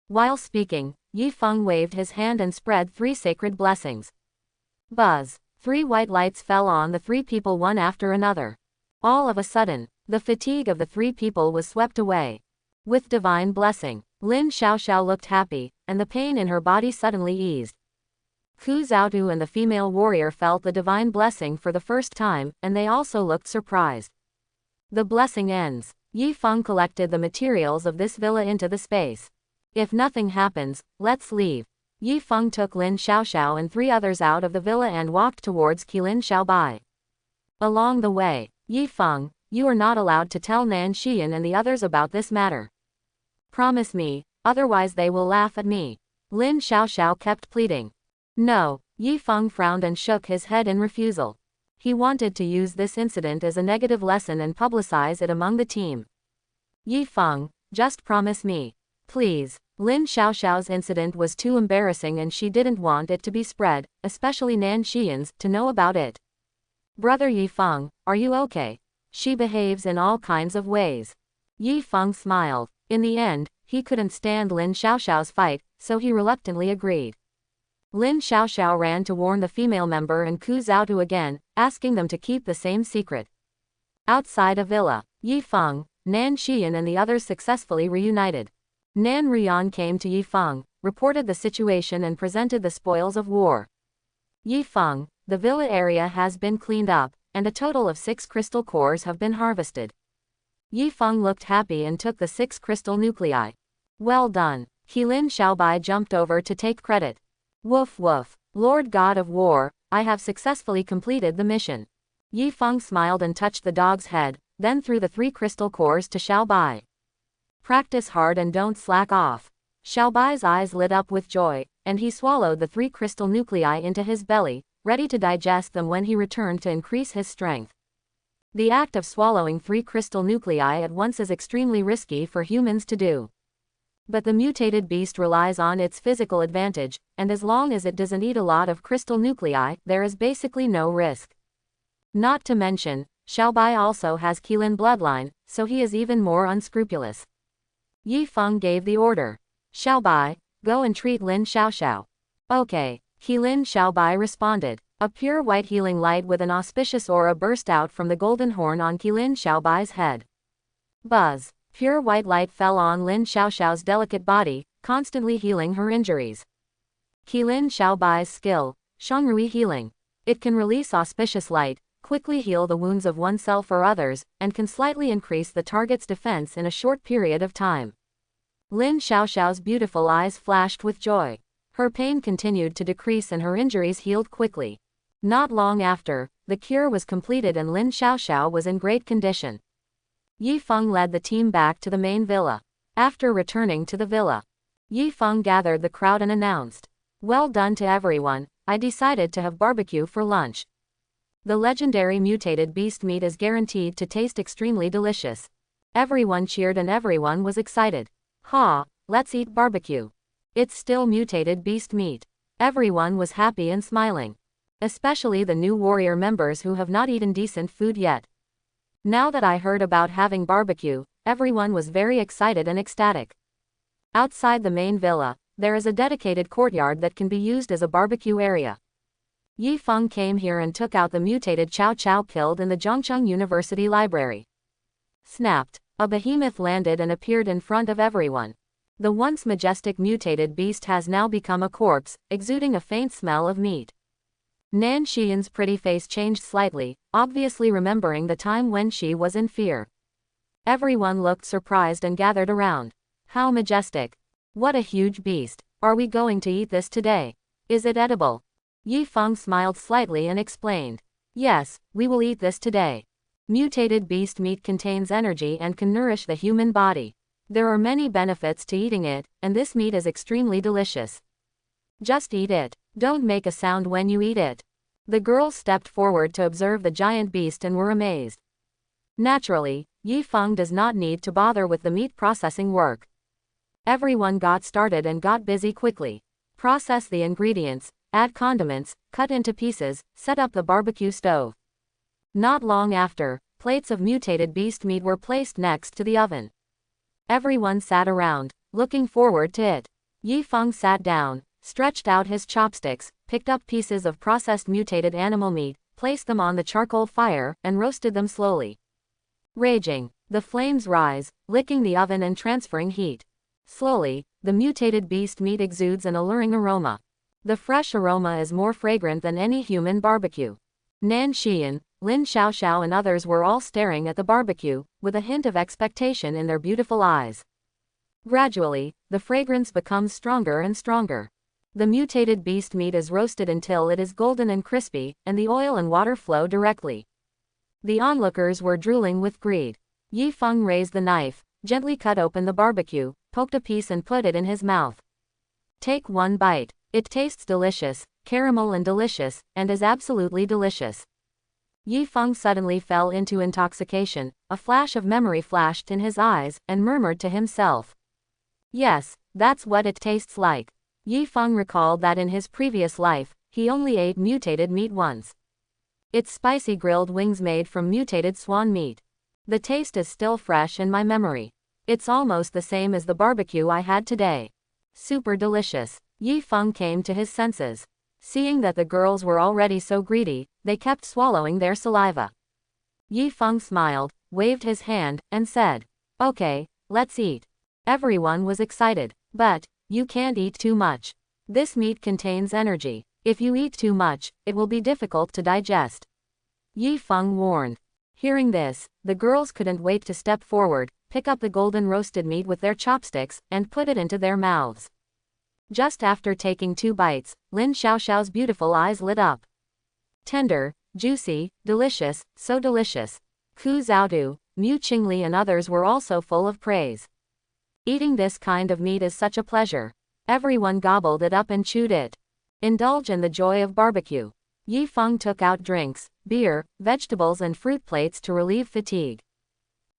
While speaking, Yi Feng waved his hand and spread 3 sacred blessings. Buzz! 3 white lights fell on the 3 people one after another. All of a sudden, the fatigue of the 3 people was swept away. With divine blessing, Lin Xiaoxiao looked happy, and the pain in her body suddenly eased. Ku Zhaotu and the female warrior felt the divine blessing for the first time, and they also looked surprised. The blessing ends. Yi Feng collected the materials of this villa into the space. "If nothing happens, let's leave." Yi Feng took Lin Xiaoxiao and 3 others out of the villa and walked towards Qilin Xiaobai. Along the way, "Yi Feng, you are not allowed to tell Nan Xian and the others about this matter. Promise me, otherwise they will laugh at me." Lin Xiaoxiao kept pleading. "No." Yi Feng frowned and shook his head in refusal. He wanted to use this incident as a negative lesson and publicize it among the team. "Yi Feng, just promise me. Please." Lin Xiaoxiao's incident was too embarrassing and she didn't want it to be spread, especially Nan Xian's, to know about it. "Brother Yi Feng, are you okay? She behaves in all kinds of ways." Yi Feng smiled. In the end, he couldn't stand Lin Xiaoxiao's fight, so he reluctantly agreed. Lin Xiaoxiao ran to warn the female member and Ku Zhaotu again, asking them to keep the same secret. Outside a villa, Yi Feng, Nan Xian and the others successfully reunited. Nan Rian came to Yi Feng, reported the situation and presented the spoils of war. "Yi Feng, the villa area has been cleaned up, and a total of 6 crystal cores have been harvested." Yi Feng looked happy and took the 6 crystal nuclei. "Well done." Qilin Xiaobai jumped over to take credit. "Woof woof. Lord God of War, I have successfully completed the mission." Yi Feng smiled and touched the dog's head, then threw the 3 crystal cores to Xiaobai. "Practice hard and don't slack off." Xiaobai's eyes lit up with joy, and he swallowed the 3 crystal nuclei into his belly, ready to digest them when he returned to increase his strength. The act of swallowing 3 crystal nuclei at once is extremely risky for humans to do. But the mutated beast relies on its physical advantage, and as long as it doesn't eat a lot of crystal nuclei, there is basically no risk. Not to mention, Xiaobai also has Qilin bloodline, so he is even more unscrupulous. Yi Feng gave the order. Xiaobai, go and treat Lin Xiaoxiao. Okay, Qilin Xiaobai responded. A pure white healing light with an auspicious aura burst out from the golden horn on Qilin Xiaobai's head. Buzz. Pure white light fell on Lin Xiaoxiao's delicate body, constantly healing her injuries. Qilin Xiaobai's skill, Shangrui Healing. It can release auspicious light, quickly heal the wounds of oneself or others, and can slightly increase the target's defense in a short period of time. Lin Xiaoxiao's beautiful eyes flashed with joy. Her pain continued to decrease and her injuries healed quickly. Not long after, the cure was completed and Lin Xiaoxiao was in great condition. Yi Feng led the team back to the main villa. After returning to the villa, Yi Feng gathered the crowd and announced, "Well done to everyone, I decided to have barbecue for lunch. The legendary mutated beast meat is guaranteed to taste extremely delicious." Everyone cheered and everyone was excited. "Ha, let's eat barbecue. It's still mutated beast meat." Everyone was happy and smiling. Especially the new warrior members who have not eaten decent food yet. Now that I heard about having barbecue, everyone was very excited and ecstatic. Outside the main villa, there is a dedicated courtyard that can be used as a barbecue area. Yi Feng came here and took out the mutated Chow Chow killed in the Zhongcheng University Library. Snapped. A behemoth landed and appeared in front of everyone. The once majestic mutated beast has now become a corpse, exuding a faint smell of meat. Nan Xian's pretty face changed slightly, obviously remembering the time when she was in fear. Everyone looked surprised and gathered around. How majestic! What a huge beast! Are we going to eat this today? Is it edible? Yi Feng smiled slightly and explained. Yes, we will eat this today. Mutated beast meat contains energy and can nourish the human body. There are many benefits to eating it, and this meat is extremely delicious. Just eat it. Don't make a sound when you eat it. The girls stepped forward to observe the giant beast and were amazed. Naturally, Yi Feng does not need to bother with the meat processing work. Everyone got started and got busy quickly. Process the ingredients, add condiments, cut into pieces, set up the barbecue stove. Not long after, plates of mutated beast meat were placed next to the oven. Everyone sat around, looking forward to it. Yi Feng sat down, stretched out his chopsticks, picked up pieces of processed mutated animal meat, placed them on the charcoal fire, and roasted them slowly. Raging, the flames rise, licking the oven and transferring heat. Slowly, the mutated beast meat exudes an alluring aroma. The fresh aroma is more fragrant than any human barbecue. Nan Xian, Lin Xiaoxiao and others were all staring at the barbecue, with a hint of expectation in their beautiful eyes. Gradually, the fragrance becomes stronger and stronger. The mutated beast meat is roasted until it is golden and crispy, and the oil and water flow directly. The onlookers were drooling with greed. Yi Feng raised the knife, gently cut open the barbecue, poked a piece and put it in his mouth. Take one bite. It tastes delicious, caramel and delicious, and is absolutely delicious. Yi Feng suddenly fell into intoxication, a flash of memory flashed in his eyes, and murmured to himself. Yes, that's what it tastes like. Yi Feng recalled that in his previous life, he only ate mutated meat once. It's spicy grilled wings made from mutated swan meat. The taste is still fresh in my memory. It's almost the same as the barbecue I had today. Super delicious. Yi Feng came to his senses. Seeing that the girls were already so greedy, they kept swallowing their saliva. Yi Feng smiled, waved his hand, and said, "Okay, let's eat." Everyone was excited. But, you can't eat too much. This meat contains energy. If you eat too much, it will be difficult to digest. Yi Feng warned. Hearing this, the girls couldn't wait to step forward, pick up the golden roasted meat with their chopsticks, and put it into their mouths. Just after taking 2 bites, Lin Xiaoxiao's beautiful eyes lit up. Tender, juicy, delicious, so delicious. Ku Zhaodu, Mu Qingli and others were also full of praise. Eating this kind of meat is such a pleasure. Everyone gobbled it up and chewed it. Indulge in the joy of barbecue. Yi Feng took out drinks, beer, vegetables and fruit plates to relieve fatigue.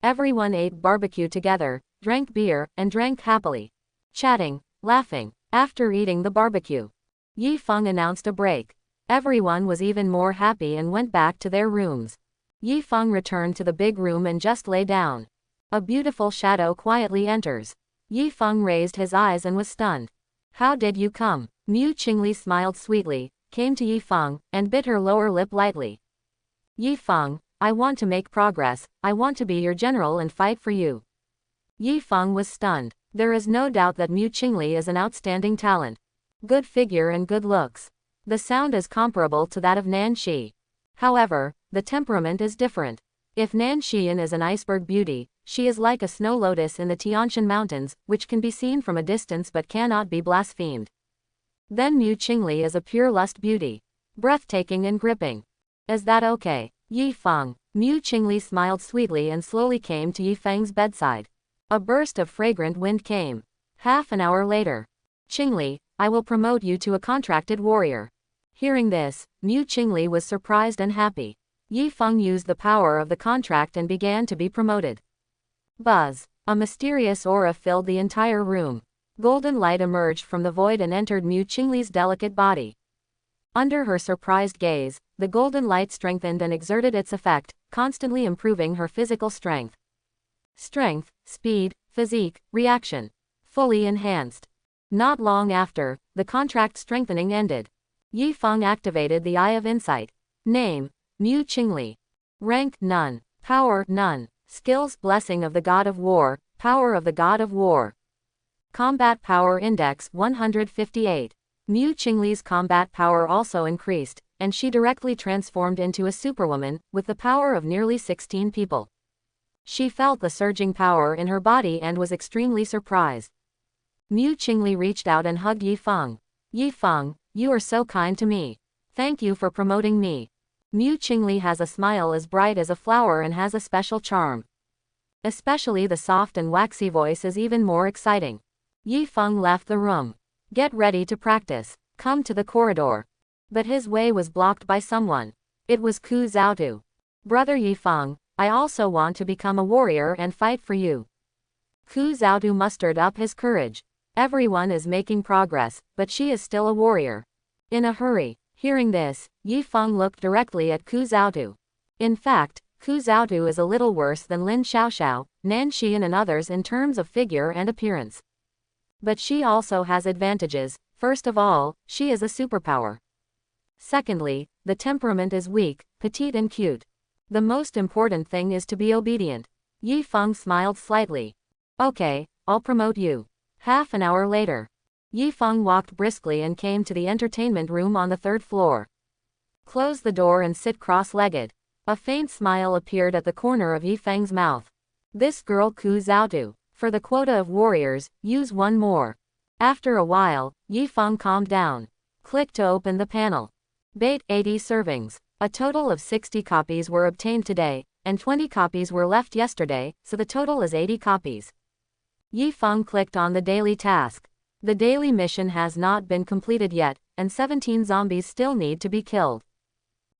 Everyone ate barbecue together, drank beer, and drank happily. Chatting, laughing. After eating the barbecue, Yi Feng announced a break. Everyone was even more happy and went back to their rooms. Yi Feng returned to the big room and just lay down. A beautiful shadow quietly enters. Yi Feng raised his eyes and was stunned. How did you come? Mu Qingli smiled sweetly, came to Yi Feng, and bit her lower lip lightly. Yi Feng, I want to make progress, I want to be your general and fight for you. Yi Feng was stunned. There is no doubt that Mu Qingli is an outstanding talent. Good figure and good looks. The sound is comparable to that of Nan Shi. However, the temperament is different. If Nan Xian is an iceberg beauty, she is like a snow lotus in the Tianshan Mountains, which can be seen from a distance but cannot be blasphemed. Then Mu Qingli is a pure lust beauty. Breathtaking and gripping. Is that okay? Yi Feng. Mu Qingli smiled sweetly and slowly came to Yi Feng's bedside. A burst of fragrant wind came. Half an hour later. Qingli, I will promote you to a contracted warrior. Hearing this, Mu Qingli was surprised and happy. Yi Feng used the power of the contract and began to be promoted. Buzz. A mysterious aura filled the entire room. Golden light emerged from the void and entered Mu Qingli's delicate body. Under her surprised gaze, the golden light strengthened and exerted its effect, constantly improving her physical strength. Strength, speed, physique, reaction. Fully enhanced. Not long after, the contract strengthening ended. Yi Feng activated the Eye of Insight. Name, Mu Qingli. Rank, none. Power, none. Skills, Blessing of the God of War, Power of the God of War. Combat Power Index 158. Mu Qingli's combat power also increased, and she directly transformed into a superwoman, with the power of nearly 16 people. She felt the surging power in her body and was extremely surprised. Mu Qingli reached out and hugged Yi Feng. Yi Feng, you are so kind to me. Thank you for promoting me. Mu Qingli has a smile as bright as a flower and has a special charm. Especially the soft and waxy voice is even more exciting. Yi Feng left the room. Get ready to practice. Come to the corridor. But his way was blocked by someone. It was Ku Zhaodu. Brother Yi Feng, I also want to become a warrior and fight for you. Ku Zhaodu mustered up his courage. Everyone is making progress, but she is still a warrior. In a hurry. Hearing this, Yi Feng looked directly at Ku Zhaodu. In fact, Ku Zhaodu is a little worse than Lin Xiaoxiao, Nan Xian and others in terms of figure and appearance. But she also has advantages. First of all, she is a superpower. Secondly, the temperament is weak, petite and cute. The most important thing is to be obedient. Yi Feng smiled slightly. Okay, I'll promote you. Half an hour later. Yi Feng walked briskly and came to the entertainment room on the 3rd floor. Close the door and sit cross-legged. A faint smile appeared at the corner of Yi Feng's mouth. This girl Ku Zhaodu. For the quota of warriors, use one more. After a while, Yi Feng calmed down. Click to open the panel. Bait 80 servings. A total of 60 copies were obtained today, and 20 copies were left yesterday, so the total is 80 copies. Yi Feng clicked on the daily task. The daily mission has not been completed yet, and 17 zombies still need to be killed.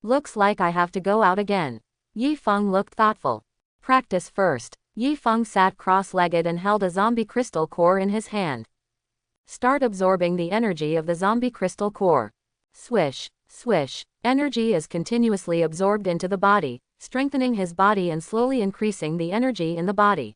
Looks like I have to go out again. Yi Feng looked thoughtful. Practice first. Yi Feng sat cross-legged and held a zombie crystal core in his hand. Start absorbing the energy of the zombie crystal core. Swish, swish. Energy is continuously absorbed into the body, strengthening his body and slowly increasing the energy in the body.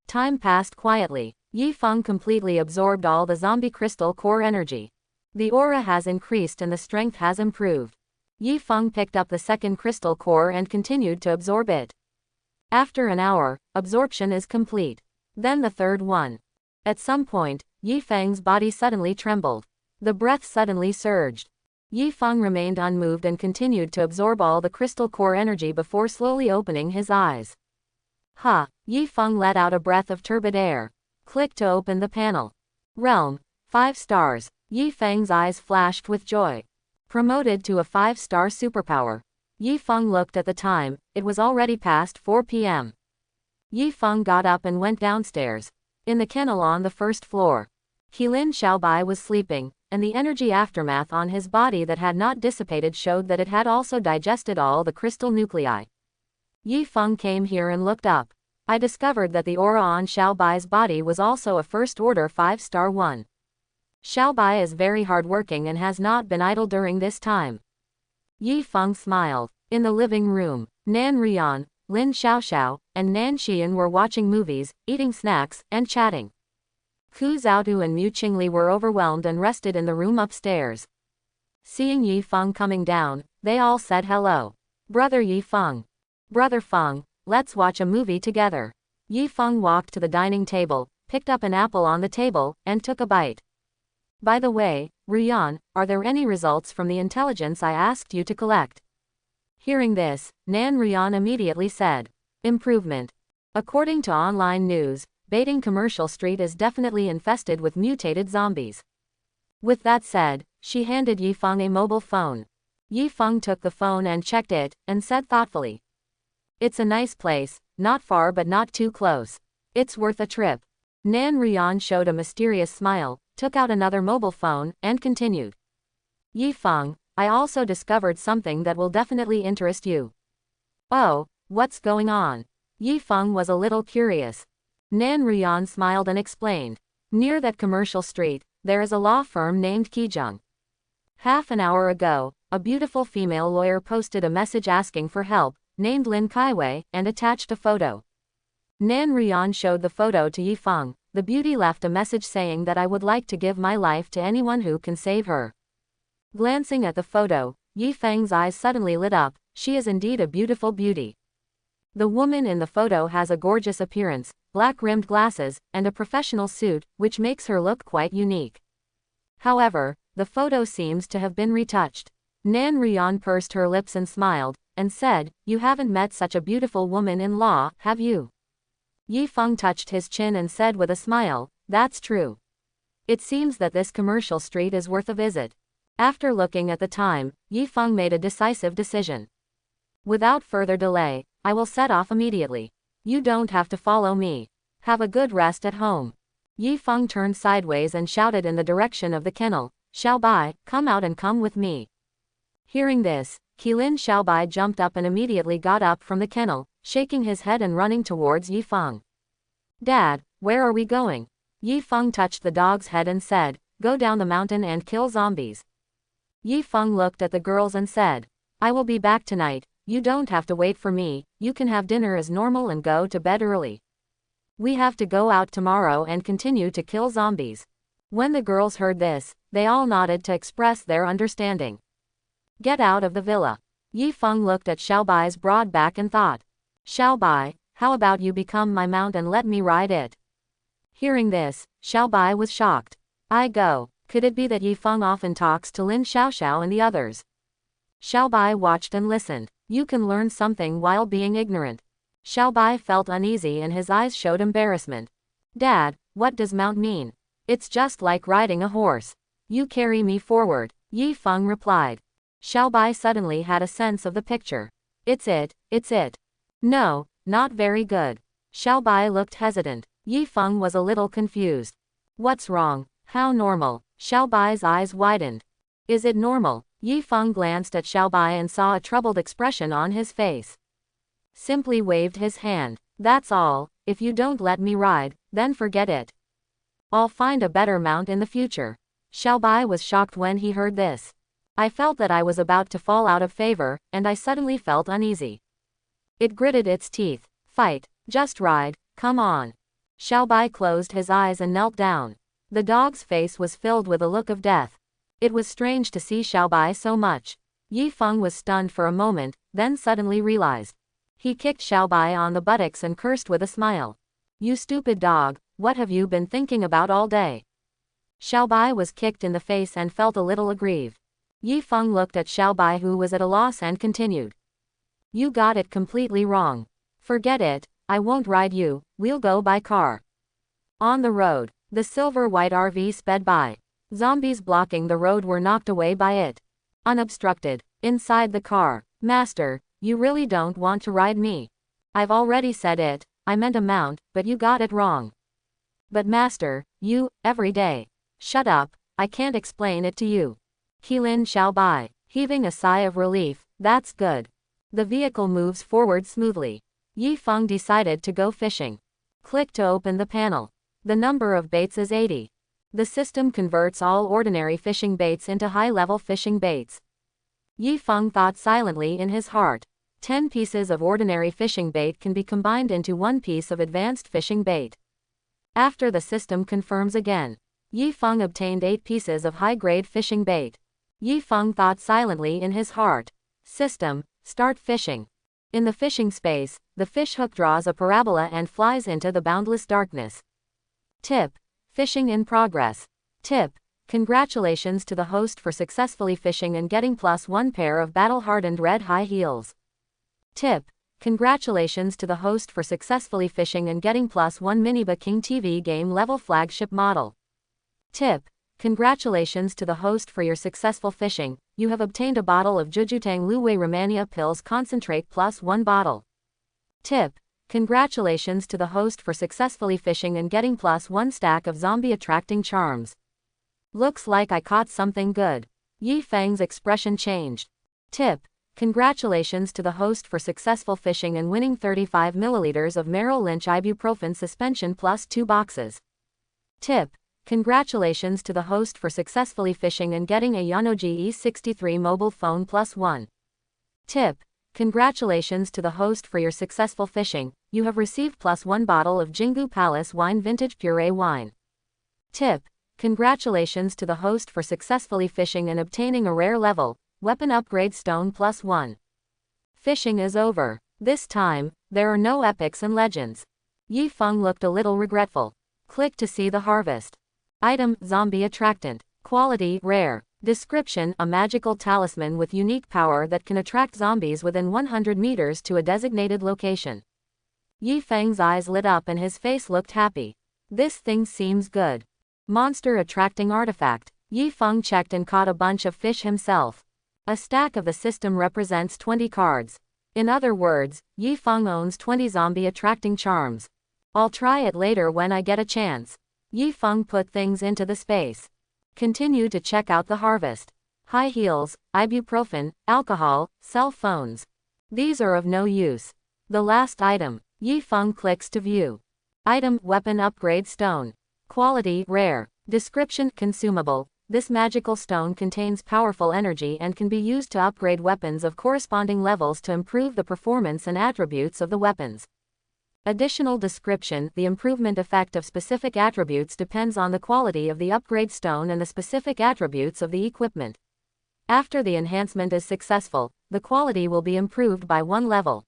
Time passed quietly. Yi Feng completely absorbed all the zombie crystal core energy. The aura has increased and the strength has improved. Yi Feng picked up the second crystal core and continued to absorb it. After an hour, absorption is complete. Then the third one. At some point, Yi Feng's body suddenly trembled. The breath suddenly surged. Yi Feng remained unmoved and continued to absorb all the crystal core energy before slowly opening his eyes. Ha! Yi Feng let out a breath of turbid air. Click to open the panel. Realm, 5 stars. Yi Feng's eyes flashed with joy. Promoted to a 5-star superpower. Yi Feng looked at the time, it was already past 4 p.m. Yi Feng got up and went downstairs. In the kennel on the 1st floor. Lin Xiaobai was sleeping, and the energy aftermath on his body that had not dissipated showed that it had also digested all the crystal nuclei. Yi Feng came here and looked up. I discovered that the aura on Xiaobai's body was also a first-order 5-star one. Xiaobai is very hardworking and has not been idle during this time. Yi Feng smiled. In the living room, Nan Rian, Lin Xiaoxiao, and Nan Xian were watching movies, eating snacks, and chatting. Ku Zhaotu and Mu Qingli were overwhelmed and rested in the room upstairs. Seeing Yi Feng coming down, they all said hello. Brother Yi Feng. Brother Feng, let's watch a movie together. Yi Feng walked to the dining table, picked up an apple on the table, and took a bite. By the way, Rian, are there any results from the intelligence I asked you to collect? Hearing this, Nan Rian immediately said, improvement. According to online news, Beijing Commercial Street is definitely infested with mutated zombies. With that said, she handed Yi Feng a mobile phone. Yi Feng took the phone and checked it, and said thoughtfully, it's a nice place, not far but not too close. It's worth a trip. Nan Rian showed a mysterious smile, took out another mobile phone, and continued. Yi Feng, I also discovered something that will definitely interest you. Oh, what's going on? Yi Feng was a little curious. Nan Rian smiled and explained. Near that commercial street, there is a law firm named Kijang. Half an hour ago, a beautiful female lawyer posted a message asking for help, named Lin Kaiwei, and attached a photo. Nan Rian showed the photo to Yi Feng. The beauty left a message saying that I would like to give my life to anyone who can save her. Glancing at the photo, Yi Feng's eyes suddenly lit up. She is indeed a beautiful beauty. The woman in the photo has a gorgeous appearance, black-rimmed glasses, and a professional suit, which makes her look quite unique. However, the photo seems to have been retouched. Nan Rian pursed her lips and smiled, and said, you haven't met such a beautiful woman in law, have you? Yi Feng touched his chin and said with a smile, that's true. It seems that this commercial street is worth a visit. After looking at the time, Yi Feng made a decisive decision. Without further delay, I will set off immediately. You don't have to follow me. Have a good rest at home. Yi Feng turned sideways and shouted in the direction of the kennel, Xiaobai, come out and come with me. Hearing this, Qilin Xiaobai jumped up and immediately got up from the kennel, shaking his head and running towards Yi Feng. Dad, where are we going? Yi Feng touched the dog's head and said, go down the mountain and kill zombies. Yi Feng looked at the girls and said, I will be back tonight, you don't have to wait for me, you can have dinner as normal and go to bed early. We have to go out tomorrow and continue to kill zombies. When the girls heard this, they all nodded to express their understanding. Get out of the villa. Yi Feng looked at Xiaobai's broad back and thought, Xiaobai, how about you become my mount and let me ride it? Hearing this, Xiaobai was shocked. I go. Could it be that Yi Feng often talks to Lin Xiaoxiao and the others? Xiaobai watched and listened. You can learn something while being ignorant. Xiaobai felt uneasy and his eyes showed embarrassment. Dad, what does mount mean? It's just like riding a horse. You carry me forward, Yi Feng replied. Xiaobai suddenly had a sense of the picture. It's it. No, not very good. Xiaobai looked hesitant. Yi Feng was a little confused. What's wrong? How normal? Xiaobai's eyes widened. Is it normal? Yi Feng glanced at Xiaobai and saw a troubled expression on his face. Simply waved his hand. That's all. If you don't let me ride, then forget it. I'll find a better mount in the future. Xiaobai was shocked when he heard this. I felt that I was about to fall out of favor, and I suddenly felt uneasy. It gritted its teeth. Fight. Just ride. Come on. Xiaobai closed his eyes and knelt down. The dog's face was filled with a look of death. It was strange to see Xiaobai so much. Yi Feng was stunned for a moment, then suddenly realized. He kicked Xiaobai on the buttocks and cursed with a smile. You stupid dog, what have you been thinking about all day? Xiaobai was kicked in the face and felt a little aggrieved. Yi Feng looked at Xiaobai who was at a loss and continued. You got it completely wrong. Forget it, I won't ride you, we'll go by car. On the road, the silver-white RV sped by. Zombies blocking the road were knocked away by it. Unobstructed, inside the car. Master, you really don't want to ride me. I've already said it, I meant a mount, but you got it wrong. But master, you, every day. Shut up, I can't explain it to you. Qilin Xiaobai, heaving a sigh of relief, that's good. The vehicle moves forward smoothly. Yi Feng decided to go fishing. Click to open the panel. The number of baits is 80. The system converts all ordinary fishing baits into high-level fishing baits. Yi Feng thought silently in his heart. 10 pieces of ordinary fishing bait can be combined into one piece of advanced fishing bait. After the system confirms again, Yi Feng obtained 8 pieces of high-grade fishing bait. Yi Feng thought silently in his heart. System, start fishing. In the fishing space, the fish hook draws a parabola and flies into the boundless darkness. Tip. Fishing in progress. Tip. Congratulations to the host for successfully fishing and getting +1 pair of battle-hardened red high heels. Tip. Congratulations to the host for successfully fishing and getting +1 Miniba King TV game level flagship model. Tip. Congratulations to the host for your successful fishing. You have obtained a bottle of Jujutang Luwei Romania Pills Concentrate +1 bottle. Tip. Congratulations to the host for successfully fishing and getting +1 stack of zombie attracting charms. Looks like I caught something good. Yi Feng's expression changed. Tip. Congratulations to the host for successful fishing and winning 35 milliliters of Merrill Lynch ibuprofen suspension +2 boxes. Tip. Congratulations to the host for successfully fishing and getting a Yanoji E63 mobile phone +1. Tip. Congratulations to the host for your successful fishing. You have received +1 bottle of Jingu Palace Wine Vintage Puree Wine. Tip. Congratulations to the host for successfully fishing and obtaining a rare level weapon upgrade stone +1. Fishing is over. This time, there are no epics and legends. Yi Feng looked a little regretful. Click to see the harvest. Item, zombie attractant. Quality, rare. Description, a magical talisman with unique power that can attract zombies within 100 meters to a designated location. Yi Feng's eyes lit up and his face looked happy. This thing seems good. Monster attracting artifact. Yi Feng checked and caught a bunch of fish himself. A stack of the system represents 20 cards. In other words, Yi Feng owns 20 zombie attracting charms. I'll try it later when I get a chance. Yi Feng put things into the space. Continue to check out the harvest. High heels, ibuprofen, alcohol, cell phones. These are of no use. The last item. Yi Feng clicks to view. Item, weapon upgrade stone. Quality, rare. Description, consumable. This magical stone contains powerful energy and can be used to upgrade weapons of corresponding levels to improve the performance and attributes of the weapons. Additional description, the improvement effect of specific attributes depends on the quality of the upgrade stone and the specific attributes of the equipment. After the enhancement is successful, the quality will be improved by 1 level.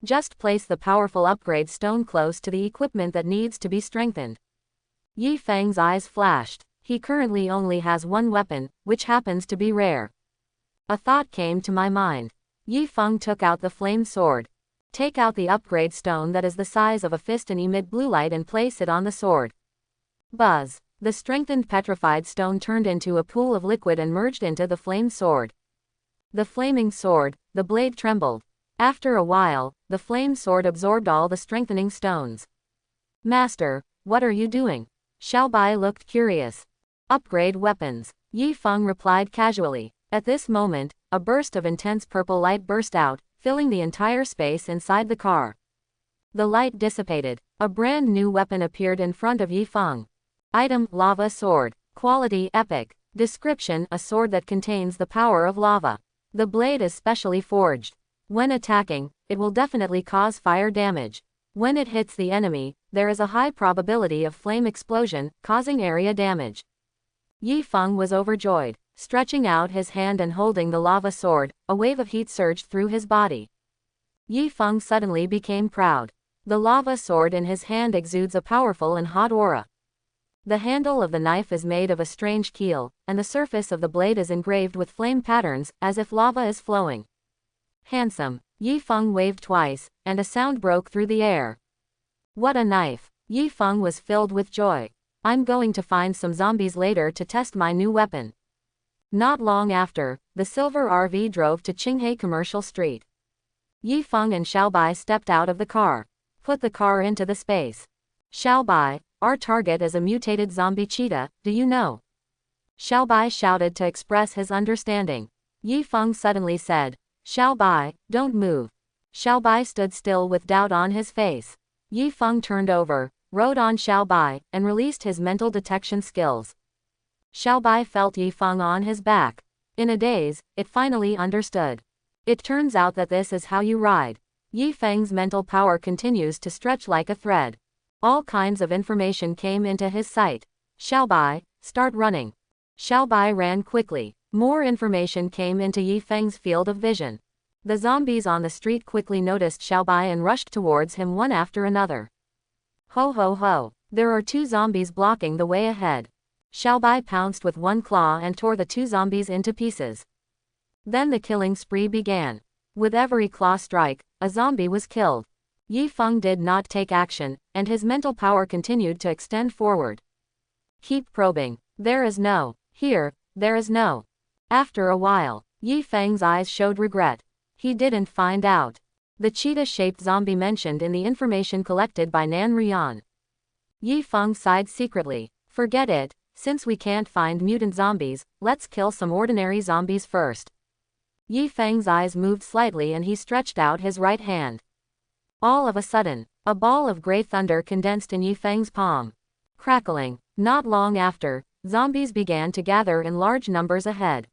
Just place the powerful upgrade stone close to the equipment that needs to be strengthened. Yi Feng's eyes flashed. He currently only has 1 weapon, which happens to be rare. A thought came to my mind. Yi Feng took out the flame sword. Take out the upgrade stone that is the size of a fist and emit blue light and place it on the sword. Buzz. The strengthened petrified stone turned into a pool of liquid and merged into the flame sword. The flaming sword, the blade trembled. After a while, the flame sword absorbed all the strengthening stones. Master, what are you doing? Xiaobai looked curious. Upgrade weapons. Yi Feng replied casually. At this moment, a burst of intense purple light burst out, filling the entire space inside the car. The light dissipated. A brand new weapon appeared in front of Yi Feng. Item, lava sword. Quality, epic. Description, a sword that contains the power of lava. The blade is specially forged. When attacking, it will definitely cause fire damage. When it hits the enemy, there is a high probability of flame explosion, causing area damage. Yi Feng was overjoyed. Stretching out his hand and holding the lava sword, a wave of heat surged through his body. Yi Feng suddenly became proud. The lava sword in his hand exudes a powerful and hot aura. The handle of the knife is made of a strange keel, and the surface of the blade is engraved with flame patterns, as if lava is flowing. Handsome. Yi Feng waved twice, and a sound broke through the air. What a knife. Yi Feng was filled with joy. I'm going to find some zombies later to test my new weapon. Not long after, the silver RV drove to Qinghai Commercial Street. Yi Feng and Xiaobai stepped out of the car. Put the car into the space. Xiaobai, our target is a mutated zombie cheetah, do you know? Xiaobai shouted to express his understanding. Yi Feng suddenly said, Xiaobai, don't move. Xiaobai stood still with doubt on his face. Yi Feng turned over, rode on Xiaobai, and released his mental detection skills. Xiaobai felt Yi Feng on his back. In a daze, it finally understood. It turns out that this is how you ride. Yi Feng's mental power continues to stretch like a thread. All kinds of information came into his sight. Xiaobai, start running. Xiaobai ran quickly. More information came into Yi Feng's field of vision. The zombies on the street quickly noticed Xiaobai and rushed towards him one after another. Ho ho ho. There are 2 zombies blocking the way ahead. Xiaobai pounced with one claw and tore the 2 zombies into pieces. Then the killing spree began. With every claw strike, a zombie was killed. Yi Feng did not take action, and his mental power continued to extend forward. Keep probing. There is no. Here, there is no. After a while, Yi Feng's eyes showed regret. He didn't find out. The cheetah-shaped zombie mentioned in the information collected by Nan Rian. Yi Feng sighed secretly. Forget it, since we can't find mutant zombies, let's kill some ordinary zombies first. Yi Feng's eyes moved slightly and he stretched out his right hand. All of a sudden, a ball of gray thunder condensed in Yi Feng's palm. Crackling. Not long after, zombies began to gather in large numbers ahead.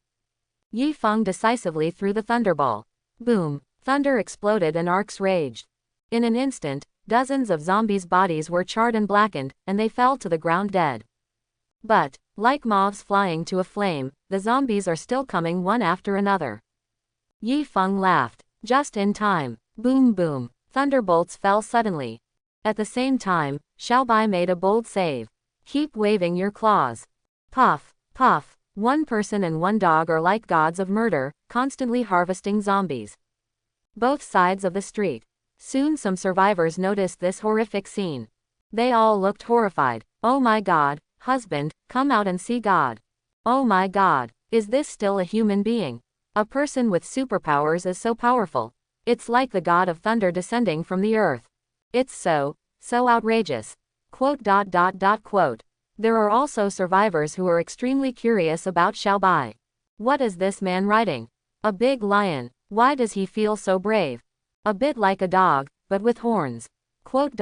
Yi Feng decisively threw the thunderball. Boom! Thunder exploded and arcs raged. In an instant, dozens of zombies' bodies were charred and blackened, and they fell to the ground dead. But, like moths flying to a flame, the zombies are still coming one after another. Yi Feng laughed. Just in time. Boom boom. Thunderbolts fell suddenly. At the same time, Xiaobai made a bold save. Keep waving your claws. Puff, puff. One person and one dog are like gods of murder, constantly harvesting zombies. Both sides of the street. Soon some survivors noticed this horrific scene. They all looked horrified. Oh my God, husband, come out and see God. Oh my God, is this still a human being? A person with superpowers is so powerful. It's like the god of thunder descending from the earth. It's so outrageous. Quote. There are also survivors who are extremely curious about Xiaobai. What is this man riding? A big lion. Why does he feel so brave? A bit like a dog, but with horns. Quote.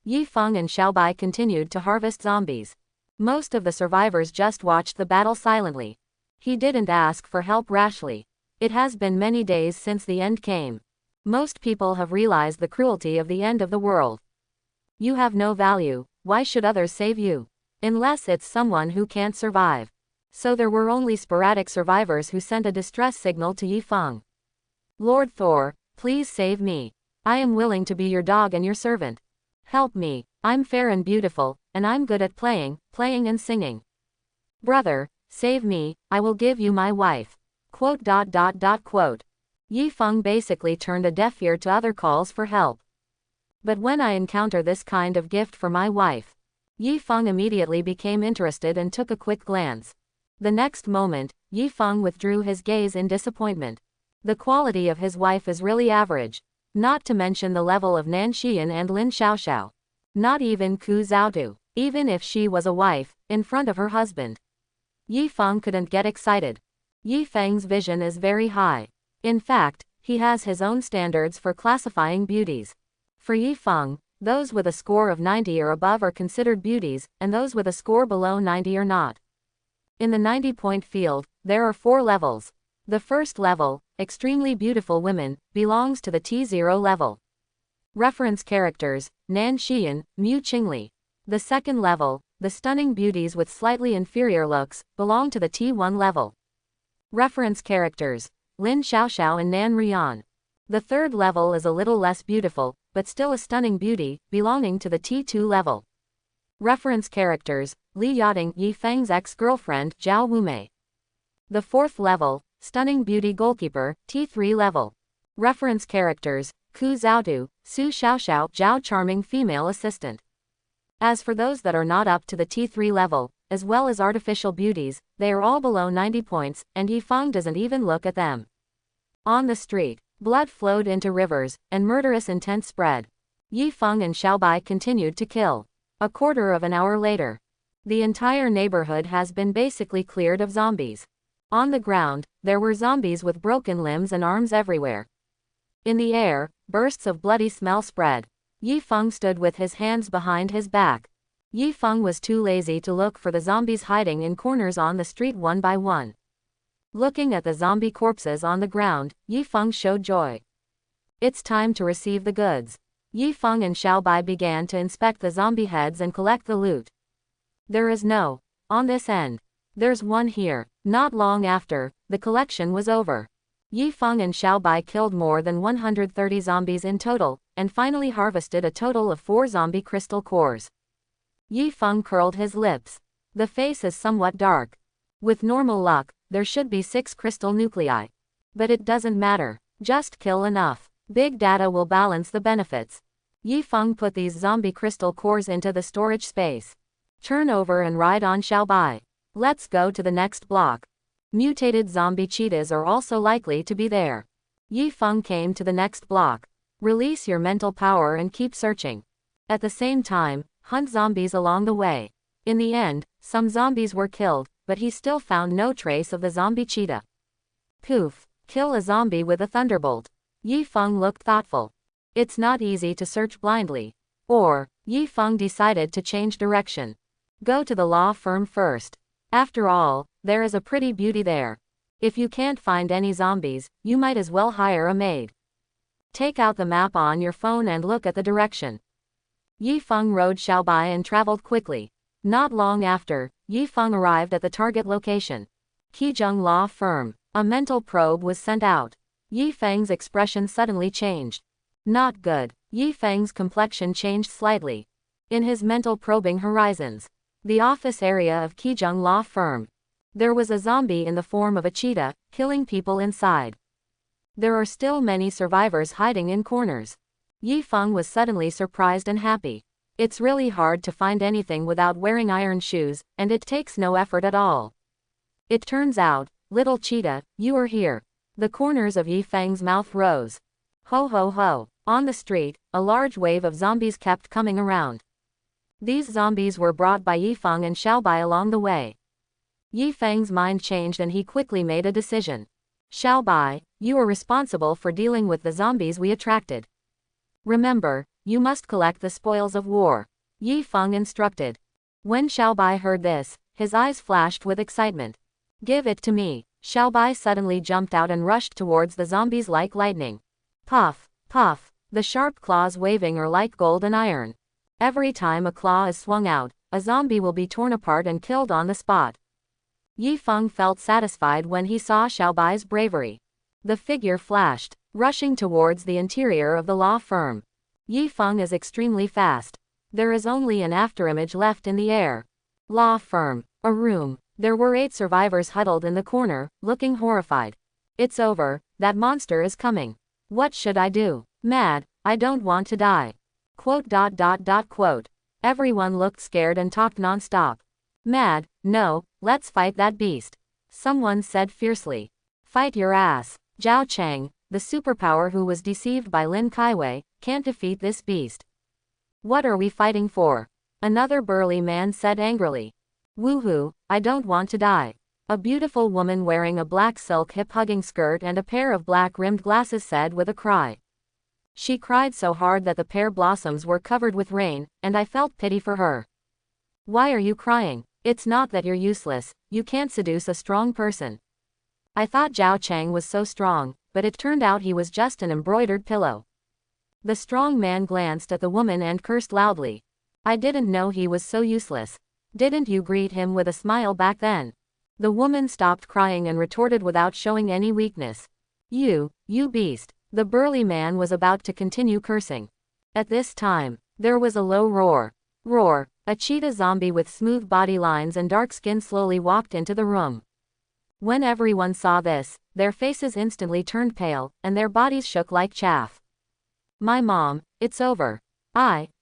Yi Feng and Xiaobai continued to harvest zombies. Most of the survivors just watched the battle silently. He didn't ask for help rashly. It has been many days since the end came. Most people have realized the cruelty of the end of the world. You have no value, why should others save you? Unless it's someone who can't survive. So there were only sporadic survivors who sent a distress signal to Yi Feng. Lord Thor, please save me. I am willing to be your dog and your servant. Help me, I'm fair and beautiful, and I'm good at playing and singing. Brother, save me, I will give you my wife. Quote. Yi Feng basically turned a deaf ear to other calls for help. But when I encounter this kind of gift for my wife, Yi Feng immediately became interested and took a quick glance. The next moment, Yi Feng withdrew his gaze in disappointment. The quality of his wife is really average. Not to mention the level of Nan Xian and Lin Xiaoxiao. Not even Ku Zhaodu. Even if she was a wife, in front of her husband. Yi Feng couldn't get excited. Yi Feng's vision is very high. In fact, he has his own standards for classifying beauties. For Yi Feng, those with a score of 90 or above are considered beauties, and those with a score below 90 are not. In the 90-point field, there are 4 levels. The first level, extremely beautiful women, belongs to the T0 level. Reference characters, Nan Xian, Mu Qingli. The second level, the stunning beauties with slightly inferior looks, belong to the T1 level. Reference characters, Lin Xiaoxiao and Nan Rian. The third level is a little less beautiful, but still a stunning beauty, belonging to the T2 level. Reference characters, Li Yading, Yi Feng's ex-girlfriend, Zhao Wumei. The fourth level, stunning beauty goalkeeper, T3 level. Reference characters, Ku Zhaodu, Su Xiaoxiao, Zhao charming female assistant. As for those that are not up to the T3 level, as well as artificial beauties, they are all below 90 points, and Yi Feng doesn't even look at them. On the street, blood flowed into rivers, and murderous intent spread. Yi Feng and Xiaobai continued to kill. A quarter of an hour later, the entire neighborhood has been basically cleared of zombies. On the ground, there were zombies with broken limbs and arms everywhere. In the air, bursts of bloody smell spread. Yi Feng stood with his hands behind his back. Yi Feng was too lazy to look for the zombies hiding in corners on the street one by one. Looking at the zombie corpses on the ground, Yifeng showed joy. It's time to receive the goods. Yifeng and Xiaobai began to inspect the zombie heads and collect the loot. There is no on this end. There's one here. Not long after, the collection was over. Yifeng and Xiaobai killed more than 130 zombies in total, and finally harvested a total of 4 zombie crystal cores. Yifeng curled his lips. The face is somewhat dark. With normal luck, there should be 6 crystal nuclei. But it doesn't matter. Just kill enough. Big data will balance the benefits. Yifeng put these zombie crystal cores into the storage space. Turn over and ride on Xiaobai. Let's go to the next block. Mutated zombie cheetahs are also likely to be there. Yifeng came to the next block. Release your mental power and keep searching. At the same time, hunt zombies along the way. In the end, some zombies were killed, but he still found no trace of the zombie cheetah. Poof! Kill a zombie with a thunderbolt. Yifeng looked thoughtful. It's not easy to search blindly. Yifeng decided to change direction. Go to the law firm first. After all, there is a pretty beauty there. If you can't find any zombies, you might as well hire a maid. Take out the map on your phone and look at the direction. Yifeng rode Xiaobai and traveled quickly. Not long after, Yifeng arrived at the target location. Qizheng Law Firm. A mental probe was sent out. Yifeng's expression suddenly changed. Not good. Yifeng's complexion changed slightly. In his mental probing horizons. The office area of Qizheng Law Firm. There was a zombie in the form of a cheetah, killing people inside. There are still many survivors hiding in corners. Yifeng was suddenly surprised and happy. It's really hard to find anything without wearing iron shoes, and it takes no effort at all. It turns out, little cheetah, you are here. The corners of Yifeng's mouth rose. Ho ho ho. On the street, a large wave of zombies kept coming around. These zombies were brought by Yifeng and Xiaobai along the way. Yifeng's mind changed and he quickly made a decision. Xiaobai, you are responsible for dealing with the zombies we attracted. Remember, you must collect the spoils of war. Yifeng instructed. When Xiaobai heard this, his eyes flashed with excitement. Give it to me. Xiaobai suddenly jumped out and rushed towards the zombies like lightning. Puff, puff, the sharp claws waving are like gold and iron. Every time a claw is swung out, a zombie will be torn apart and killed on the spot. Yifeng felt satisfied when he saw Xiaobai's bravery. The figure flashed, rushing towards the interior of the law firm. Yifeng is extremely fast. There is only an afterimage left in the air. Law firm. A room. There were 8 survivors huddled in the corner, looking horrified. It's over, that monster is coming. What should I do? Mad, I don't want to die. Quote. Everyone looked scared and talked non-stop. Mad, no, let's fight that beast. Someone said fiercely. Fight your ass. Zhao Cheng, the superpower who was deceived by Lin Kaiwei, can't defeat this beast. What are we fighting for? Another burly man said angrily. Woohoo, I don't want to die. A beautiful woman wearing a black silk hip-hugging skirt and a pair of black-rimmed glasses said with a cry. She cried so hard that the pear blossoms were covered with rain, and I felt pity for her. Why are you crying? It's not that you're useless, you can't seduce a strong person. I thought Zhao Cheng was so strong, but it turned out he was just an embroidered pillow. The strong man glanced at the woman and cursed loudly. I didn't know he was so useless. Didn't you greet him with a smile back then? The woman stopped crying and retorted without showing any weakness. You beast. The burly man was about to continue cursing. At this time, there was a low roar. Roar. A cheetah zombie with smooth body lines and dark skin slowly walked into the room. When everyone saw this, their faces instantly turned pale, and their bodies shook like chaff. My mom, it's over.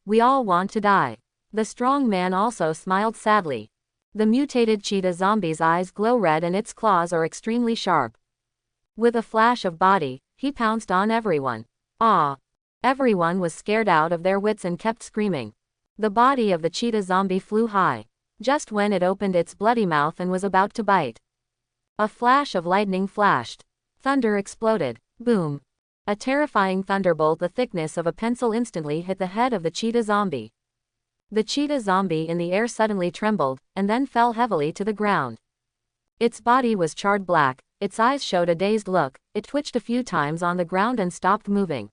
We all want to die. The strong man also smiled sadly. The mutated cheetah zombie's eyes glow red and its claws are extremely sharp. With a flash of body, he pounced on everyone. Everyone was scared out of their wits and kept screaming. The body of the cheetah zombie flew high. Just when it opened its bloody mouth and was about to bite. A flash of lightning flashed. Thunder exploded. Boom. A terrifying thunderbolt the thickness of a pencil instantly hit the head of the cheetah zombie. The cheetah zombie in the air suddenly trembled, and then fell heavily to the ground. Its body was charred black, its eyes showed a dazed look, it twitched a few times on the ground and stopped moving.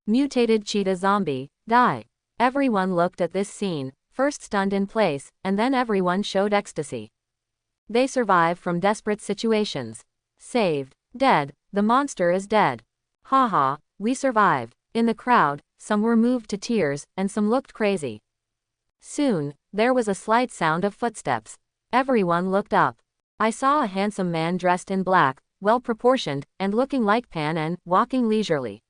Mutated cheetah zombie, die. Everyone looked at this scene, first stunned in place, and then everyone showed ecstasy. They survive from desperate situations. Saved. Dead. The monster is dead. Haha, we survived. In the crowd, some were moved to tears, and some looked crazy. Soon, there was a slight sound of footsteps. Everyone looked up. I saw a handsome man dressed in black, well-proportioned, and looking like Pan and walking leisurely.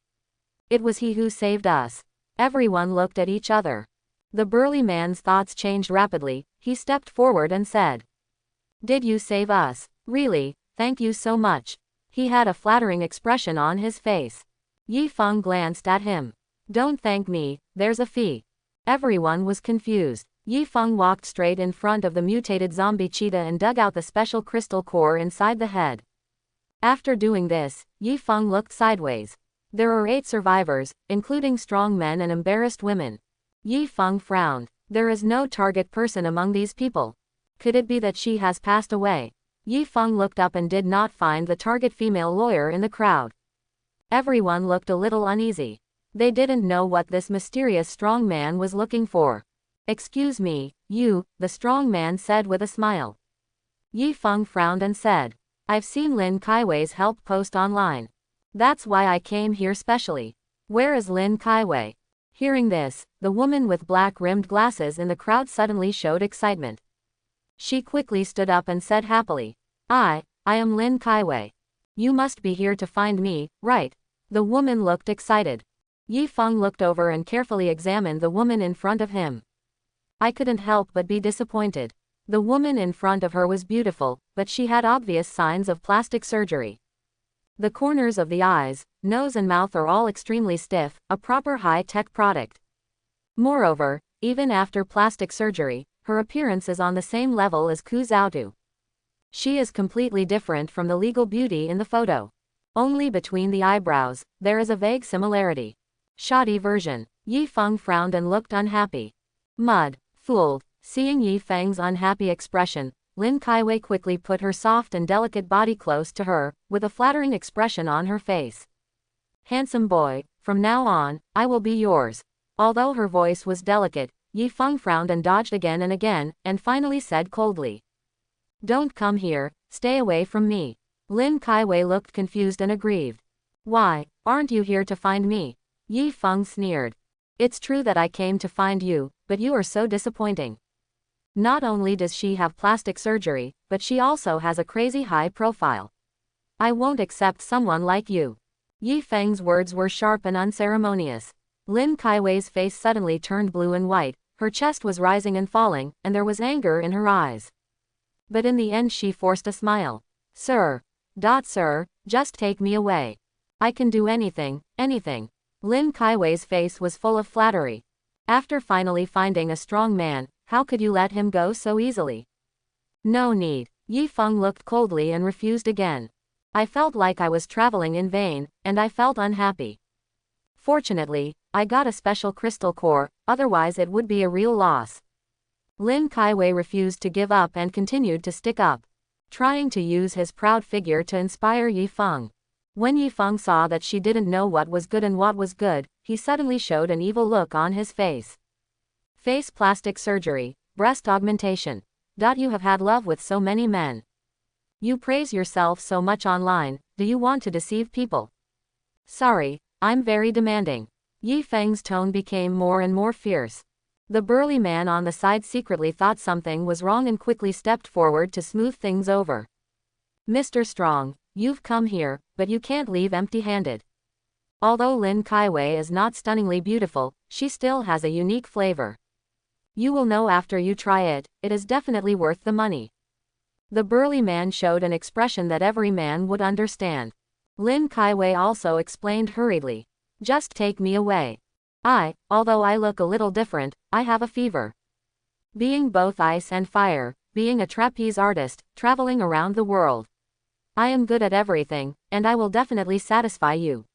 It was he who saved us. Everyone looked at each other. The burly man's thoughts changed rapidly. He stepped forward and said, "Did you save us? Really, thank you so much." He had a flattering expression on his face. Yi Feng glanced at him. "Don't thank me, there's a fee." Everyone was confused. Yi Feng walked straight in front of the mutated zombie cheetah and dug out the special crystal core inside the head. After doing this, Yi Feng looked sideways. There are 8 survivors, including strong men and embarrassed women. Yi Feng frowned. There is no target person among these people. Could it be that she has passed away? Yi Feng looked up and did not find the target female lawyer in the crowd. Everyone looked a little uneasy. They didn't know what this mysterious strong man was looking for. "Excuse me, you," the strong man said with a smile. Yi Feng frowned and said, "I've seen Lin Kaiwei's help post online. That's why I came here specially. Where is Lin Kaiwei?" Hearing this, the woman with black-rimmed glasses in the crowd suddenly showed excitement. She quickly stood up and said happily, I am Lin Kaiwei. You must be here to find me, right?" The woman looked excited. Yi Feng looked over and carefully examined the woman in front of him. I couldn't help but be disappointed. The woman in front of her was beautiful, but she had obvious signs of plastic surgery. The corners of the eyes, nose and mouth are all extremely stiff, a proper high-tech product. Moreover, even after plastic surgery, her appearance is on the same level as Ku Zhaodu. She is completely different from the legal beauty in the photo. Only between the eyebrows, there is a vague similarity. Shoddy version. Yi Feng frowned and looked unhappy. Mud. Fooled. Seeing Yi Feng's unhappy expression, Lin Kaiwei quickly put her soft and delicate body close to her, with a flattering expression on her face. "Handsome boy, from now on, I will be yours." Although her voice was delicate, Yi Feng frowned and dodged again, and finally said coldly, "Don't come here, stay away from me." Lin Kaiwei looked confused and aggrieved. "Why, aren't you here to find me?" Yi Feng sneered. "It's true that I came to find you, but you are so disappointing. Not only does she have plastic surgery, but she also has a crazy high profile. I won't accept someone like you." Yi Feng's words were sharp and unceremonious. Lin Kaiwei's face suddenly turned blue and white, her chest was rising and falling, and there was anger in her eyes. But in the end she forced a smile. Sir, just take me away. I can do anything, anything." Lin Kaiwei's face was full of flattery. After finally finding a strong man, how could you let him go so easily? "No need." Yi Feng looked coldly and refused again. "I felt like I was traveling in vain, and I felt unhappy. Fortunately, I got a special crystal core, otherwise it would be a real loss." Lin Kaiwei refused to give up and continued to stick up, trying to use his proud figure to inspire Yi Feng. When Yi Feng saw that she didn't know what was good and what was good, he suddenly showed an evil look on his face. "Face plastic surgery, breast augmentation. You have had love with so many men. You praise yourself so much online, do you want to deceive people?" "Sorry, I'm very demanding." Yi Feng's tone became more and more fierce. The burly man on the side secretly thought something was wrong and quickly stepped forward to smooth things over. "Mr. Strong, you've come here, but you can't leave empty-handed." Although Lin Kaiwei is not stunningly beautiful, she still has a unique flavor. You will know after you try it, it is definitely worth the money. The burly man showed an expression that every man would understand. Lin Kaiwei also explained hurriedly. "Just take me away. Although I look a little different, I have a fever. Being both ice and fire, being a trapeze artist, traveling around the world. I am good at everything, and I will definitely satisfy you."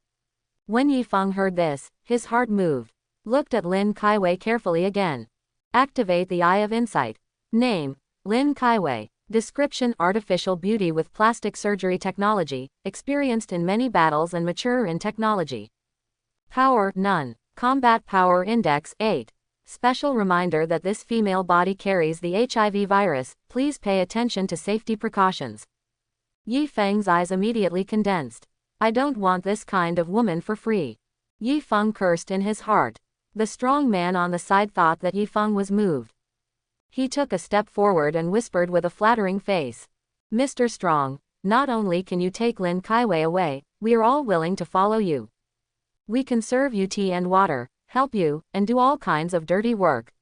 When Yi Feng heard this, his heart moved. Looked at Lin Kaiwei carefully again. Activate the Eye of Insight. Name, Lin Kaiwei. Description: artificial beauty with plastic surgery technology, experienced in many battles and mature in technology. Power: none. Combat power index: 8. Special reminder that this female body carries the HIV virus, please pay attention to safety precautions. Yi Feng's eyes immediately condensed. I don't want this kind of woman for free. Yi Feng cursed in his heart. The strong man on the side thought that Yi Feng was moved. He took a step forward and whispered with a flattering face. Mr. Strong, not only can you take Lin Kaiwei away, we are all willing to follow you. We can serve you tea and water, help you, and do all kinds of dirty work.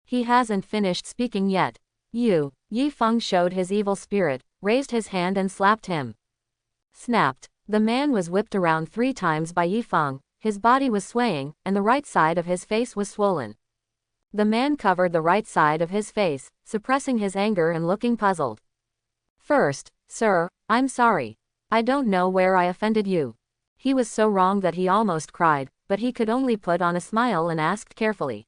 He hasn't finished speaking yet. Yi Feng showed his evil spirit, raised his hand and slapped him. Snapped. The man was whipped around 3 times by Yi Feng, his body was swaying, and the right side of his face was swollen. The man covered the right side of his face, suppressing his anger and looking puzzled. First, sir, I'm sorry. I don't know where I offended you. He was so wrong that he almost cried, but he could only put on a smile and asked carefully.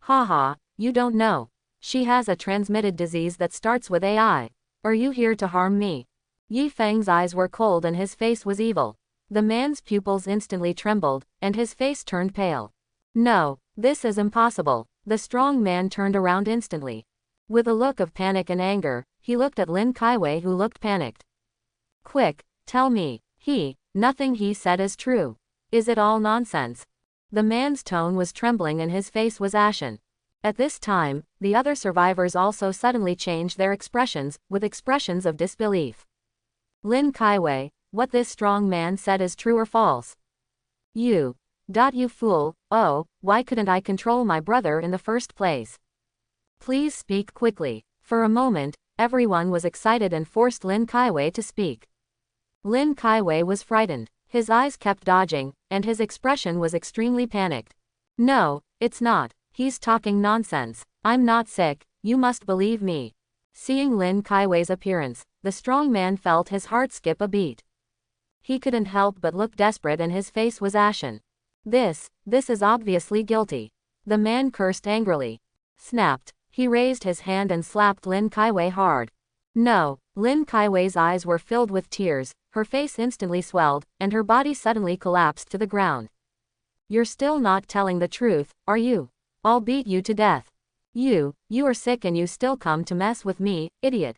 Haha, you don't know. She has a transmitted disease that starts with AI. Are you here to harm me? Yi Feng's eyes were cold and his face was evil. The man's pupils instantly trembled, and his face turned pale. No, this is impossible. The strong man turned around instantly. With a look of panic and anger, he looked at Lin Kaiwei, who looked panicked. Quick, tell me, nothing he said is true. Is it all nonsense? The man's tone was trembling and his face was ashen. At this time, the other survivors also suddenly changed their expressions, with expressions of disbelief. Lin Kaiwei, what this strong man said is true or false? You fool, oh, why couldn't I control my brother in the first place? Please speak quickly. For a moment, everyone was excited and forced Lin Kaiwei to speak. Lin Kaiwei was frightened. His eyes kept dodging, and his expression was extremely panicked. No, it's not. He's talking nonsense. I'm not sick, you must believe me. Seeing Lin Kaiwei's appearance, the strong man felt his heart skip a beat. He couldn't help but look desperate and his face was ashen. This is obviously guilty. The man cursed angrily. Snapped. He raised his hand and slapped Lin Kaiwei hard. No, Lin Kaiwei's eyes were filled with tears, her face instantly swelled, and her body suddenly collapsed to the ground. You're still not telling the truth, are you? I'll beat you to death. You are sick and you still come to mess with me, idiot.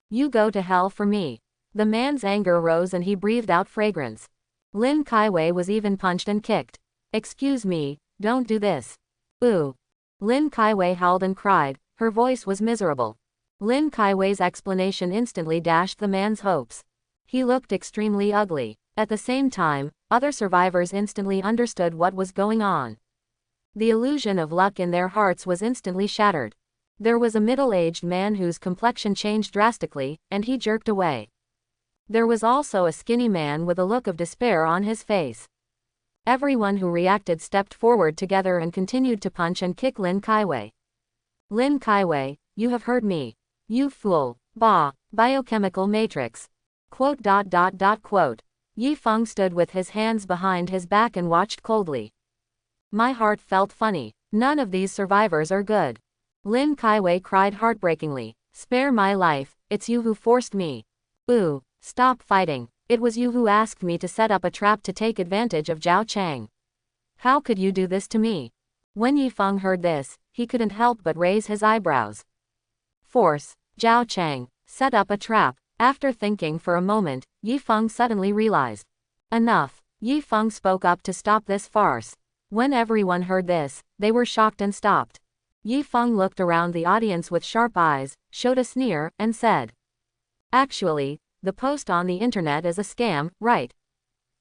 You go to hell for me. The man's anger rose and he breathed out fragrance. Lin Kaiwei was even punched and kicked. Excuse me, don't do this. Ooh. Lin Kaiwei howled and cried, her voice was miserable. Lin Kaiwei's explanation instantly dashed the man's hopes. He looked extremely ugly. At the same time, other survivors instantly understood what was going on. The illusion of luck in their hearts was instantly shattered. There was a middle-aged man whose complexion changed drastically, and he jerked away. There was also a skinny man with a look of despair on his face. Everyone who reacted stepped forward together and continued to punch and kick Lin Kaiwei. Lin Kaiwei, you have heard me. You fool. Bah. Biochemical matrix. Quote. Yi Feng stood with his hands behind his back and watched coldly. My heart felt funny. None of these survivors are good. Lin Kaiwei cried heartbreakingly. Spare my life, it's you who forced me. Ooh, stop fighting. It was you who asked me to set up a trap to take advantage of Zhao Chang. How could you do this to me? When Yi Feng heard this, he couldn't help but raise his eyebrows. Force. Zhao Chang. Set up a trap. After thinking for a moment, Yi Feng suddenly realized. Enough. Yi Feng spoke up to stop this farce. When everyone heard this, they were shocked and stopped. Yi Feng looked around the audience with sharp eyes, showed a sneer, and said. Actually, the post on the internet is a scam, right?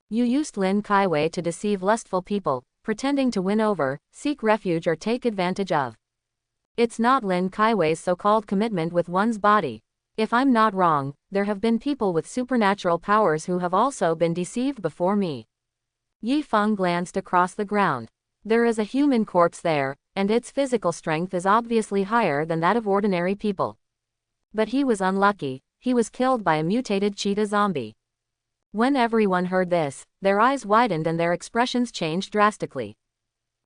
You used Lin Kaiwei to deceive lustful people, pretending to win over, seek refuge or take advantage of. It's not Lin Kaiwei's so-called commitment with one's body. If I'm not wrong, there have been people with supernatural powers who have also been deceived before me. Yi Feng glanced across the ground. There is a human corpse there, and its physical strength is obviously higher than that of ordinary people. But he was unlucky, he was killed by a mutated cheetah zombie. When everyone heard this, their eyes widened and their expressions changed drastically.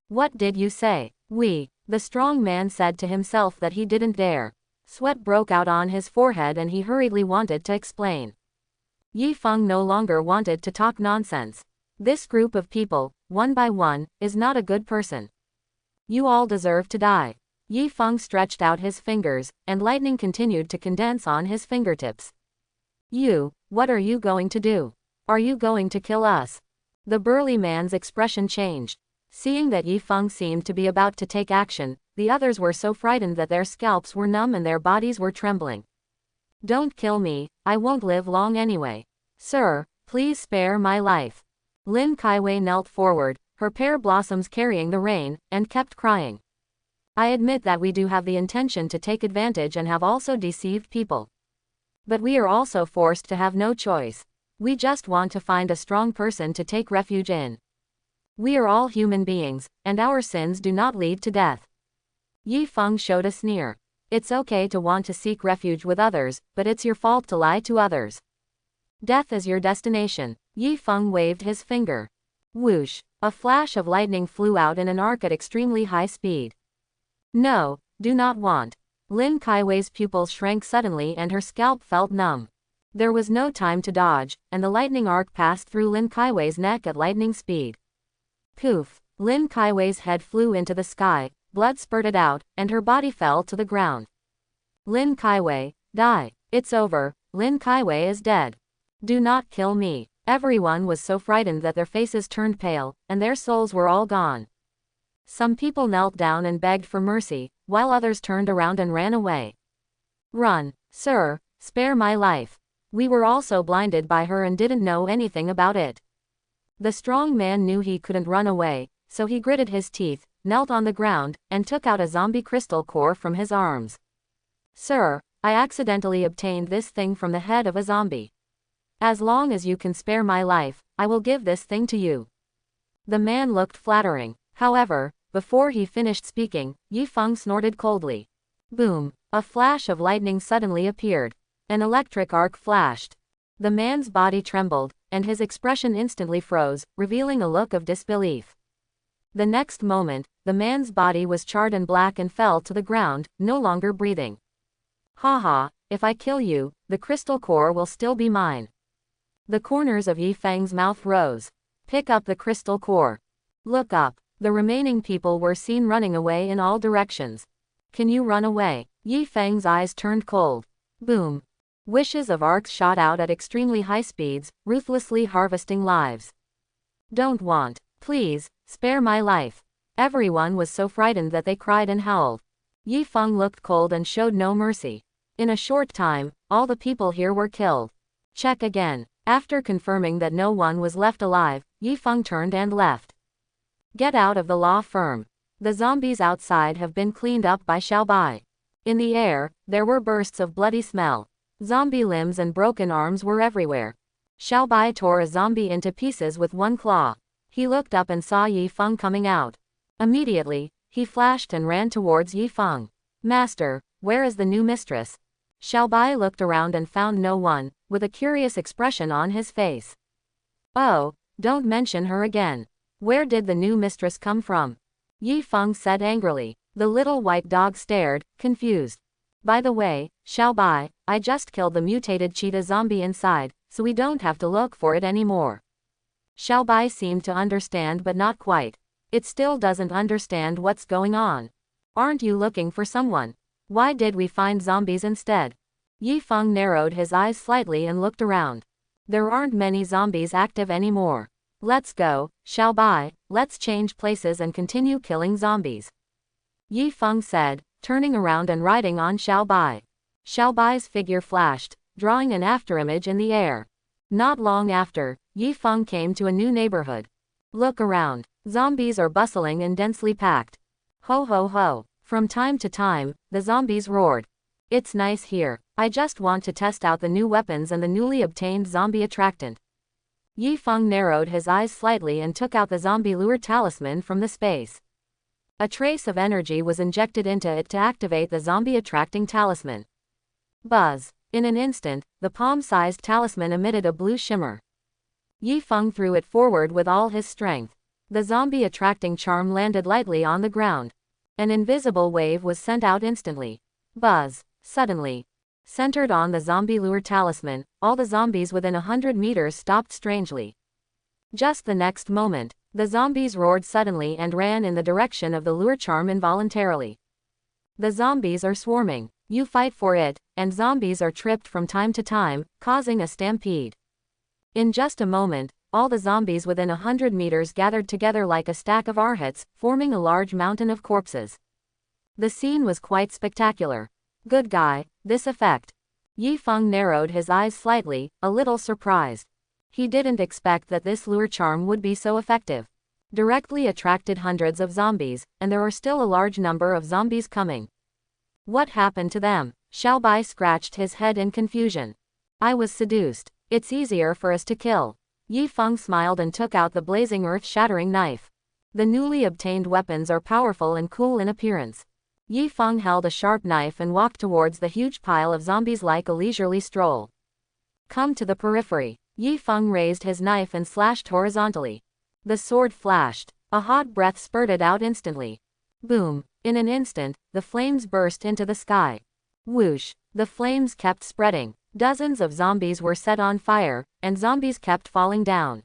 What did you say? The strong man said to himself that he didn't dare. Sweat broke out on his forehead and he hurriedly wanted to explain. Yi Feng no longer wanted to talk nonsense. This group of people, one by one, is not a good person. You all deserve to die. Yi Feng stretched out his fingers, and lightning continued to condense on his fingertips. What are you going to do? Are you going to kill us? The burly man's expression changed. Seeing that Yi Feng seemed to be about to take action, the others were so frightened that their scalps were numb and their bodies were trembling. Don't kill me, I won't live long anyway. Sir, please spare my life. Lin Kaiwei knelt forward, her pear blossoms carrying the rain, and kept crying. I admit that we do have the intention to take advantage and have also deceived people. But we are also forced to have no choice. We just want to find a strong person to take refuge in. We are all human beings, and our sins do not lead to death. Yi Feng showed a sneer. It's okay to want to seek refuge with others, but it's your fault to lie to others. Death is your destination. Yi Feng waved his finger. Whoosh! A flash of lightning flew out in an arc at extremely high speed. No, do not want. Lin Kaiwei's pupils shrank suddenly and her scalp felt numb. There was no time to dodge, and the lightning arc passed through Lin Kaiwei's neck at lightning speed. Poof! Lin Kaiwei's head flew into the sky, blood spurted out, and her body fell to the ground. Lin Kaiwei, die. It's over, Lin Kaiwei is dead. Do not kill me. Everyone was so frightened that their faces turned pale, and their souls were all gone. Some people knelt down and begged for mercy, while others turned around and ran away. Run, sir, spare my life. We were also blinded by her and didn't know anything about it. The strong man knew he couldn't run away, so he gritted his teeth, knelt on the ground, and took out a zombie crystal core from his arms. Sir, I accidentally obtained this thing from the head of a zombie. As long as you can spare my life, I will give this thing to you. The man looked flattering. However, before he finished speaking, Yi Feng snorted coldly. Boom! A flash of lightning suddenly appeared. An electric arc flashed. The man's body trembled, and his expression instantly froze, revealing a look of disbelief. The next moment, the man's body was charred and black and fell to the ground, no longer breathing. Haha, if I kill you, the crystal core will still be mine. The corners of Yi Feng's mouth rose. Pick up the crystal core. Look up. The remaining people were seen running away in all directions. Can you run away? Yi Feng's eyes turned cold. Boom. Wishes of arcs shot out at extremely high speeds, ruthlessly harvesting lives. Don't want. Please, spare my life. Everyone was so frightened that they cried and howled. Yi Feng looked cold and showed no mercy. In a short time, all the people here were killed. Check again. After confirming that no one was left alive, Yi Feng turned and left. Get out of the law firm. The zombies outside have been cleaned up by Xiaobai. In the air, there were bursts of bloody smell. Zombie limbs and broken arms were everywhere. Xiaobai tore a zombie into pieces with one claw. He looked up and saw Yi Feng coming out. Immediately, he flashed and ran towards Yi Feng. Master, where is the new mistress? Xiaobai looked around and found no one, with a curious expression on his face. Oh, don't mention her again. Where did the new mistress come from? Yi Feng said angrily. The little white dog stared, confused. By the way, Xiaobai, I just killed the mutated cheetah zombie inside, so we don't have to look for it anymore. Xiaobai seemed to understand but not quite. It still doesn't understand what's going on. Aren't you looking for someone? Why did we find zombies instead? Yi Feng narrowed his eyes slightly and looked around. There aren't many zombies active anymore. Let's go, Xiaobai, let's change places and continue killing zombies. Yi Feng said, turning around and riding on Xiaobai. Xiaobai's figure flashed, drawing an afterimage in the air. Not long after, Yi Feng came to a new neighborhood. Look around. Zombies are bustling and densely packed. Ho ho ho. From time to time, the zombies roared. It's nice here. I just want to test out the new weapons and the newly obtained zombie attractant. Yi Feng narrowed his eyes slightly and took out the zombie lure talisman from the space. A trace of energy was injected into it to activate the zombie attracting talisman. Buzz. In an instant, the palm-sized talisman emitted a blue shimmer. Yi Feng threw it forward with all his strength. The zombie attracting charm landed lightly on the ground. An invisible wave was sent out instantly. Buzz. Suddenly, centered on the zombie lure talisman, all the zombies within 100 meters stopped strangely. Just the next moment, the zombies roared suddenly and ran in the direction of the lure charm involuntarily. The zombies are swarming. You fight for it, and zombies are tripped from time to time, causing a stampede. In just a moment, all the zombies within 100 meters gathered together like a stack of arhats, forming a large mountain of corpses. The scene was quite spectacular. Good guy, this effect. Yi Feng narrowed his eyes slightly, a little surprised. He didn't expect that this lure charm would be so effective. Directly attracted hundreds of zombies, and there are still a large number of zombies coming. What happened to them? Xiaobai scratched his head in confusion. I was seduced. It's easier for us to kill. Yi Feng smiled and took out the blazing earth-shattering knife. The newly obtained weapons are powerful and cool in appearance. Yi Feng held a sharp knife and walked towards the huge pile of zombies like a leisurely stroll. Come to the periphery. Yi Feng raised his knife and slashed horizontally. The sword flashed. A hot breath spurted out instantly. Boom. In an instant, the flames burst into the sky. Whoosh. The flames kept spreading. Dozens of zombies were set on fire, and zombies kept falling down.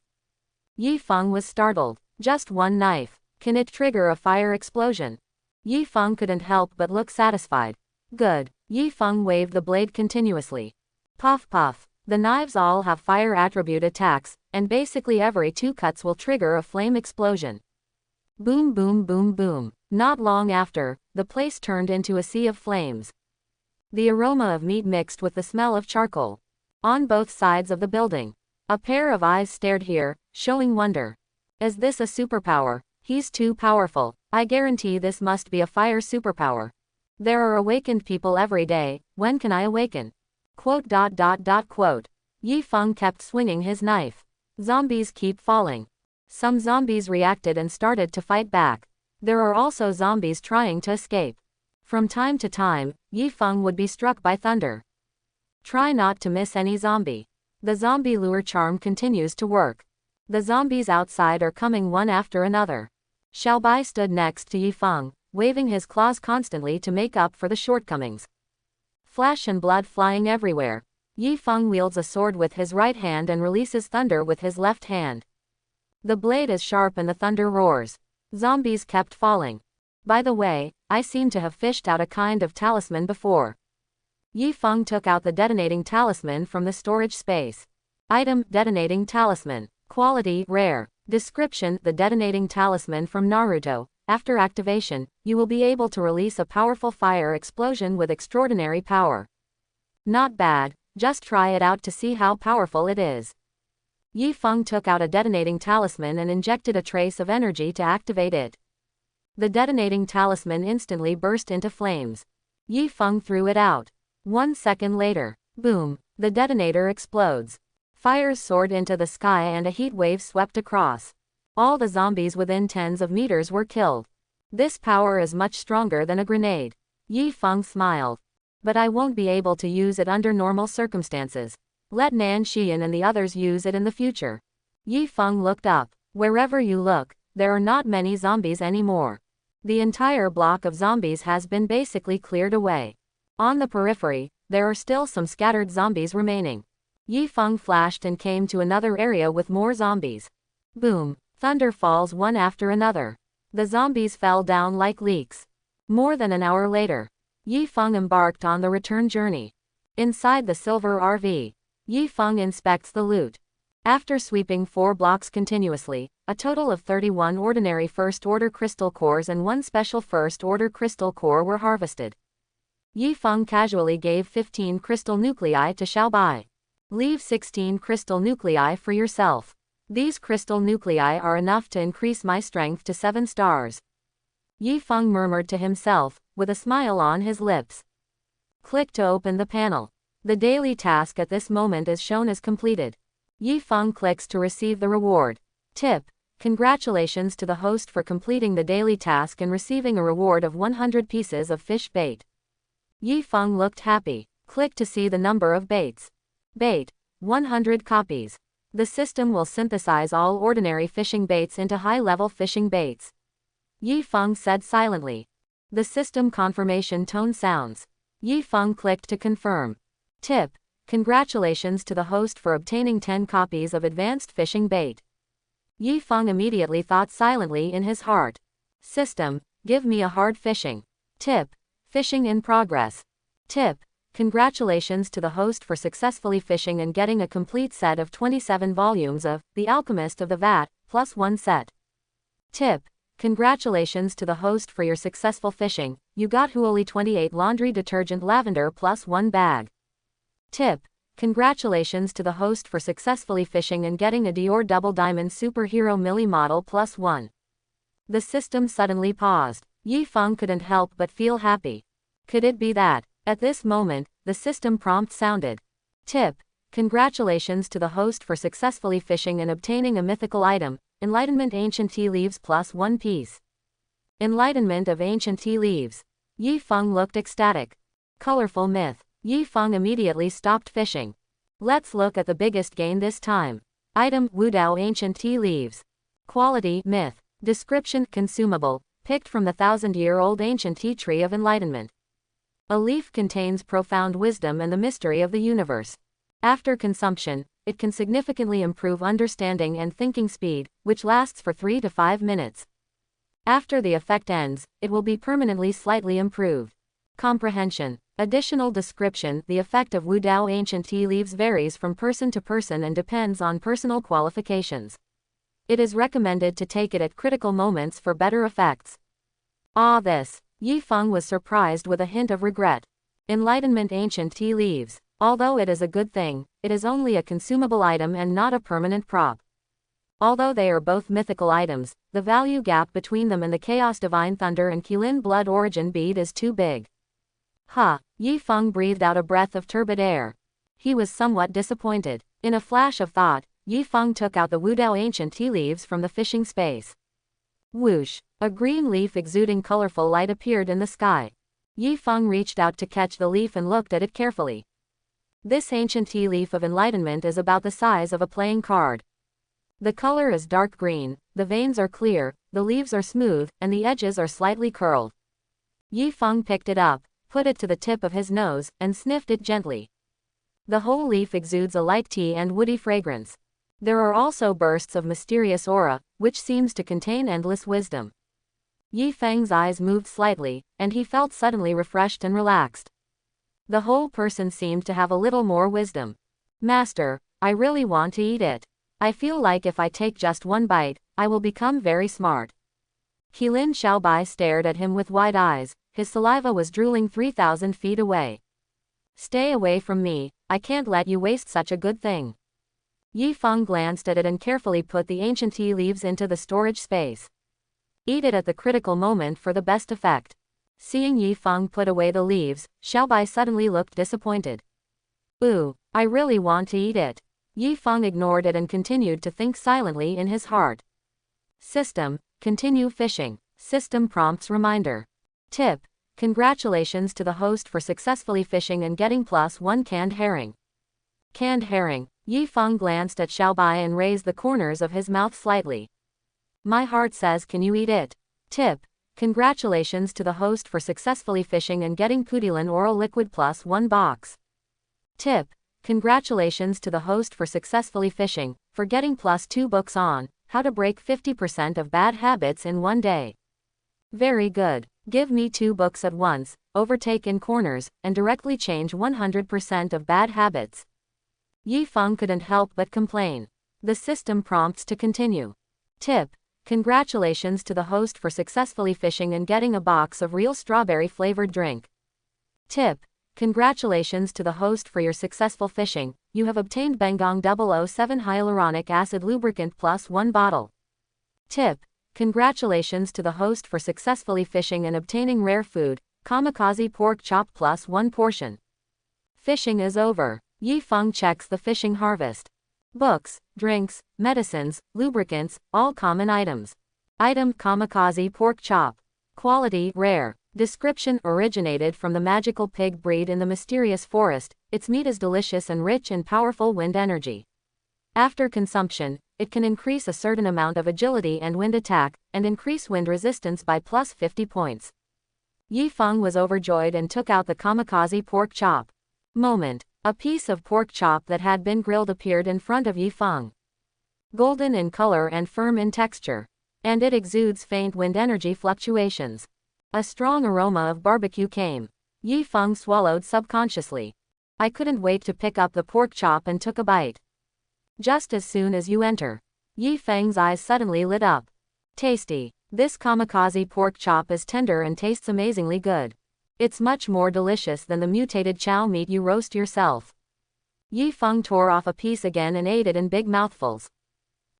Yi Feng was startled. Just one knife. Can it trigger a fire explosion? Yi Feng couldn't help but look satisfied. Good. Yi Feng waved the blade continuously. Puff puff. The knives all have fire attribute attacks, and basically every 2 cuts will trigger a flame explosion. Boom boom boom boom. Not long after, the place turned into a sea of flames. The aroma of meat mixed with the smell of charcoal. On both sides of the building, a pair of eyes stared here, showing wonder. Is this a superpower? He's too powerful. I guarantee this must be a fire superpower. There are awakened people every day. When can I awaken? Quote. Yi Feng kept swinging his knife. Zombies keep falling. Some zombies reacted and started to fight back. There are also zombies trying to escape. From time to time, Yi Feng would be struck by thunder. Try not to miss any zombie. The zombie lure charm continues to work. The zombies outside are coming one after another. Xiaobai stood next to Yi Feng, waving his claws constantly to make up for the shortcomings. Flesh and blood flying everywhere. Yi Feng wields a sword with his right hand and releases thunder with his left hand. The blade is sharp and the thunder roars. Zombies kept falling. By the way, I seem to have fished out a kind of talisman before. Yi Feng took out the detonating talisman from the storage space. Item: detonating talisman. Quality: rare. Description: the detonating talisman from Naruto. After activation, you will be able to release a powerful fire explosion with extraordinary power. Not bad, just try it out to see how powerful it is. Yi Feng took out a detonating talisman and injected a trace of energy to activate it. The detonating talisman instantly burst into flames. Yi Feng threw it out. 1 second later, boom, the detonator explodes. Fires soared into the sky and a heat wave swept across. All the zombies within tens of meters were killed. This power is much stronger than a grenade. Yi Feng smiled. But I won't be able to use it under normal circumstances. Let Nan Xian and the others use it in the future. Yi Feng looked up. Wherever you look, there are not many zombies anymore. The entire block of zombies has been basically cleared away. On the periphery, there are still some scattered zombies remaining. Yi Feng flashed and came to another area with more zombies. Boom. Thunder falls one after another. The zombies fell down like leaks. More than an hour later, Yi Feng embarked on the return journey. Inside the silver RV, Yi Feng inspects the loot. After sweeping 4 blocks continuously, a total of 31 ordinary first-order crystal cores and 1 special first-order crystal core were harvested. Yi Feng casually gave 15 crystal nuclei to Xiaobai. Leave 16 crystal nuclei for yourself. These crystal nuclei are enough to increase my strength to 7 stars. Yi Feng murmured to himself, with a smile on his lips. Click to open the panel. The daily task at this moment is shown as completed. Yi Feng clicks to receive the reward. Tip: congratulations to the host for completing the daily task and receiving a reward of 100 pieces of fish bait. Yi Feng looked happy. Click to see the number of baits. Bait: 100 copies. The system will synthesize all ordinary fishing baits into high-level fishing baits. Yi Feng said silently. The system confirmation tone sounds. Yi Feng clicked to confirm. Tip: congratulations to the host for obtaining 10 copies of advanced fishing bait. Yi Feng immediately thought silently in his heart. System: give me a hard fishing. Tip: fishing in progress. Tip: congratulations to the host for successfully fishing and getting a complete set of 27 volumes of The Alchemist of the Vat, plus 1 set. Tip: congratulations to the host for your successful fishing, you got Huoli 28 laundry detergent lavender plus 1 bag. Tip: congratulations to the host for successfully fishing and getting a Dior Double Diamond Superhero Milli model plus 1. The system suddenly paused. Yi Feng couldn't help but feel happy. Could it be that, at this moment, the system prompt sounded. Tip: congratulations to the host for successfully fishing and obtaining a mythical item, Enlightenment Ancient Tea Leaves plus 1 piece. Enlightenment of Ancient Tea Leaves. Yi Feng looked ecstatic. Colorful myth. Yi Feng immediately stopped fishing. Let's look at the biggest gain this time. Item: Wudao Ancient Tea Leaves. Quality: myth. Description: consumable, picked from the 1,000-year-old ancient tea tree of enlightenment. A leaf contains profound wisdom and the mystery of the universe. After consumption, it can significantly improve understanding and thinking speed, which lasts for 3 to 5 minutes. After the effect ends, it will be permanently slightly improved. Comprehension. Additional description: the effect of Wudao ancient tea leaves varies from person to person and depends on personal qualifications. It is recommended to take it at critical moments for better effects. This. Yi Feng was surprised with a hint of regret. Enlightenment ancient tea leaves. Although it is a good thing, it is only a consumable item and not a permanent prop. Although they are both mythical items, the value gap between them and the Chaos Divine Thunder and Qilin Blood Origin bead is too big. Yi Feng breathed out a breath of turbid air. He was somewhat disappointed. In a flash of thought, Yi Feng took out the Wudao ancient tea leaves from the fishing space. Whoosh! A green leaf exuding colorful light appeared in the sky. Yi Feng reached out to catch the leaf and looked at it carefully. This ancient tea leaf of enlightenment is about the size of a playing card. The color is dark green, the veins are clear, the leaves are smooth, and the edges are slightly curled. Yi Feng picked it up, put it to the tip of his nose, and sniffed it gently. The whole leaf exudes a light tea and woody fragrance. There are also bursts of mysterious aura, which seems to contain endless wisdom. Yi Feng's eyes moved slightly, and he felt suddenly refreshed and relaxed. The whole person seemed to have a little more wisdom. Master, I really want to eat it. I feel like if I take just one bite, I will become very smart. Qilin Xiaobai stared at him with wide eyes, his saliva was drooling 3,000 feet away. Stay away from me, I can't let you waste such a good thing. Yi Feng glanced at it and carefully put the ancient tea leaves into the storage space. Eat it at the critical moment for the best effect. Seeing Yi Feng put away the leaves, Xiaobai suddenly looked disappointed. I really want to eat it. Yi Feng ignored it and continued to think silently in his heart. System: continue fishing. System prompts reminder. Tip: congratulations to the host for successfully fishing and getting plus 1 canned herring. Canned herring. Yi Feng glanced at Xiaobai and raised the corners of his mouth slightly. My heart says, can you eat it? Tip: congratulations to the host for successfully fishing and getting Pudilin Oral Liquid plus 1 box. Tip: congratulations to the host for successfully fishing, for getting plus 2 books on How to Break 50% of Bad Habits in 1 Day. Very good. Give me 2 books at once, Overtake in Corners, and Directly Change 100% of Bad Habits. Yi Feng couldn't help but complain. The system prompts to continue. Tip: congratulations to the host for successfully fishing and getting a box of real strawberry-flavored drink. Tip: congratulations to the host for your successful fishing, you have obtained Bengong 007 Hyaluronic Acid Lubricant plus 1 bottle. Tip: congratulations to the host for successfully fishing and obtaining rare food, Kamikaze Pork Chop plus 1 portion. Fishing is over. Yi Feng checks the fishing harvest. Books, drinks, medicines, lubricants, all common items. Item: Kamikaze Pork Chop. Quality: rare. Description: originated from the magical pig breed in the mysterious forest, its meat is delicious and rich in powerful wind energy. After consumption, it can increase a certain amount of agility and wind attack, and increase wind resistance by plus 50 points. Yi Feng was overjoyed and took out the kamikaze pork chop. Moment. A piece of pork chop that had been grilled appeared in front of Yi Feng. Golden in color and firm in texture. And it exudes faint wind energy fluctuations. A strong aroma of barbecue came. Yi Feng swallowed subconsciously. I couldn't wait to pick up the pork chop and took a bite. Just as soon as you enter. Yi Feng's eyes suddenly lit up. Tasty. This kamikaze pork chop is tender and tastes amazingly good. It's much more delicious than the mutated chow meat you roast yourself. Yi Feng tore off a piece again and ate it in big mouthfuls.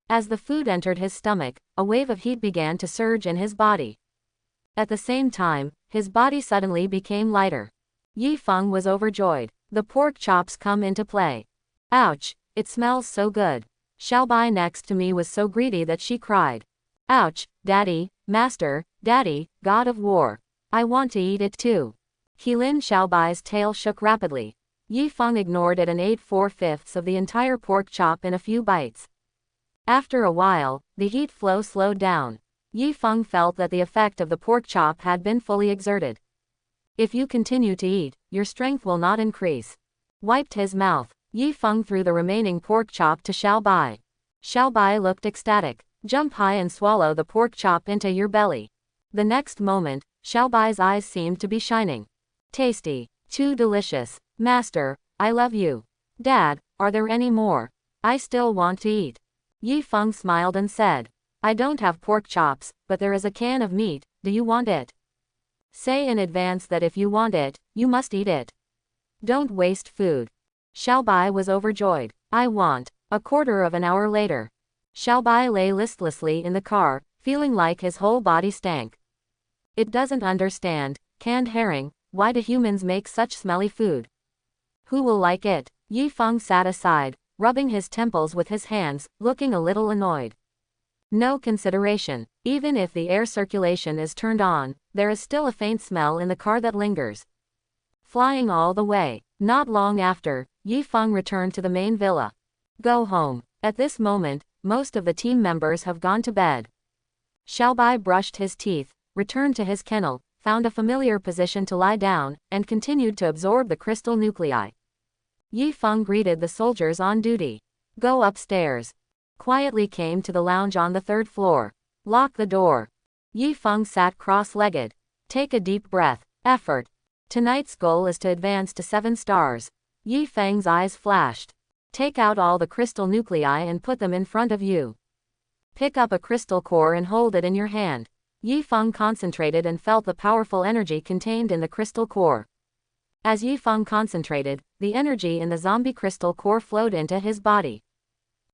As the food entered his stomach, a wave of heat began to surge in his body. At the same time, his body suddenly became lighter. Yi Feng was overjoyed. The pork chops come into play. Ouch, it smells so good. Xiaobai next to me was so greedy that she cried. Ouch, Daddy, Master, Daddy, God of War. I want to eat it too. Lin Xiaobai's tail shook rapidly. Yi Feng ignored it and ate 4/5 of the entire pork chop in a few bites. After a while, the heat flow slowed down. Yi Feng felt that the effect of the pork chop had been fully exerted. If you continue to eat, your strength will not increase. Wiped his mouth. Yi Feng threw the remaining pork chop to Xiaobai. Xiaobai looked ecstatic. Jump high and swallow the pork chop into your belly. The next moment, Xiaobai's eyes seemed to be shining. Tasty. Too delicious. Master, I love you. Dad, are there any more? I still want to eat. Yi Feng smiled and said. I don't have pork chops, but there is a can of meat, do you want it? Say in advance that if you want it, you must eat it. Don't waste food. Xiaobai was overjoyed. I want. A quarter of an hour later. Xiaobai lay listlessly in the car, feeling like his whole body stank. It doesn't understand. Canned herring, why do humans make such smelly food? Who will like it? Yi Feng sat aside, rubbing his temples with his hands, looking a little annoyed. No consideration. Even if the air circulation is turned on, there is still a faint smell in the car that lingers. Flying all the way. Not long after, Yi Feng returned to the main villa. Go home. At this moment, most of the team members have gone to bed. Xiaobai brushed his teeth, returned to his kennel, found a familiar position to lie down, and continued to absorb the crystal nuclei. Yi Feng greeted the soldiers on duty. Go upstairs. Quietly came to the lounge on the 3rd floor. Lock the door. Yi Feng sat cross-legged. Take a deep breath. Effort. Tonight's goal is to advance to 7 stars. Yi Feng's eyes flashed. Take out all the crystal nuclei and put them in front of you. Pick up a crystal core and hold it in your hand. Yi Feng concentrated and felt the powerful energy contained in the crystal core. As Yi Feng concentrated, the energy in the zombie crystal core flowed into his body.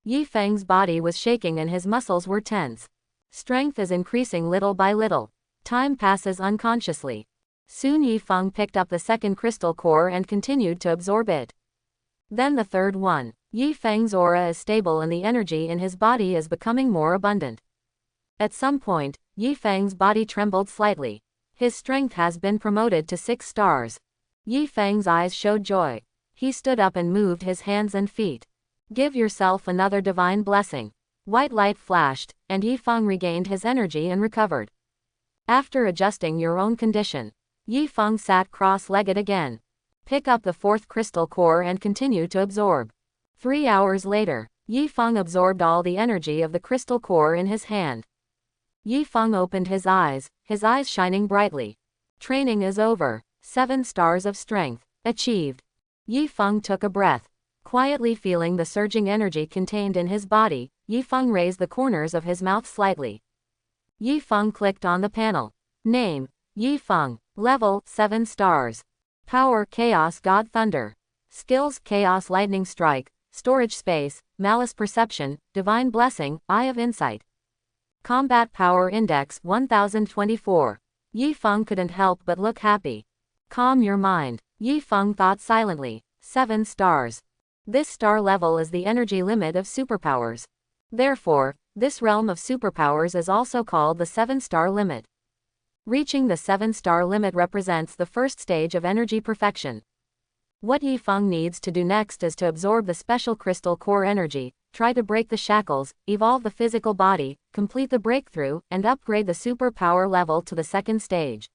Yi Feng's body was shaking and his muscles were tense. Strength is increasing little by little. Time passes unconsciously. Soon Yi Feng picked up the 2nd crystal core and continued to absorb it. Then the 3rd one. Yi Feng's aura is stable and the energy in his body is becoming more abundant. At some point, Yi Feng's body trembled slightly. His strength has been promoted to 6 stars. Yi Feng's eyes showed joy. He stood up and moved his hands and feet. Give yourself another divine blessing. White light flashed, and Yi Feng regained his energy and recovered. After adjusting your own condition, Yi Feng sat cross-legged again. Pick up the 4th crystal core and continue to absorb. 3 hours later, Yi Feng absorbed all the energy of the crystal core in his hand. Yi Feng opened his eyes shining brightly. Training is over. 7 stars of strength. Achieved. Yi Feng took a breath. Quietly feeling the surging energy contained in his body, Yi Feng raised the corners of his mouth slightly. Yi Feng clicked on the panel. Name, Yi Feng. Level, 7 stars. Power, Chaos God Thunder. Skills, Chaos Lightning Strike. Storage space, Malice Perception, Divine Blessing, Eye of Insight. Combat Power Index 1024. Yi Feng couldn't help but look happy. Calm your mind. Yi Feng thought silently. 7 stars. This star level is the energy limit of superpowers. Therefore, this realm of superpowers is also called the 7-star limit. Reaching the 7-star limit represents the first stage of energy perfection. What Yi Feng needs to do next is to absorb the special crystal core energy, try to break the shackles, evolve the physical body, complete the breakthrough, and upgrade the superpower level to the 2nd stage.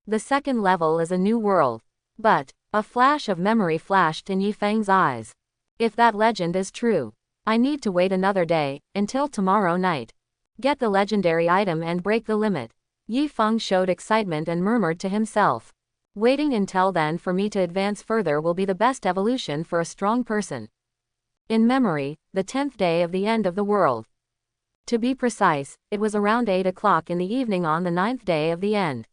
The second level is a new world. But, a flash of memory flashed in Yifeng's eyes. If that legend is true, I need to wait another day, until tomorrow night. Get the legendary item and break the limit. Yifeng showed excitement and murmured to himself. Waiting until then for me to advance further will be the best evolution for a strong person. In memory, the 10th day of the end of the world. To be precise, it was around 8 o'clock in the evening on the 9th day of the end.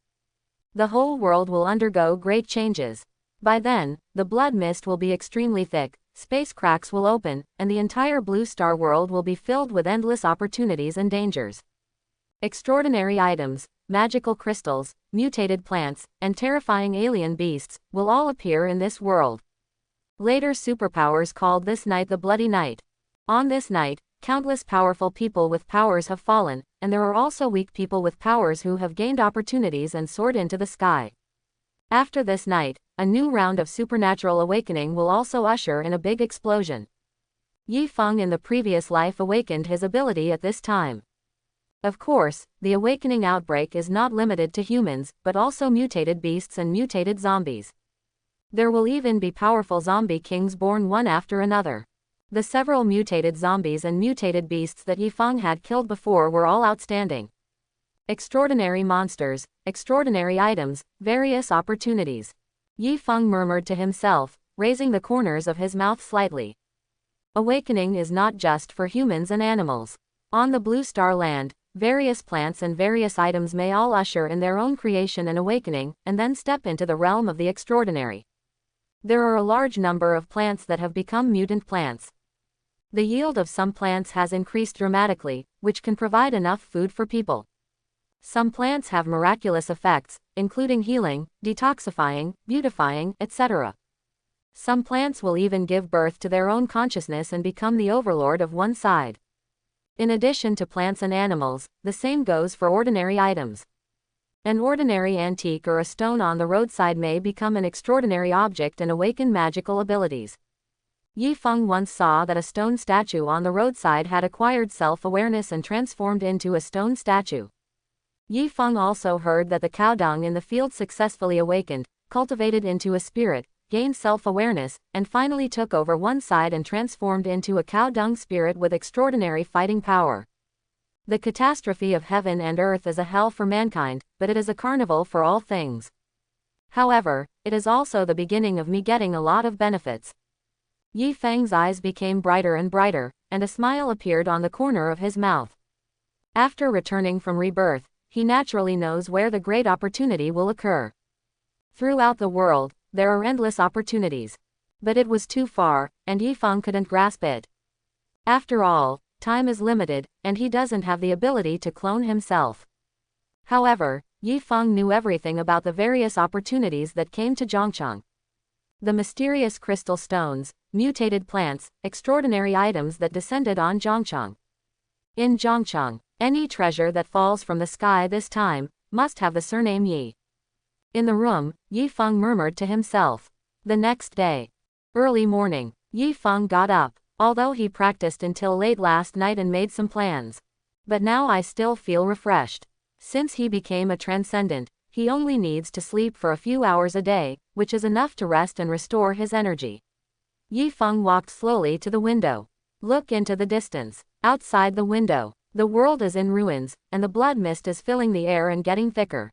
The whole world will undergo great changes. By then, the blood mist will be extremely thick, space cracks will open, and the entire blue star world will be filled with endless opportunities and dangers. Extraordinary items, magical crystals, mutated plants, and terrifying alien beasts will all appear in this world. Later superpowers called this night the Bloody Night. On this night, countless powerful people with powers have fallen, and there are also weak people with powers who have gained opportunities and soared into the sky. After this night, a new round of supernatural awakening will also usher in a big explosion. Yifeng in the previous life awakened his ability at this time. Of course, the awakening outbreak is not limited to humans, but also mutated beasts and mutated zombies. There will even be powerful zombie kings born one after another. The several mutated zombies and mutated beasts that Yifeng had killed before were all outstanding. Extraordinary monsters, extraordinary items, various opportunities. Yifeng murmured to himself, raising the corners of his mouth slightly. Awakening is not just for humans and animals. On the Blue Star Land, various plants and various items may all usher in their own creation and awakening, and then step into the realm of the extraordinary. There are a large number of plants that have become mutant plants. The yield of some plants has increased dramatically, which can provide enough food for people. Some plants have miraculous effects, including healing, detoxifying, beautifying, etc. Some plants will even give birth to their own consciousness and become the overlord of one side. In addition to plants and animals, the same goes for ordinary items. An ordinary antique or a stone on the roadside may become an extraordinary object and awaken magical abilities. Yifeng once saw that a stone statue on the roadside had acquired self-awareness and transformed into a stone statue. Yifeng also heard that the cow dung in the field successfully awakened, cultivated into a spirit, gained self-awareness, and finally took over one side and transformed into a cow dung spirit with extraordinary fighting power. The catastrophe of heaven and earth is a hell for mankind, but it is a carnival for all things. However, it is also the beginning of me getting a lot of benefits. Yifeng's eyes became brighter and brighter, and a smile appeared on the corner of his mouth. After returning from rebirth, he naturally knows where the great opportunity will occur. Throughout the world, there are endless opportunities. But it was too far, and Yifeng couldn't grasp it. After all, time is limited, and he doesn't have the ability to clone himself. However, Yifeng knew everything about the various opportunities that came to Zhongcheng. The mysterious crystal stones, mutated plants, extraordinary items that descended on Zhongcheng. In Zhongcheng, any treasure that falls from the sky this time must have the surname Yi. In the room, Yifeng murmured to himself. The next day, early morning, Yifeng got up, although he practiced until late last night and made some plans. But now I still feel refreshed. Since he became a transcendent, he only needs to sleep for a few hours a day, which is enough to rest and restore his energy. Yifeng walked slowly to the window. Look into the distance. Outside the window, the world is in ruins, and the blood mist is filling the air and getting thicker.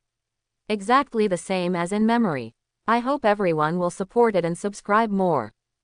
Exactly the same as in memory. I hope everyone will support it and subscribe more.